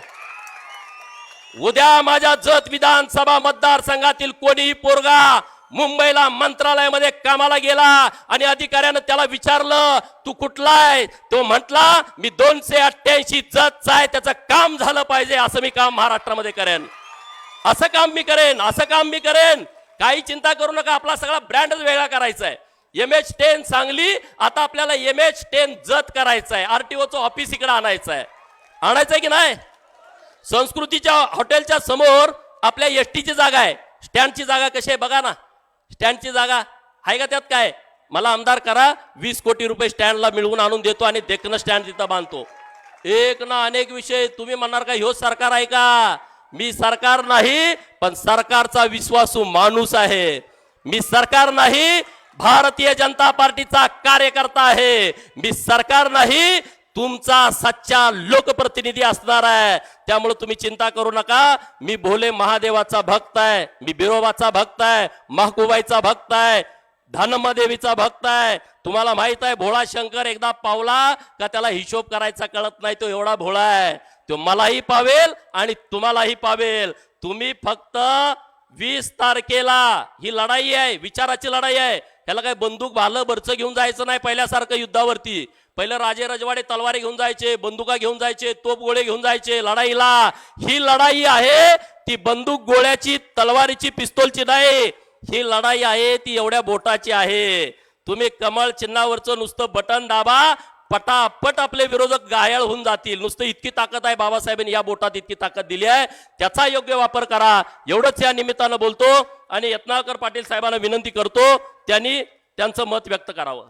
उद्या माझ्या जत विधानसभा मतदारसंघातील कोणीही पोरगा मुंबईला मंत्रालयामध्ये कामाला गेला आणि अधिकाऱ्यानं त्याला विचारलं तू कुठला आहे, तो म्हटला मी 288 जतचा आहे, त्याचं काम झालं पाहिजे. असं मी काम महाराष्ट्रामध्ये करेन. असं काम मी करेन. काही चिंता करू नका. आपला सगळा ब्रँडच वेगळा करायचा आहे. MH10 सांगली, आता आपल्याला MH10 जत करायचं आहे. RTOचं ऑफिस इकडे आणायचं आहे की नाही? संस्कृतीच्या हॉटेलच्या समोर आपल्या एसटीची जागा आहे. स्टँडची जागा कशी आहे बघा ना. स्टँडची जागा आहे का? त्यात काय मला आमदार करा, 20 कोटी रुपये स्टँडला मिळवून आणून देतो आणि देखणं स्टँड तिथं बांधतो. एक ना अनेक विषय. तुम्ही म्हणणार का ह्यो सरकार आहे का? मी सरकार नाही, पण सरकारचा विश्वासू माणूस आहे. मी सरकार नाही, भारतीय जनता पार्टीचा कार्यकर्ता आहे. मी सरकार नाही, तुमचा सच्चा लोकप्रतिनिधी असणार आहे. त्यामुळे तुम्ही चिंता करू नका. मी भोले महादेवाचा भक्त आहे, मी बिरोबाचा भक्त आहे, महकुबाईचा भक्त आहे, धनमदेवीचा भक्त आहे. तुम्हाला माहित आहे भोळा शंकर एकदा पावला का त्याला हिशोब करायचा कळत नाही. तो एवढा भोळा आहे. तो मलाही पावेल आणि तुम्हालाही पावेल. तुम्ही फक्त 20 तारखेला ही लढाई आहे, विचाराची लढाई आहे. त्याला काय बंदूक भालं बरचं घेऊन जायचं नाही पहिल्यासारखं युद्धावरती. पहिलं राजे रजवाडे तलवारी घेऊन जायचे, बंदुका घेऊन जायचे, तोप गोळे घेऊन जायचे लढाईला. ही लढाई आहे ती बंदूक गोळ्याची, तलवारीची, पिस्तोलची नाही. ही लढाई आहे ती एवढ्या बोटाची आहे. तुम्ही कमळ चिन्हावरचं नुसतं बटन दाबा, पटापट आपले विरोधक घायल होऊन जातील. नुसतं इतकी ताकद आहे बाबासाहेबांनी या बोटात, इतकी ताकद दिली आहे. त्याचा योग्य वापर करा. एवढंच या निमित्तानं बोलतो आणि यत्नाळकर पाटील साहेबांना विनंती करतो त्यांनी त्यांचं मत व्यक्त करावं.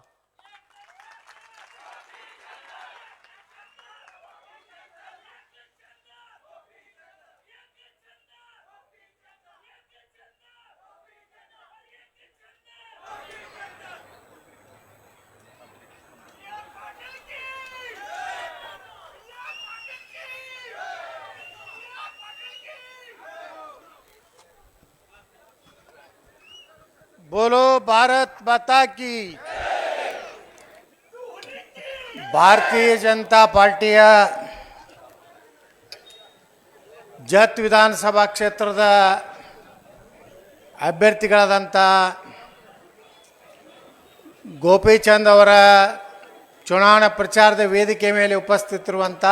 बोलो भारत माता की. ಭಾರತೀಯ ಜನತಾ ಪಾರ್ಟಿಯ ಜತ್ ವಿಧಾನಸಭಾ ಕ್ಷೇತ್ರದ ಅಭ್ಯರ್ಥಿಗಳಾದಂಥ ಗೋಪೀಚಂದ್ ಅವರ ಚುನಾವಣಾ ಪ್ರಚಾರದ ವೇದಿಕೆ ಮೇಲೆ ಉಪಸ್ಥಿತರಿರುವಂಥ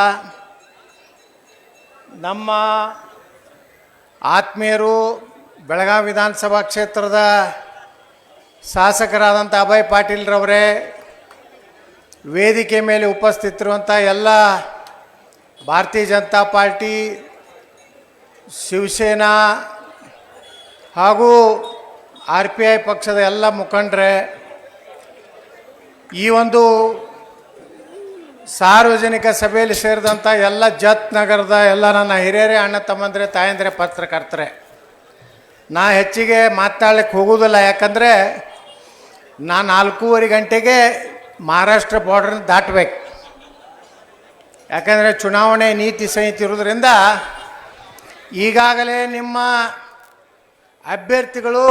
ನಮ್ಮ ಆತ್ಮೀಯರು, ಬೆಳಗಾವಿ ವಿಧಾನಸಭಾ ಕ್ಷೇತ್ರದ ಶಾಸಕರಾದಂಥ ಅಭಯ್ ಪಾಟೀಲ್ರವರೇ, ವೇದಿಕೆ ಮೇಲೆ ಉಪಸ್ಥಿತರಿರುವಂಥ ಎಲ್ಲ ಭಾರತೀಯ ಜನತಾ ಪಾರ್ಟಿ, ಶಿವಸೇನಾ ಹಾಗೂ RPI ಪಕ್ಷದ ಎಲ್ಲ ಮುಖಂಡರೇ, ಈ ಒಂದು ಸಾರ್ವಜನಿಕ ಸಭೆಯಲ್ಲಿ ಸೇರಿದಂಥ ಎಲ್ಲ ಜತ್ ನಗರದ ಎಲ್ಲ ನನ್ನ ಹಿರಿಯರೇ, ಅಣ್ಣ ತಮ್ಮಂದರೆ, ತಾಯಂದರೆ, ಪತ್ರಕರ್ತರೆ, ನಾ ಹೆಚ್ಚಿಗೆ ಮಾತನಾಡಲಿಕ್ಕೆ ಹೋಗೋದಿಲ್ಲ. ಯಾಕಂದರೆ ನಾನು 4:30 ಗಂಟೆಗೆ ಮಹಾರಾಷ್ಟ್ರ ಬಾರ್ಡ್ರನ್ನ ದಾಟಬೇಕು. ಯಾಕಂದರೆ ಚುನಾವಣೆ ನೀತಿ ಸಂಹಿತೆ ಇರೋದ್ರಿಂದ ಈಗಾಗಲೇ ನಿಮ್ಮ ಅಭ್ಯರ್ಥಿಗಳು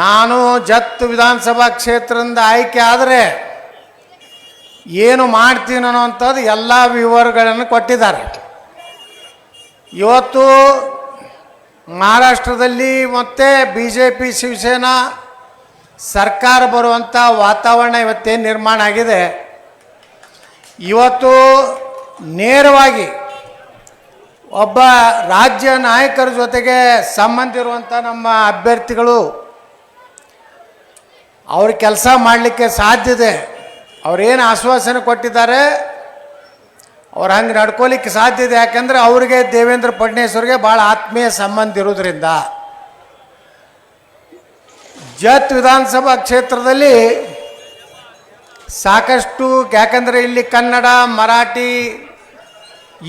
ನಾನು ಜತ್ ವಿಧಾನಸಭಾ ಕ್ಷೇತ್ರದಿಂದ ಆಯ್ಕೆ ಆದರೆ ಏನು ಮಾಡ್ತೀನಿ ಅನ್ನೋವಂಥದ್ದು ಎಲ್ಲ ವಿವರಗಳನ್ನು ಕೊಟ್ಟಿದ್ದಾರೆ. ಇವತ್ತು ಮಹಾರಾಷ್ಟ್ರದಲ್ಲಿ ಮತ್ತೆ BJP ಶಿವಸೇನಾ ಸರ್ಕಾರ ಬರುವಂಥ ವಾತಾವರಣ ಇವತ್ತೇನು ನಿರ್ಮಾಣ ಆಗಿದೆ. ಇವತ್ತು ನೇರವಾಗಿ ಒಬ್ಬ ರಾಜ್ಯ ನಾಯಕರ ಜೊತೆಗೆ ಸಂಬಂಧ ಇರುವಂಥ ನಮ್ಮ ಅಭ್ಯರ್ಥಿಗಳು ಅವ್ರ ಕೆಲಸ ಮಾಡಲಿಕ್ಕೆ ಸಾಧ್ಯತೆ, ಅವರೇನು ಆಶ್ವಾಸನೆ ಕೊಟ್ಟಿದ್ದಾರೆ ಅವ್ರು ಹಂಗೆ ನಡ್ಕೋಲಿಕ್ಕೆ ಸಾಧ್ಯತೆ. ಯಾಕಂದರೆ ಅವರಿಗೆ ದೇವೇಂದ್ರ ಫಡ್ನವೀಸ್ ಅವರಿಗೆ ಭಾಳ ಆತ್ಮೀಯ ಸಂಬಂಧ ಇರೋದ್ರಿಂದ ಜತ್ ವಿಧಾನಸಭಾ ಕ್ಷೇತ್ರದಲ್ಲಿ ಸಾಕಷ್ಟು, ಯಾಕಂದರೆ ಇಲ್ಲಿ ಕನ್ನಡ ಮರಾಠಿ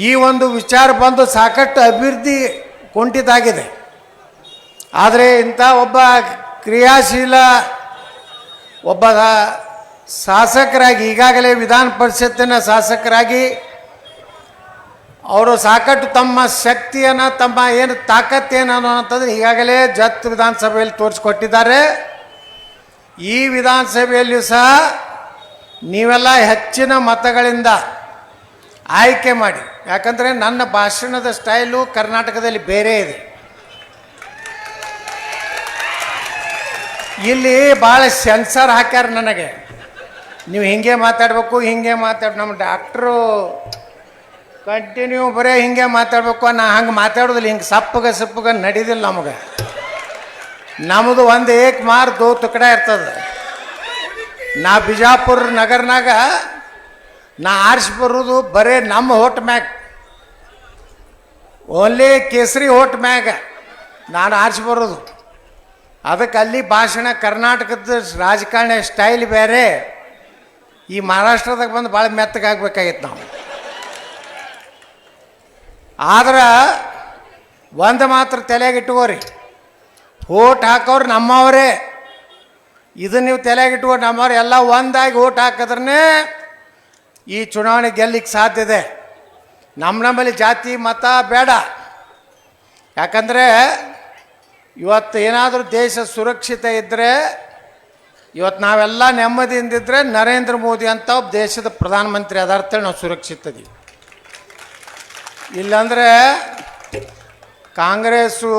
ಈ ಒಂದು ವಿಚಾರ ಬಂದು ಸಾಕಷ್ಟು ಅಭಿವೃದ್ಧಿ ಕುಂಠಿತಾಗಿದೆ. ಆದರೆ ಇಂಥ ಒಬ್ಬ ಕ್ರಿಯಾಶೀಲ ಒಬ್ಬ ಶಾಸಕರಾಗಿ, ಈಗಾಗಲೇ ವಿಧಾನ ಪರಿಷತ್ತಿನ ಶಾಸಕರಾಗಿ ಅವರು ಸಾಕಷ್ಟು ತಮ್ಮ ಶಕ್ತಿಯನ್ನು, ತಮ್ಮ ಏನು ತಾಕತ್ತೇನು ಅನ್ನೋಂಥದ್ದು ಈಗಾಗಲೇ ಜತ್ ವಿಧಾನಸಭೆಯಲ್ಲಿ ತೋರಿಸ್ಕೊಟ್ಟಿದ್ದಾರೆ. ಈ ವಿಧಾನಸಭೆಯಲ್ಲಿಯೂ ಸಹ ನೀವೆಲ್ಲ ಹೆಚ್ಚಿನ ಮತಗಳಿಂದ ಆಯ್ಕೆ ಮಾಡಿ, ಯಾಕಂದರೆ ನನ್ನ ಭಾಷಣದ ಸ್ಟೈಲು ಕರ್ನಾಟಕದಲ್ಲಿ ಬೇರೆ ಇದೆ. ಇಲ್ಲಿ ಭಾಳ ಸೆನ್ಸರ್ ಹಾಕ್ಯಾರ ನನಗೆ, ನೀವು ಹಿಂಗೆ ಮಾತಾಡಬೇಕು, ಹಿಂಗೆ ನಮ್ಮ ಡಾಕ್ಟ್ರು ಕಂಟಿನ್ಯೂ ಬರೀ ಹಿಂಗೆ ಮಾತಾಡಬೇಕು. ನಾ ಹಂಗೆ ಮಾತಾಡೋದಿಲ್ಲ, ಹಿಂಗೆ ಸಪ್ಪಗೆ ನಡೀದಿಲ್ಲ ನಮಗೆ. ನಮ್ಮದು ಒಂದು ಏಕ್ ಮಾರ್ ದೋ ತುಕಡ ಇರ್ತದೆ. ನಾ ಬಿಜಾಪುರ ನಗರನಾಗ ನಾ ಆರಿಸಿ ಬರೋದು ಬರೀ ನಮ್ಮ ಹೋಟ್ ಮ್ಯಾಗ, ಓನ್ಲಿ ಕೇಸರಿ ಹೋಟ್ ಮ್ಯಾಗ ನಾನು ಆರಿಸಿ ಬರೋದು. ಅದಕ್ಕೆ ಅಲ್ಲಿ ಭಾಷಣ, ಕರ್ನಾಟಕದ ರಾಜಕಾರಣ ಸ್ಟೈಲ್ ಬೇರೆ, ಈ ಮಹಾರಾಷ್ಟ್ರದಾಗ ಬಂದು ಭಾಳ ಮೆತ್ತಗಾಗಬೇಕಾಗಿತ್ತು ನಾವು. ಆದ್ರೆ ಒಂದು ಮಾತ್ರ ತಲೆಯಾಗಿಟ್ಕೋರಿ, ಓಟ್ ಹಾಕೋರು ನಮ್ಮವರೇ. ಇದನ್ನು ನೀವು ತಲೆಯಾಗಿಟ್ಕೋ, ನಮ್ಮವ್ರು ಎಲ್ಲ ಒಂದಾಗಿ ಓಟ್ ಹಾಕಿದ್ರೆ ಈ ಚುನಾವಣೆ ಗೆಲ್ಲಿಕ್ಕೆ ಸಾಧ್ಯ ಇದೆ. ನಮ್ಮಲ್ಲಿ ಜಾತಿ ಮತ ಬೇಡ. ಯಾಕಂದರೆ ಇವತ್ತು ಏನಾದರೂ ದೇಶ ಸುರಕ್ಷಿತ ಇದ್ದರೆ, ಇವತ್ತು ನಾವೆಲ್ಲ ನೆಮ್ಮದಿಯಿಂದಿದ್ದರೆ ನರೇಂದ್ರ ಮೋದಿ ಅಂತ ಒಬ್ಬ ದೇಶದ ಪ್ರಧಾನಮಂತ್ರಿ ಅದಾರ್ತೇಳಿ ನಾವು ಸುರಕ್ಷಿತ ಇದೀವಿ. ಇಲ್ಲಾಂದರೆ ಕಾಂಗ್ರೆಸ್ಸು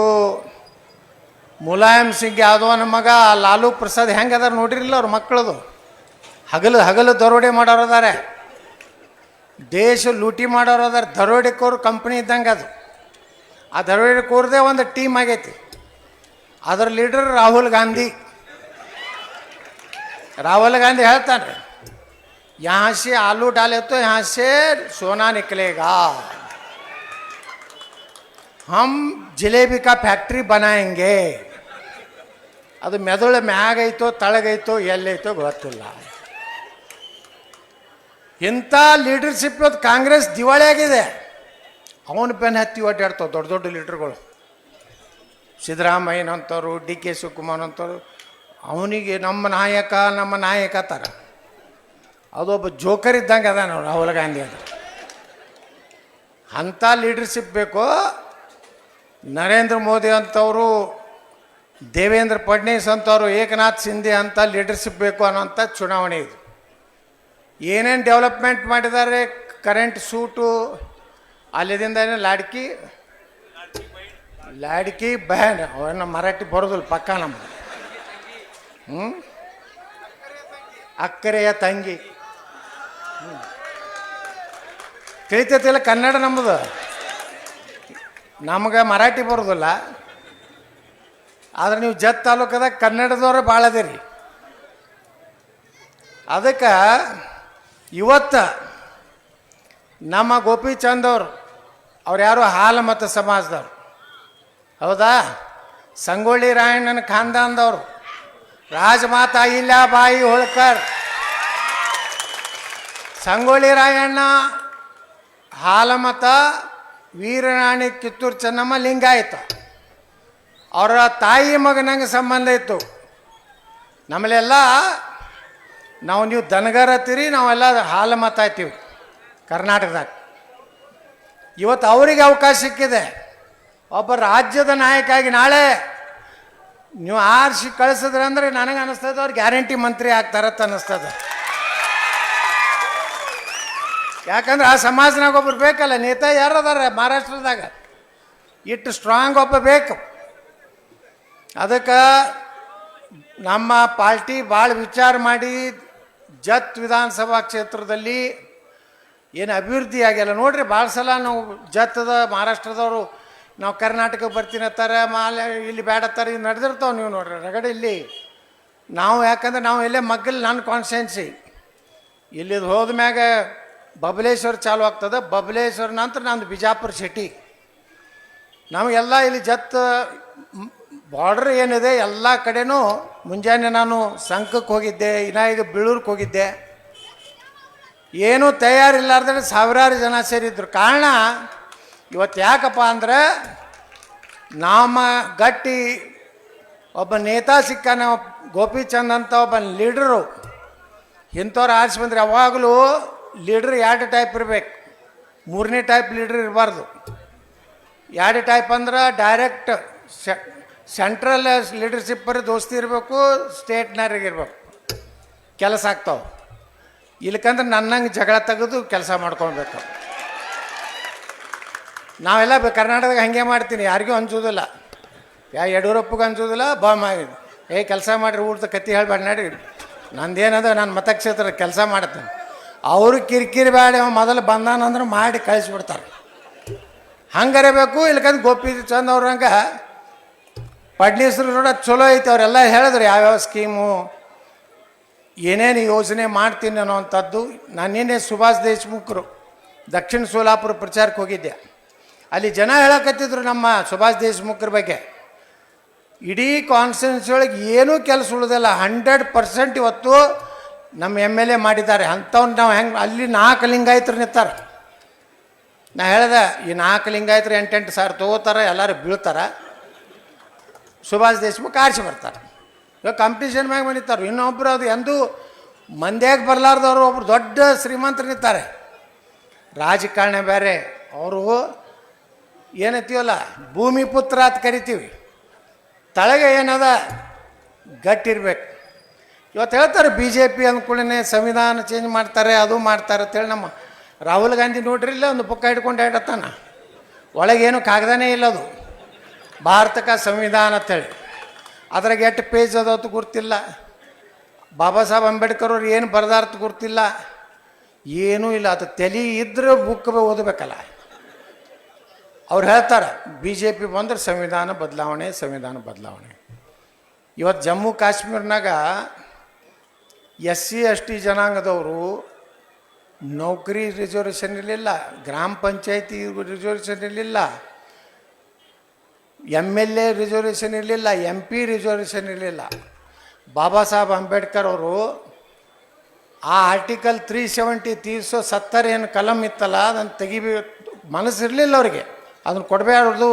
ಮುಲಾಯಂ ಸಿಂಗ್ ಯಾವುದೋ ನಮ್ಮ ಮಗ ಲಾಲೂ ಪ್ರಸಾದ್ ಹೆಂಗೆ ಅದಾರ ನೋಡಿರಿಲ್ಲ ಅವ್ರ ಮಕ್ಕಳದು, ಹಗಲು ದರೋಡೆ ಮಾಡೋರು ಅದಾರೆ, ದೇಶ ಲೂಟಿ ಮಾಡೋರು ಅದಾರೆ. ದರೋಡೆಕೋರು ಕಂಪ್ನಿ ಇದ್ದಂಗೆ ಅದು. ಆ ದರೋಡೆಕೋರದೇ ಒಂದು ಟೀಮ್ ಆಗೈತಿ. ಅದರ ಲೀಡರ್ ರಾಹುಲ್ ಗಾಂಧಿ ಹೇಳ್ತಾನೆ, यहाँ से आलू डाले तो यहाँ से सोना निकलेगा, हम ಜಿಲೇಬಿ का ಫ್ಯಾಕ್ಟ್ರಿ बनाएंगे. ಅದು ಮೆದುಳು ಮ್ಯಾಗೈತೋ ತಳಗೈತೋ ಎಲ್ಲೈತೋ ಗೊತ್ತಿಲ್ಲ. ಇಂಥ ಲೀಡರ್ಶಿಪ್ ಇವತ್ತು ಕಾಂಗ್ರೆಸ್ ದಿವಾಳಿ ಆಗಿದೆ. ಅವನ ಬೆನ್ನು ಹತ್ತಿ ಓಡಾಡ್ತಾವೆ ದೊಡ್ಡ ದೊಡ್ಡ ಲೀಡರ್ಗಳು, ಸಿದ್ದರಾಮಯ್ಯನಂಥವ್ರು, ಡಿ ಕೆ ಶಿವಕುಮಾರ್ ಅಂತವ್ರು. ಅವನಿಗೆ ನಮ್ಮ ನಾಯಕ ಥರ ಅದೊಬ್ಬ ಜೋಕರ್ ಇದ್ದಂಗೆ ಅದ ನಾವು ರಾಹುಲ್ ಗಾಂಧಿ ಅದು. ಅಂಥ ಲೀಡರ್ಶಿಪ್ ಬೇಕು. ನರೇಂದ್ರ ಮೋದಿ ಅಂಥವರು, ದೇವೇಂದ್ರ ಫಡ್ನವೀಸ್ ಅಂಥವ್ರು, ಏಕನಾಥ್ ಶಿಂದೆ ಅಂತ ಲೀಡರ್ಶಿಪ್ ಬೇಕು ಅನ್ನೋಂಥ ಚುನಾವಣೆ ಇದು. ಏನೇನು ಡೆವಲಪ್ಮೆಂಟ್ ಮಾಡಿದ್ದಾರೆ, ಕರೆಂಟ್ ಸೂಟು, ಅಲ್ಲಿದಿಂದ ಏನು ಲಾಡ್ಕಿ ಬಹನ್, ಅವನ್ನ ಮರಾಠಿ ಬರೋದಿಲ್ಲ ಪಕ್ಕ ನಮ್ಗೆ. ಅಕ್ಕರೆಯ ತಂಗಿ ತಿಳಿತೈತಿಲ್ಲ, ಕನ್ನಡ ನಮ್ಮದು, ನಮ್ಗೆ ಮರಾಠಿ ಬರೋದಿಲ್ಲ. ಆದ್ರೆ ನೀವು ಜತ್ ತಾಲೂಕದಾಗ ಕನ್ನಡದವ್ರೆ ಭಾಳ ಅದೇರಿ. ಅದಕ್ಕೆ ಇವತ್ತು ನಮ್ಮ ಗೋಪಿಚಂದ್ ಅವ್ರು ಯಾರು ಹಾಲ ಮತ ಸಮಾಜದವ್ರು, ಹೌದಾ? ಸಂಗೊಳ್ಳಿ ರಾಯಣ್ಣನ ಖಾನ್ದಾನದವರು, ರಾಜಮಾತಾ ಅಹಿಲ್ಯಾಬಾಯಿ ಹೋಳ್ಕರ್, ಸಂಗೊಳ್ಳಿ ರಾಯಣ್ಣ ಹಾಲಮತ, ವೀರರಾಣಿ ಕಿತ್ತೂರು ಚೆನ್ನಮ್ಮ ಲಿಂಗಾಯತ. ಅವರ ತಾಯಿ ಮಗನಂಗೆ ಸಂಬಂಧ ಇತ್ತು. ನಮ್ಮಲ್ಲೆಲ್ಲ ನೀವು ದನಗರ ಹತ್ತೀರಿ, ನಾವೆಲ್ಲ ಹಾಲಮತ ಆಯ್ತೀವಿ ಕರ್ನಾಟಕದಾಗ. ಇವತ್ತು ಅವರಿಗೆ ಅವಕಾಶ ಸಿಕ್ಕಿದೆ. ಒಬ್ಬ ರಾಜ್ಯದ ನಾಯಕ ಆಗಿ ನಾಳೆ ನೀವು ಆರಿಸಿ ಕಳಿಸಿದ್ರೆ ಅಂದರೆ ನನಗೆ ಅನ್ನಿಸ್ತದೆ ಅವ್ರು ಗ್ಯಾರಂಟಿ ಮಂತ್ರಿ ಆಗ್ತಾರತ್ತ ಅನ್ನಿಸ್ತದೆ. ಯಾಕಂದ್ರೆ ಆ ಸಮಾಜನಾಗ ಒಬ್ಬರು ಬೇಕಲ್ಲ, ನೇತಾ ಯಾರು ಅದಾರ ಮಹಾರಾಷ್ಟ್ರದಾಗ, ಇಟ್ಟು ಸ್ಟ್ರಾಂಗ್ ಒಬ್ಬ ಬೇಕು. ಅದಕ್ಕೆ ನಮ್ಮ ಪಾರ್ಟಿ ಭಾಳ ವಿಚಾರ ಮಾಡಿ ಜತ್ ವಿಧಾನಸಭಾ ಕ್ಷೇತ್ರದಲ್ಲಿ ಏನು ಅಭಿವೃದ್ಧಿ ಆಗಿಲ್ಲ ನೋಡ್ರಿ. ಭಾಳ ಸಲ ನಾವು ಜತ್ತದ ಮಹಾರಾಷ್ಟ್ರದವರು ನಾವು ಕರ್ನಾಟಕಕ್ಕೆ ಬರ್ತೀನಿ ಅಂತಾರೆ, ಇಲ್ಲಿ ಬೇಡತ್ತಾರೆ, ಇದು ನಡೆದಿರ್ತಾವೆ. ನೀವು ನೋಡ್ರಿ ರಗಡೆ ಇಲ್ಲಿ ನಾವು, ಯಾಕಂದ್ರೆ ನಾವು ಎಲ್ಲೇ ಮಗ್ಗಲ್ ನನ್ನ ಕಾನ್ಸ್ಟಿಟ್ಯೂನ್ಸಿ ಇಲ್ಲಿದು ಹೋದ ಮ್ಯಾಗ ಬಬಲೇಶ್ವರ ಚಾಲು ಆಗ್ತದೆ. ಬಬಲೇಶ್ವರ ನಂತರ ನಮ್ಮದು ಬಿಜಾಪುರ ಸಿಟಿ. ನಮಗೆಲ್ಲ ಇಲ್ಲಿ ಜತ್ ಬಾರ್ಡ್ರ್ ಏನಿದೆ ಎಲ್ಲ ಕಡೆನೂ ಮುಂಜಾನೆ ನಾನು ಸಂಕಕ್ಕೆ ಹೋಗಿದ್ದೆ, ಈಗ ಬೀಳೂರಿಗೆ ಹೋಗಿದ್ದೆ. ಏನೂ ತಯಾರಿಲ್ಲಾರ್ದ್ರೆ ಸಾವಿರಾರು ಜನ ಸೇರಿದ್ರು. ಕಾರಣ ಇವತ್ತು ಯಾಕಪ್ಪ ಅಂದ್ರೆ ನಾಮ ಗಟ್ಟಿ ಒಬ್ಬ ನೇತಾ ಸಿಕ್ಕಾನ, ಗೋಪಿಚಂದ್ ಅಂತ ಒಬ್ಬ ಲೀಡ್ರು. ಇಂಥವ್ರು ಆರಿಸಿ ಬಂದ್ರೆ ಯಾವಾಗಲೂ ಲೀಡ್ರ್ 2 ಟೈಪ್ ಇರಬೇಕು, 3ನೇ ಟೈಪ್ ಲೀಡ್ರ್ ಇರಬಾರ್ದು. 2 ಟೈಪ್ ಅಂದ್ರೆ ಡೈರೆಕ್ಟ್ ಸೆಂಟ್ರಲ್ ಲೀಡರ್ಶಿಪ್ ದೋಸ್ತಿ ಇರಬೇಕು, ಸ್ಟೇಟ್ನವ್ರಿಗೆ ಇರಬೇಕು, ಕೆಲಸ ಆಗ್ತಾವೆ. ಇಲ್ಲಕಂದ್ರೆ ನನ್ನಂಗೆ ಜಗಳ ತೆಗೆದು ಕೆಲಸ ಮಾಡ್ಕೊಳ್ಬೇಕು. ನಾವೆಲ್ಲ ಕರ್ನಾಟಕದಾಗ ಹಾಗೆ ಮಾಡ್ತೀನಿ, ಯಾರಿಗೂ ಅನ್ಸೋದಿಲ್ಲ. ಯಡಿಯೂರಪ್ಪಗೆ ಅನ್ಸೋದಿಲ್ಲ, ಬಾಮ್ ಆಗಿದೆ, ಕೆಲಸ ಮಾಡಿರಿ ಊಟದ ಕತ್ತಿ ಹೇಳ್ಬೇಡ ನಡಿ, ನಂದೇನದ ನಾನು ಮತಕ್ಷೇತ್ರದ ಕೆಲಸ ಮಾಡ್ತೇನೆ. ಅವರು ಕಿರಿಕಿರಿ ಬೇಡ, ಮೊದಲು ಬಂದಾನಂದ್ರೆ ಮಾಡಿ ಕಳಿಸ್ಬಿಡ್ತಾರೆ. ಹಂಗಾರೆ ಬೇಕು. ಇಲ್ಲಕಂದ್ರೆ ಗೋಪಿಚಂದ್ ಅವ್ರಂಗೆ ಫಡ್ನೀಸ್ರು ನೋಡ ಚಲೋ ಐತೆ, ಅವರೆಲ್ಲ ಹೇಳಿದ್ರು ಯಾವ್ಯಾವ ಸ್ಕೀಮು ಏನೇನು ಯೋಜನೆ ಮಾಡ್ತೀನಿ ಅನ್ನೋವಂಥದ್ದು. ನಾನೇನೇ ಸುಭಾಷ್ ದೇಶ್ಮುಖ್ರು ದಕ್ಷಿಣ ಸೋಲಾಪುರ ಪ್ರಚಾರಕ್ಕೆ ಹೋಗಿದ್ದೆ. ಅಲ್ಲಿ ಜನ ಹೇಳಕತ್ತಿದ್ರು ನಮ್ಮ ಸುಭಾಷ್ ದೇಶ್ಮುಖ್ರ ಬಗ್ಗೆ. ಇಡೀ ಕಾನ್ಸ್ಟಿಟ್ಯೂನ್ಸಿ ಒಳಗೆ ಏನೂ ಕೆಲಸ ಉಳಿದಿಲ್ಲ, 100% ಇವತ್ತು ನಮ್ಮ MLA ಮಾಡಿದ್ದಾರೆ. ಅಂಥವ್ನು ನಾವು ಹೆಂಗೆ ಅಲ್ಲಿ 4 ಲಿಂಗಾಯತರು ನಿಂತಾರೆ. ನಾ ಹೇಳ್ದೆ, ಈ 4 ಲಿಂಗಾಯತರು 8 ಸಾವಿರ ತೊಗೋತಾರೆ, ಎಲ್ಲರೂ ಬೀಳ್ತಾರೆ, ಸುಭಾಷ್ ದೇಶ್ಮುಖ್ ಆರಿಸಿ ಬರ್ತಾರೆ. ಇವಾಗ ಕಾಂಪಿಟೇಷನ್ ಮ್ಯಾಗ ಬಂದಿರ್ತಾರೆ. ಇನ್ನೊಬ್ಬರು ಅದು ಎಂದೂ ಮಂದ್ಯಾಗ ಬರಲಾರ್ದವರು ಒಬ್ರು ದೊಡ್ಡ ಶ್ರೀಮಂತರು ನಿಂತಾರೆ. ರಾಜಕಾರಣ ಬೇರೆ, ಅವರು ಏನಂತೀವಲ್ಲ ಭೂಮಿ ಪುತ್ರ ಅಂತ ಕರಿತೀವಿ, ತಳಗೆ ಏನದ ಗಟ್ಟಿರ್ಬೇಕು. ಇವತ್ತು ಹೇಳ್ತಾರೆ BJP ಅಂದ್ಕೊಳ್ಳೇ ಸಂವಿಧಾನ ಚೇಂಜ್ ಮಾಡ್ತಾರೆ, ಅದು ಮಾಡ್ತಾರೆ ಅಂತೇಳಿ. ನಮ್ಮ ರಾಹುಲ್ ಗಾಂಧಿ ನೋಡ್ರಿಲ್ಲ, ಒಂದು ಪುಕ್ಕ ಹಿಡ್ಕೊಂಡು ಹೇಳತ್ತಾನ, ಒಳಗೇನು ಕಾಗದನೇ ಇಲ್ಲ, ಅದು ಭಾರತಕ್ಕೆ ಸಂವಿಧಾನ ಅಂತೇಳಿ. ಅದ್ರಾಗ 8 ಪೇಜ್ ಅದಂತೂ ಗುರ್ತಿಲ್ಲ. ಬಾಬಾ ಸಾಹೇಬ್ ಅಂಬೇಡ್ಕರ್ ಅವ್ರು ಏನು ಬರೆದಾರ್ಥ ಗುರ್ತಿಲ್ಲ, ಏನೂ ಇಲ್ಲ. ಅದು ತಲೆ ಇದ್ರೆ ಬುಕ್ ಓದಬೇಕಲ್ಲ. ಅವ್ರು ಹೇಳ್ತಾರೆ BJP ಬಂದ್ರೆ ಸಂವಿಧಾನ ಬದಲಾವಣೆ, ಸಂವಿಧಾನ ಬದಲಾವಣೆ. ಇವತ್ತು ಜಮ್ಮು ಕಾಶ್ಮೀರ್ನಾಗ SC ST ಜನಾಂಗದವರು ನೌಕರಿ ರಿಸರ್ವೇಷನ್ ಇರಲಿಲ್ಲ, ಗ್ರಾಮ ಪಂಚಾಯತಿ ರಿಸರ್ವೇಷನ್ ಇರಲಿಲ್ಲ, MLA ರಿಸರ್ವೇಷನ್ ಇರಲಿಲ್ಲ, MP ರಿಸರ್ವೇಷನ್ ಇರಲಿಲ್ಲ. ಬಾಬಾ ಸಾಹೇಬ್ ಅಂಬೇಡ್ಕರ್ ಅವರು ಆ ಆರ್ಟಿಕಲ್ 370 370 ಏನು ಕಲಂ ಇತ್ತಲ್ಲ, ಅದನ್ನು ಮನಸ್ಸಿರಲಿಲ್ಲ ಅವರಿಗೆ, ಅದನ್ನು ಕೊಡಬೇಡ್ದು.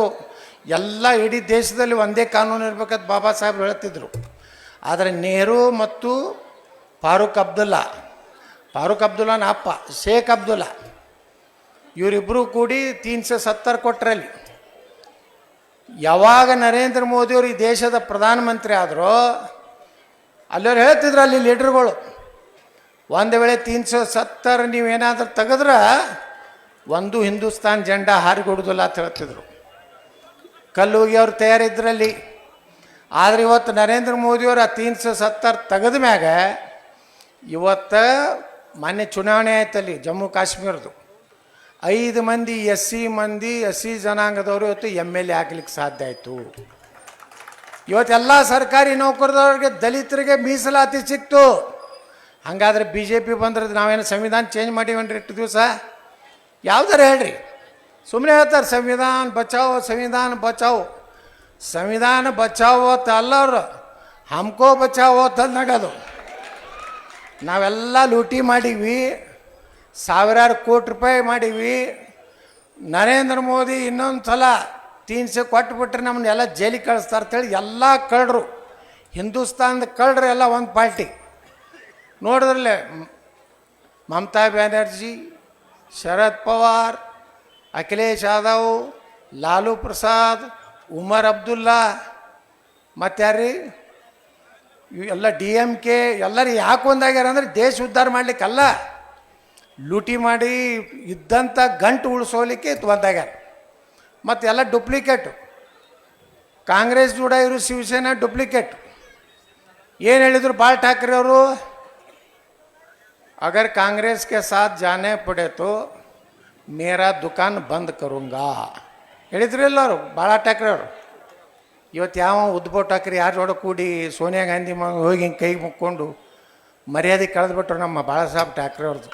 ಎಲ್ಲ ಇಡೀ ದೇಶದಲ್ಲಿ ಒಂದೇ ಕಾನೂನು ಇರ್ಬೇಕಂತ ಬಾಬಾ ಸಾಹೇಬ್ ಹೇಳ್ತಿದ್ರು. ಆದರೆ ನೆಹರು ಮತ್ತು ಫಾರೂಕ್ ಅಬ್ದುಲ್ಲಾನ ಅಪ್ಪ ಶೇಖ್ ಅಬ್ದುಲ್ಲಾ ಇವರಿಬ್ಬರು ಕೂಡಿ 370 ಕೊಟ್ಟರಲ್ಲಿ. ಯಾವಾಗ ನರೇಂದ್ರ ಮೋದಿಯವರು ಈ ದೇಶದ ಪ್ರಧಾನಮಂತ್ರಿ ಆದರೂ ಅಲ್ಲವ್ರು ಹೇಳ್ತಿದ್ರು, ಅಲ್ಲಿ ಲೀಡರ್ಗಳು, ಒಂದು ವೇಳೆ 370 ನೀವೇನಾದ್ರೂ ತೆಗೆದ್ರೆ ಒಂದು ಹಿಂದೂಸ್ತಾನ್ ಜೆಂಡಾ ಹಾರಿಗೊಡುದಿಲ್ಲ ಅಂತ ಹೇಳ್ತಿದ್ರು. ಕಲ್ಲೋಗಿ ಅವ್ರು ತಯಾರಿದ್ರಲ್ಲಿ. ಆದರೆ ಇವತ್ತು ನರೇಂದ್ರ ಮೋದಿಯವರು ಆ 370 ತೆಗೆದ ಮ್ಯಾಗ ಇವತ್ತು ಮೊನ್ನೆ ಚುನಾವಣೆ ಆಯ್ತಲ್ಲಿ ಜಮ್ಮು ಕಾಶ್ಮೀರದು, 5 ಮಂದಿ SC ಜನಾಂಗದವರು ಇವತ್ತು MLA ಆಗ್ಲಿಕ್ಕೆ ಸಾಧ್ಯ ಆಯಿತು. ಇವತ್ತೆಲ್ಲ ಸರ್ಕಾರಿ ನೌಕರದವ್ರಿಗೆ ದಲಿತರಿಗೆ ಮೀಸಲಾತಿ ಸಿಕ್ತು. ಹಾಗಾದ್ರೆ BJP ಬಂದ್ರೆ ನಾವೇನು ಸಂವಿಧಾನ ಚೇಂಜ್ ಮಾಡೀವನ್ರಿ ಇಷ್ಟು ದಿವಸ? ಯಾವ್ದಾರು ಹೇಳ್ರಿ, ಸುಮ್ಮನೆ ಹೇಳ್ತಾರೆ ಸಂವಿಧಾನ ಬಚಾವೋ ಸಂವಿಧಾನ ಬಚಾವೋ. ಸಂವಿಧಾನ ಬಚಾವೋ ಅಂತ ಅಲ್ಲವ್ರು, ಹಮ್ಕೋ ಬಚಾವೋ ಅಂತ ನಗದು. ನಾವೆಲ್ಲ ಲೂಟಿ ಮಾಡೀವಿ, ಸಾವಿರಾರು ಕೋಟಿ ರೂಪಾಯಿ ಮಾಡೀವಿ. ನರೇಂದ್ರ ಮೋದಿ ಇನ್ನೊಂದು ಸಲ 300 ಕೊಟ್ಬಿಟ್ರೆ ನಮ್ಮನ್ನೆಲ್ಲ ಜೈಲಿಗೆ ಕಳಿಸ್ತಾರೆ ಅಂತೇಳಿ ಎಲ್ಲ ಕಳ್ಳರು, ಹಿಂದೂಸ್ತಾನದ ಕಳ್ಳರು ಎಲ್ಲ ಒಂದು ಪಾರ್ಟಿ. ನೋಡಿದ್ರಲ್ಲೇ ಮಮತಾ ಬ್ಯಾನರ್ಜಿ, ಶರದ್ ಪವಾರ್, ಅಖಿಲೇಶ್ ಯಾದವ್, ಲಾಲು ಪ್ರಸಾದ್, ಉಮರ್ ಅಬ್ದುಲ್ಲಾ, ಮತ್ತು ಯಾರೀ ಎಲ್ಲ DMK ಎಲ್ಲರೂ ಯಾಕೆ ಒಂದಾಗ್ಯಾರ ಅಂದರೆ ದೇಶ ಉದ್ಧಾರ ಮಾಡಲಿಕ್ಕಲ್ಲ, ಲೂಟಿ ಮಾಡಿ ಇದ್ದಂಥ ಗಂಟು ಉಳಿಸೋಲಿಕ್ಕೆ ಒಂದಾಗ್ಯಾರ. ಮತ್ತು ಎಲ್ಲ ಡೂಪ್ಲಿಕೇಟು. ಕಾಂಗ್ರೆಸ್ ಕೂಡ ಇವರು ಶಿವಸೇನಾ ಡೂಪ್ಲಿಕೇಟ್. ಏನು ಹೇಳಿದರು ಬಾಳ್ ಠಾಕ್ರೆ ಅವರು? अगर कांग्रेस के साथ जाने पड़े तो मेरा दुकान बंद करूँगा ಹೇಳಿದ್ರು ಎಲ್ಲರು ಭಾಳ ಠಾಕ್ರೆ ಅವರು. ಇವತ್ತು ಯಾವ ಉದ್ಭವ್ ಠಾಕ್ರೆ ಯಾರು ಜೋಡ ಕೂಡಿ ಸೋನಿಯಾ ಗಾಂಧಿ ಹೋಗಿ ಹಿಂಗೆ ಕೈಗೆ ಮುಕ್ಕೊಂಡು ಮರ್ಯಾದೆ ಕಳೆದ್ಬಿಟ್ರು ನಮ್ಮ ಬಾಳಾ ಸಾಹೇಬ್ ಠಾಕ್ರೆ ಅವ್ರದ್ದು.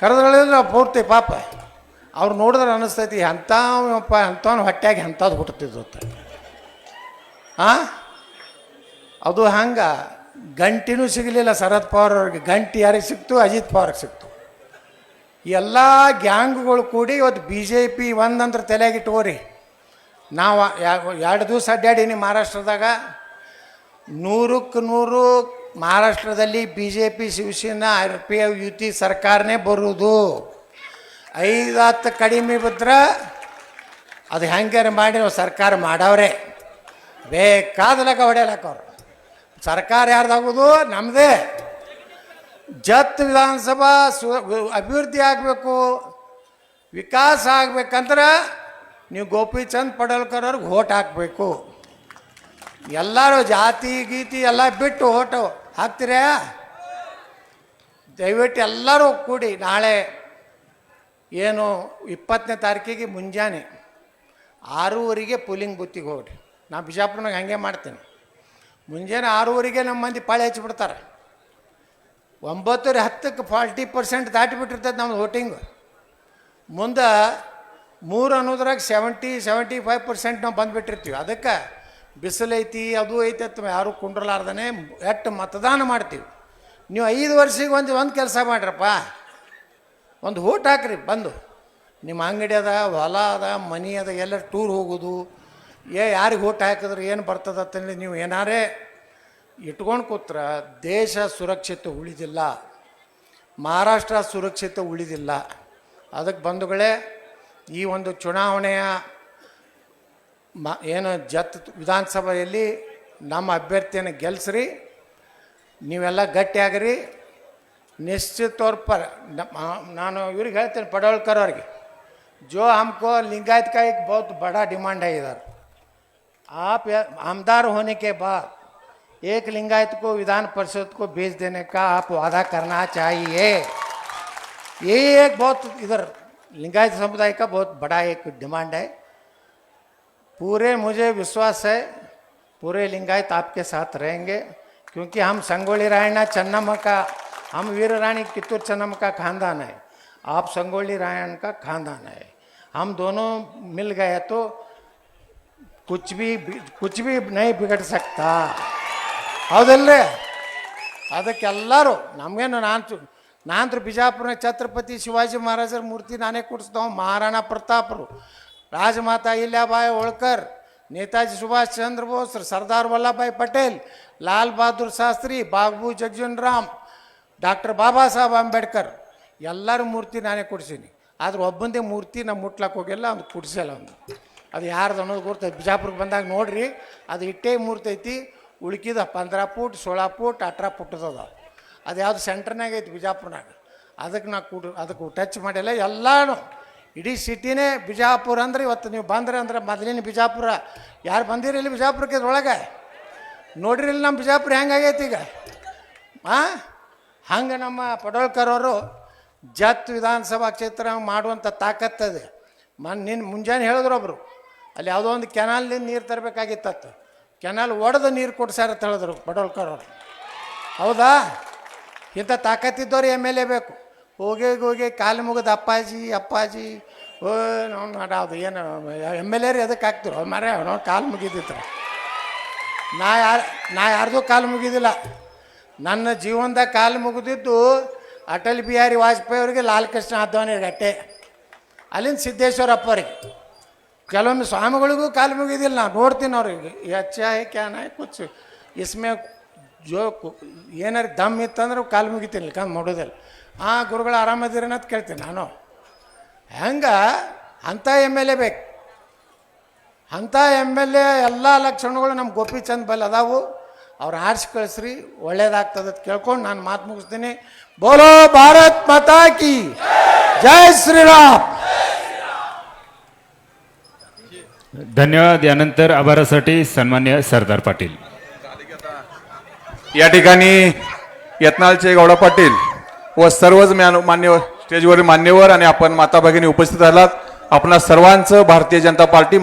ಕರೆದ್ರಳಿದ್ರೆ ಪೂರ್ತಿ ಪಾಪ ಅವ್ರು ನೋಡಿದ್ರೆ ಅನ್ನಿಸ್ತೈತಿ ಅಂಥವಪ್ಪ ಅಂಥವ್ನ ಹೊಟ್ಟೆಯಾಗಿ ಅಂಥದ್ದು ಹುಟ್ಟುತ್ತಿದ್ದು. ಅದು ಹಂಗ ಗಂಟಿನೂ ಸಿಗಲಿಲ್ಲ ಶರದ್ ಪವಾರ್ ಅವ್ರಿಗೆ. ಗಂಟಿ ಯಾರಿಗೆ ಸಿಕ್ತು? ಅಜಿತ್ ಪವಾರ್ಗೆ ಸಿಕ್ತು. ಎಲ್ಲ ಗ್ಯಾಂಗ್ಗಳು ಕೂಡಿ ಇವತ್ತು BJP ಒಂದಂದ್ರೆ ತಲೆಯಾಗಿಟ್ಕೋರಿ. ನಾವು 2 ದಿವಸ ಅಡ್ಡಾಡೀನಿ ಮಹಾರಾಷ್ಟ್ರದಾಗ. 100ಕ್ಕೆ 100 ಮಹಾರಾಷ್ಟ್ರದಲ್ಲಿ BJP ಶಿವಸೇನಾ RPF ಯುತಿ ಸರ್ಕಾರನೇ ಬರುವುದು. 5-10 ಕಡಿಮೆ ಬಿದ್ರೆ ಅದು ಹೆಂಗಾರ ಮಾಡಿ ನಾವು ಸರ್ಕಾರ ಮಾಡವ್ರೆ, ಬೇಕಾದಲಕ ಹೊಡೆಯಲಕ್ಕವ್ರು. ಸರ್ಕಾರ ಯಾರ್ದಾಗೋದು? ನಮ್ಮದೇ. ಜತ್ ವಿಧಾನಸಭಾ ಅಭಿವೃದ್ಧಿ ಆಗಬೇಕು, ವಿಕಾಸ ಆಗ್ಬೇಕಂದ್ರೆ ನೀವು ಗೋಪಿಚಂದ್ ಪಡಲ್ಕರ್ ಅವ್ರಿಗೆ ಓಟ್ ಹಾಕಬೇಕು. ಎಲ್ಲರೂ ಜಾತಿ ಗೀತಿ ಎಲ್ಲ ಬಿಟ್ಟು ಓಟು ಹಾಕ್ತೀರಾ? ದಯವಿಟ್ಟು ಎಲ್ಲರೂ ಕೂಡಿ ನಾಳೆ ಏನು 20ನೇ ತಾರೀಕಿಗೆ ಮುಂಜಾನೆ 6:30 ಪೋಲಿಂಗ್ ಬೂತಿಗೆ ಹೋಗ್ರಿ. ನಾ ಬಿಜಾಪುರನಾಗ ಹಂಗೆ ಮಾಡ್ತೀನಿ. ಮುಂಜಾನೆ 6:30 ನಮ್ಮ ಮಂದಿ ಪಾಳೆ ಹಚ್ಚಿಬಿಡ್ತಾರೆ. 9:10ಕ್ಕೆ 40% ದಾಟಿಬಿಟ್ಟಿರ್ತದೆ ನಮ್ಮದು ವೋಟಿಂಗು. ಮುಂದೆ 3 ಅನ್ನೋದ್ರಾಗ 70-75% ನಾವು ಬಂದುಬಿಟ್ಟಿರ್ತೀವಿ. ಅದಕ್ಕೆ ಬಿಸಿಲೈತಿ ಅದು ಐತಿ ಅಂತ ಯಾರೂ ಕುಂಡ್ರಲಾರ್ದೇ ಎಷ್ಟು ಮತದಾನ ಮಾಡ್ತೀವಿ. ನೀವು 5 ವರ್ಷಕ್ಕೆ ಒಂದು ಕೆಲಸ ಮಾಡ್ರಪ್ಪ, ಒಂದು ಓಟ್ ಹಾಕ್ರಿ. ಬಂದು ನಿಮ್ಮ ಅಂಗಡಿ ಅದ, ಹೊಲ ಅದ, ಮನೆ ಅದ, ಎಲ್ಲರೂ ಟೂರ್ ಹೋಗೋದು, ಯಾರಿಗೆ ಓಟ್ ಹಾಕಿದ್ರೆ ಏನು ಬರ್ತದೆ ಅಂತಂದು ನೀವು ಏನಾರೇ ಇಟ್ಕೊಂಡು ಕೂತ್ರ ದೇಶ ಸುರಕ್ಷಿತ ಉಳಿದಿಲ್ಲ, ಮಹಾರಾಷ್ಟ್ರ ಸುರಕ್ಷಿತ ಉಳಿದಿಲ್ಲ. ಅದಕ್ಕೆ ಬಂಧುಗಳೇ, ಈ ಒಂದು ಚುನಾವಣೆಯ ಏನು ವಿಧಾನಸಭೆಯಲ್ಲಿ ನಮ್ಮ ಅಭ್ಯರ್ಥಿಯನ್ನು ಗೆಲ್ಲಿಸ್ರಿ. ನೀವೆಲ್ಲ ಗಟ್ಟಿಯಾಗ್ರಿ. निश्चित तौर पर ನಾನು ಇವ್ರಿಗೆ ಹೇಳ್ತೇನೆ, ಪಡೋಳ್ಕರ್ ಅವ್ರಿಗೆ, जो हमको लिंगायत का एक बहुत बड़ा डिमांड है इधर, आप आमदार होने के बाद एक लिंगायत को विधान परिषद को भेज देने का आप वादा करना चाहिए. ये एक बहुत इधर लिंगायत समुदाय का बहुत बड़ा एक डिमांड है. पूरे मुझे विश्वास है पूरे लिंगायत आपके साथ रहेंगे, क्योंकि हम संगोली रायಣ್ಣ चन्नम्मा का, हम वीर रानी कित्तूर चन्नम्मा का खानदान है, आप संगोली रायಣ್ಣ का खानदान है. हम दोनों मिल गए तो कुछ भी नहीं बिगड़ सकता. ಹೌದಲ್ರಿ? ಅದಕ್ಕೆಲ್ಲರೂ ನಮಗೇನು ನಾನು ಬಿಜಾಪುರ ಛತ್ರಪತಿ ಶಿವಾಜಿ ಮಹಾರಾಜರ ಮೂರ್ತಿ ನಾನೇ ಕೊಡಿಸ್ತಾವ, ಮಹಾರಾಣಾ ಪ್ರತಾಪರು, ರಾಜಮಾತಾ ಅಹಿಲ್ಯಾಬಾಯಿ ಹೋಳ್ಕರ್, ನೇತಾಜಿ ಸುಭಾಷ್ ಚಂದ್ರ ಬೋಸ್, ಸರ್ದಾರ್ ವಲ್ಲಭಭಾಯಿ ಪಟೇಲ್, ಲಾಲ್ ಬಹದ್ದೂರ್ ಶಾಸ್ತ್ರಿ, ಬಾಬು ಜಗಜೀವನ್ ರಾಮ್, ಡಾಕ್ಟರ್ ಬಾಬಾ ಸಾಹೇಬ್ ಅಂಬೇಡ್ಕರ್ ಎಲ್ಲರ ಮೂರ್ತಿ ನಾನೇ ಕೊಡಿಸೀನಿ. ಆದ್ರೆ ಒಬ್ಬಂದೇ ಮೂರ್ತಿ ನಾವು ಮುಟ್ಲಕ್ಕೆ ಹೋಗಿಲ್ಲ, ಅದು ಕುಡಿಸಲ್ಲ. ಅದು ಯಾರ್ದು ಅನ್ನೋದು ಗೊತ್ತೈತೆ. ಬಿಜಾಪುರಕ್ಕೆ ಬಂದಾಗ ನೋಡ್ರಿ, ಅದು ಇಟ್ಟೇ ಮೂರ್ತಿ ಐತಿ. ಉಳ್ಕಿದ 15 ಫೂಟ್ 16 ಫೂಟ್ 18 ಫುಟ್ಟದ. ಅದು ಯಾವುದು ಸೆಂಟ್ರ್ನಾಗ ಐತಿ ಬಿಜಾಪುರನಾಗ. ಅದಕ್ಕೆ ನಾ ಅದಕ್ಕೆ ಟಚ್ ಮಾಡಿಲ್ಲ. ಎಲ್ಲನೂ ಇಡೀ ಸಿಟಿನೇ ಬಿಜಾಪುರ ಅಂದ್ರೆ ಇವತ್ತು ನೀವು ಬಂದ್ರೆ ಅಂದ್ರೆ ಮೊದಲಿನ ಬಿಜಾಪುರ. ಯಾರು ಬಂದಿರಿ ಇಲ್ಲಿ ಬಿಜಾಪುರಕ್ಕೆ ಇದ್ರೊಳಗೆ ನೋಡ್ರಿ, ಇಲ್ಲಿ ನಮ್ಮ ಬಿಜಾಪುರ ಹೆಂಗಾಗೈತಿ ಈಗ. ಹಂಗೆ ನಮ್ಮ ಪಡೋಳ್ಕರ್ ಅವರು ಜತ್ ವಿಧಾನಸಭಾ ಕ್ಷೇತ್ರ ಮಾಡುವಂಥ ತಾಕತ್ತದೆ. ಮುಂಜಾನೆ ಹೇಳಿದ್ರು ಒಬ್ಬರು, ಅಲ್ಲಿ ಯಾವುದೋ ಒಂದು ಕೆನಾಲ್ನಿಂದ ನೀರು ತರಬೇಕಾಗಿತ್ತು, ಕೆನಾಲ್ ಒಡೆದು ನೀರು ಕೊಡ್ಸಾರ ಅಂತ ಹೇಳಿದ್ರು ಪಡೋಳ್ಕರ್ ಅವರು. ಹೌದಾ? ಇಂಥ ತಾಕತ್ತಿದ್ದವ್ರು MLA ಬೇಕು. ಹೋಗಿ ಕಾಲು ಮುಗಿದು ಅಪ್ಪಾಜಿ ಓ ಅದು ಏನು MLA ರೀ ಅದಕ್ಕೆ ಹಾಕ್ತಿರು ಮರೆ ಅವ್ನು ಕಾಲು ಮುಗಿದಿತ್ತು. ನಾ ಯಾರ್ದು ಕಾಲು ಮುಗಿದಿಲ್ಲ. ನನ್ನ ಜೀವನದಾಗ ಕಾಲು ಮುಗಿದಿದ್ದು ಅಟಲ್ ಬಿಹಾರಿ ವಾಜಪೇಯಿ ಅವರಿಗೆ, ಲಾಲ್ ಕೃಷ್ಣ ಅದ್ವಾನಿಗೆ ಅಟ್ಟೆ, ಅಲ್ಲಿಂದ ಸಿದ್ದೇಶ್ವರಪ್ಪ ಅವ್ರಿಗೆ. ಕೆಲವೊಮ್ಮೆ ಸ್ವಾಮಿಗಳಿಗೂ ಕಾಲು ಮುಗಿದಿಲ್ಲ. ನಾನು ನೋಡ್ತೀನಿ ಅವ್ರಿಗೆ अच्छा है क्या नहीं कुछ इसमें जो ಏನಾರು ದಮ್ ಇತ್ತಂದ್ರೆ ಕಾಲು ಮುಗಿತೀನಿ, ಕಂದು ಮಾಡೋದಿಲ್ಲ. ಗುರುಗಳು ಆರಾಮದಿರೇನ ಅಂತ ಕೇಳ್ತೀನಿ ನಾನು. ಹೆಂಗೆ ಅಂಥ MLA ಬೇಕು. ಅಂಥ MLA ಎಲ್ಲ ಲಕ್ಷಣಗಳು ನಮ್ಮ ಗೋಪಿಚಂದ್ ಬಲ್ ಅದಾವು. ಅವ್ರು ಆರಿಸಿ ಕಳಿಸ್ರಿ, ಒಳ್ಳೇದಾಗ್ತದೆ ಅಂತ ಕೇಳ್ಕೊಂಡು ನಾನು ಮಾತು ಮುಗಿಸ್ತೀನಿ. ಬೋಲೋ ಭಾರತ್ ಮಾತಾ ಕಿ ಜೈ ಶ್ರೀರಾಮ್. धन्यवाद. यानंतर आभारासाठी सन्मान्य सरदार पाटील. या ठिकाणी यत्नाळचे गौडा पाटील व सर्वच मान्यवर, स्टेजवरील मान्यवर आणि आपण माता भगिनी उपस्थित आलात. आपणा सर्वांचं भारतीय जनता पार्टी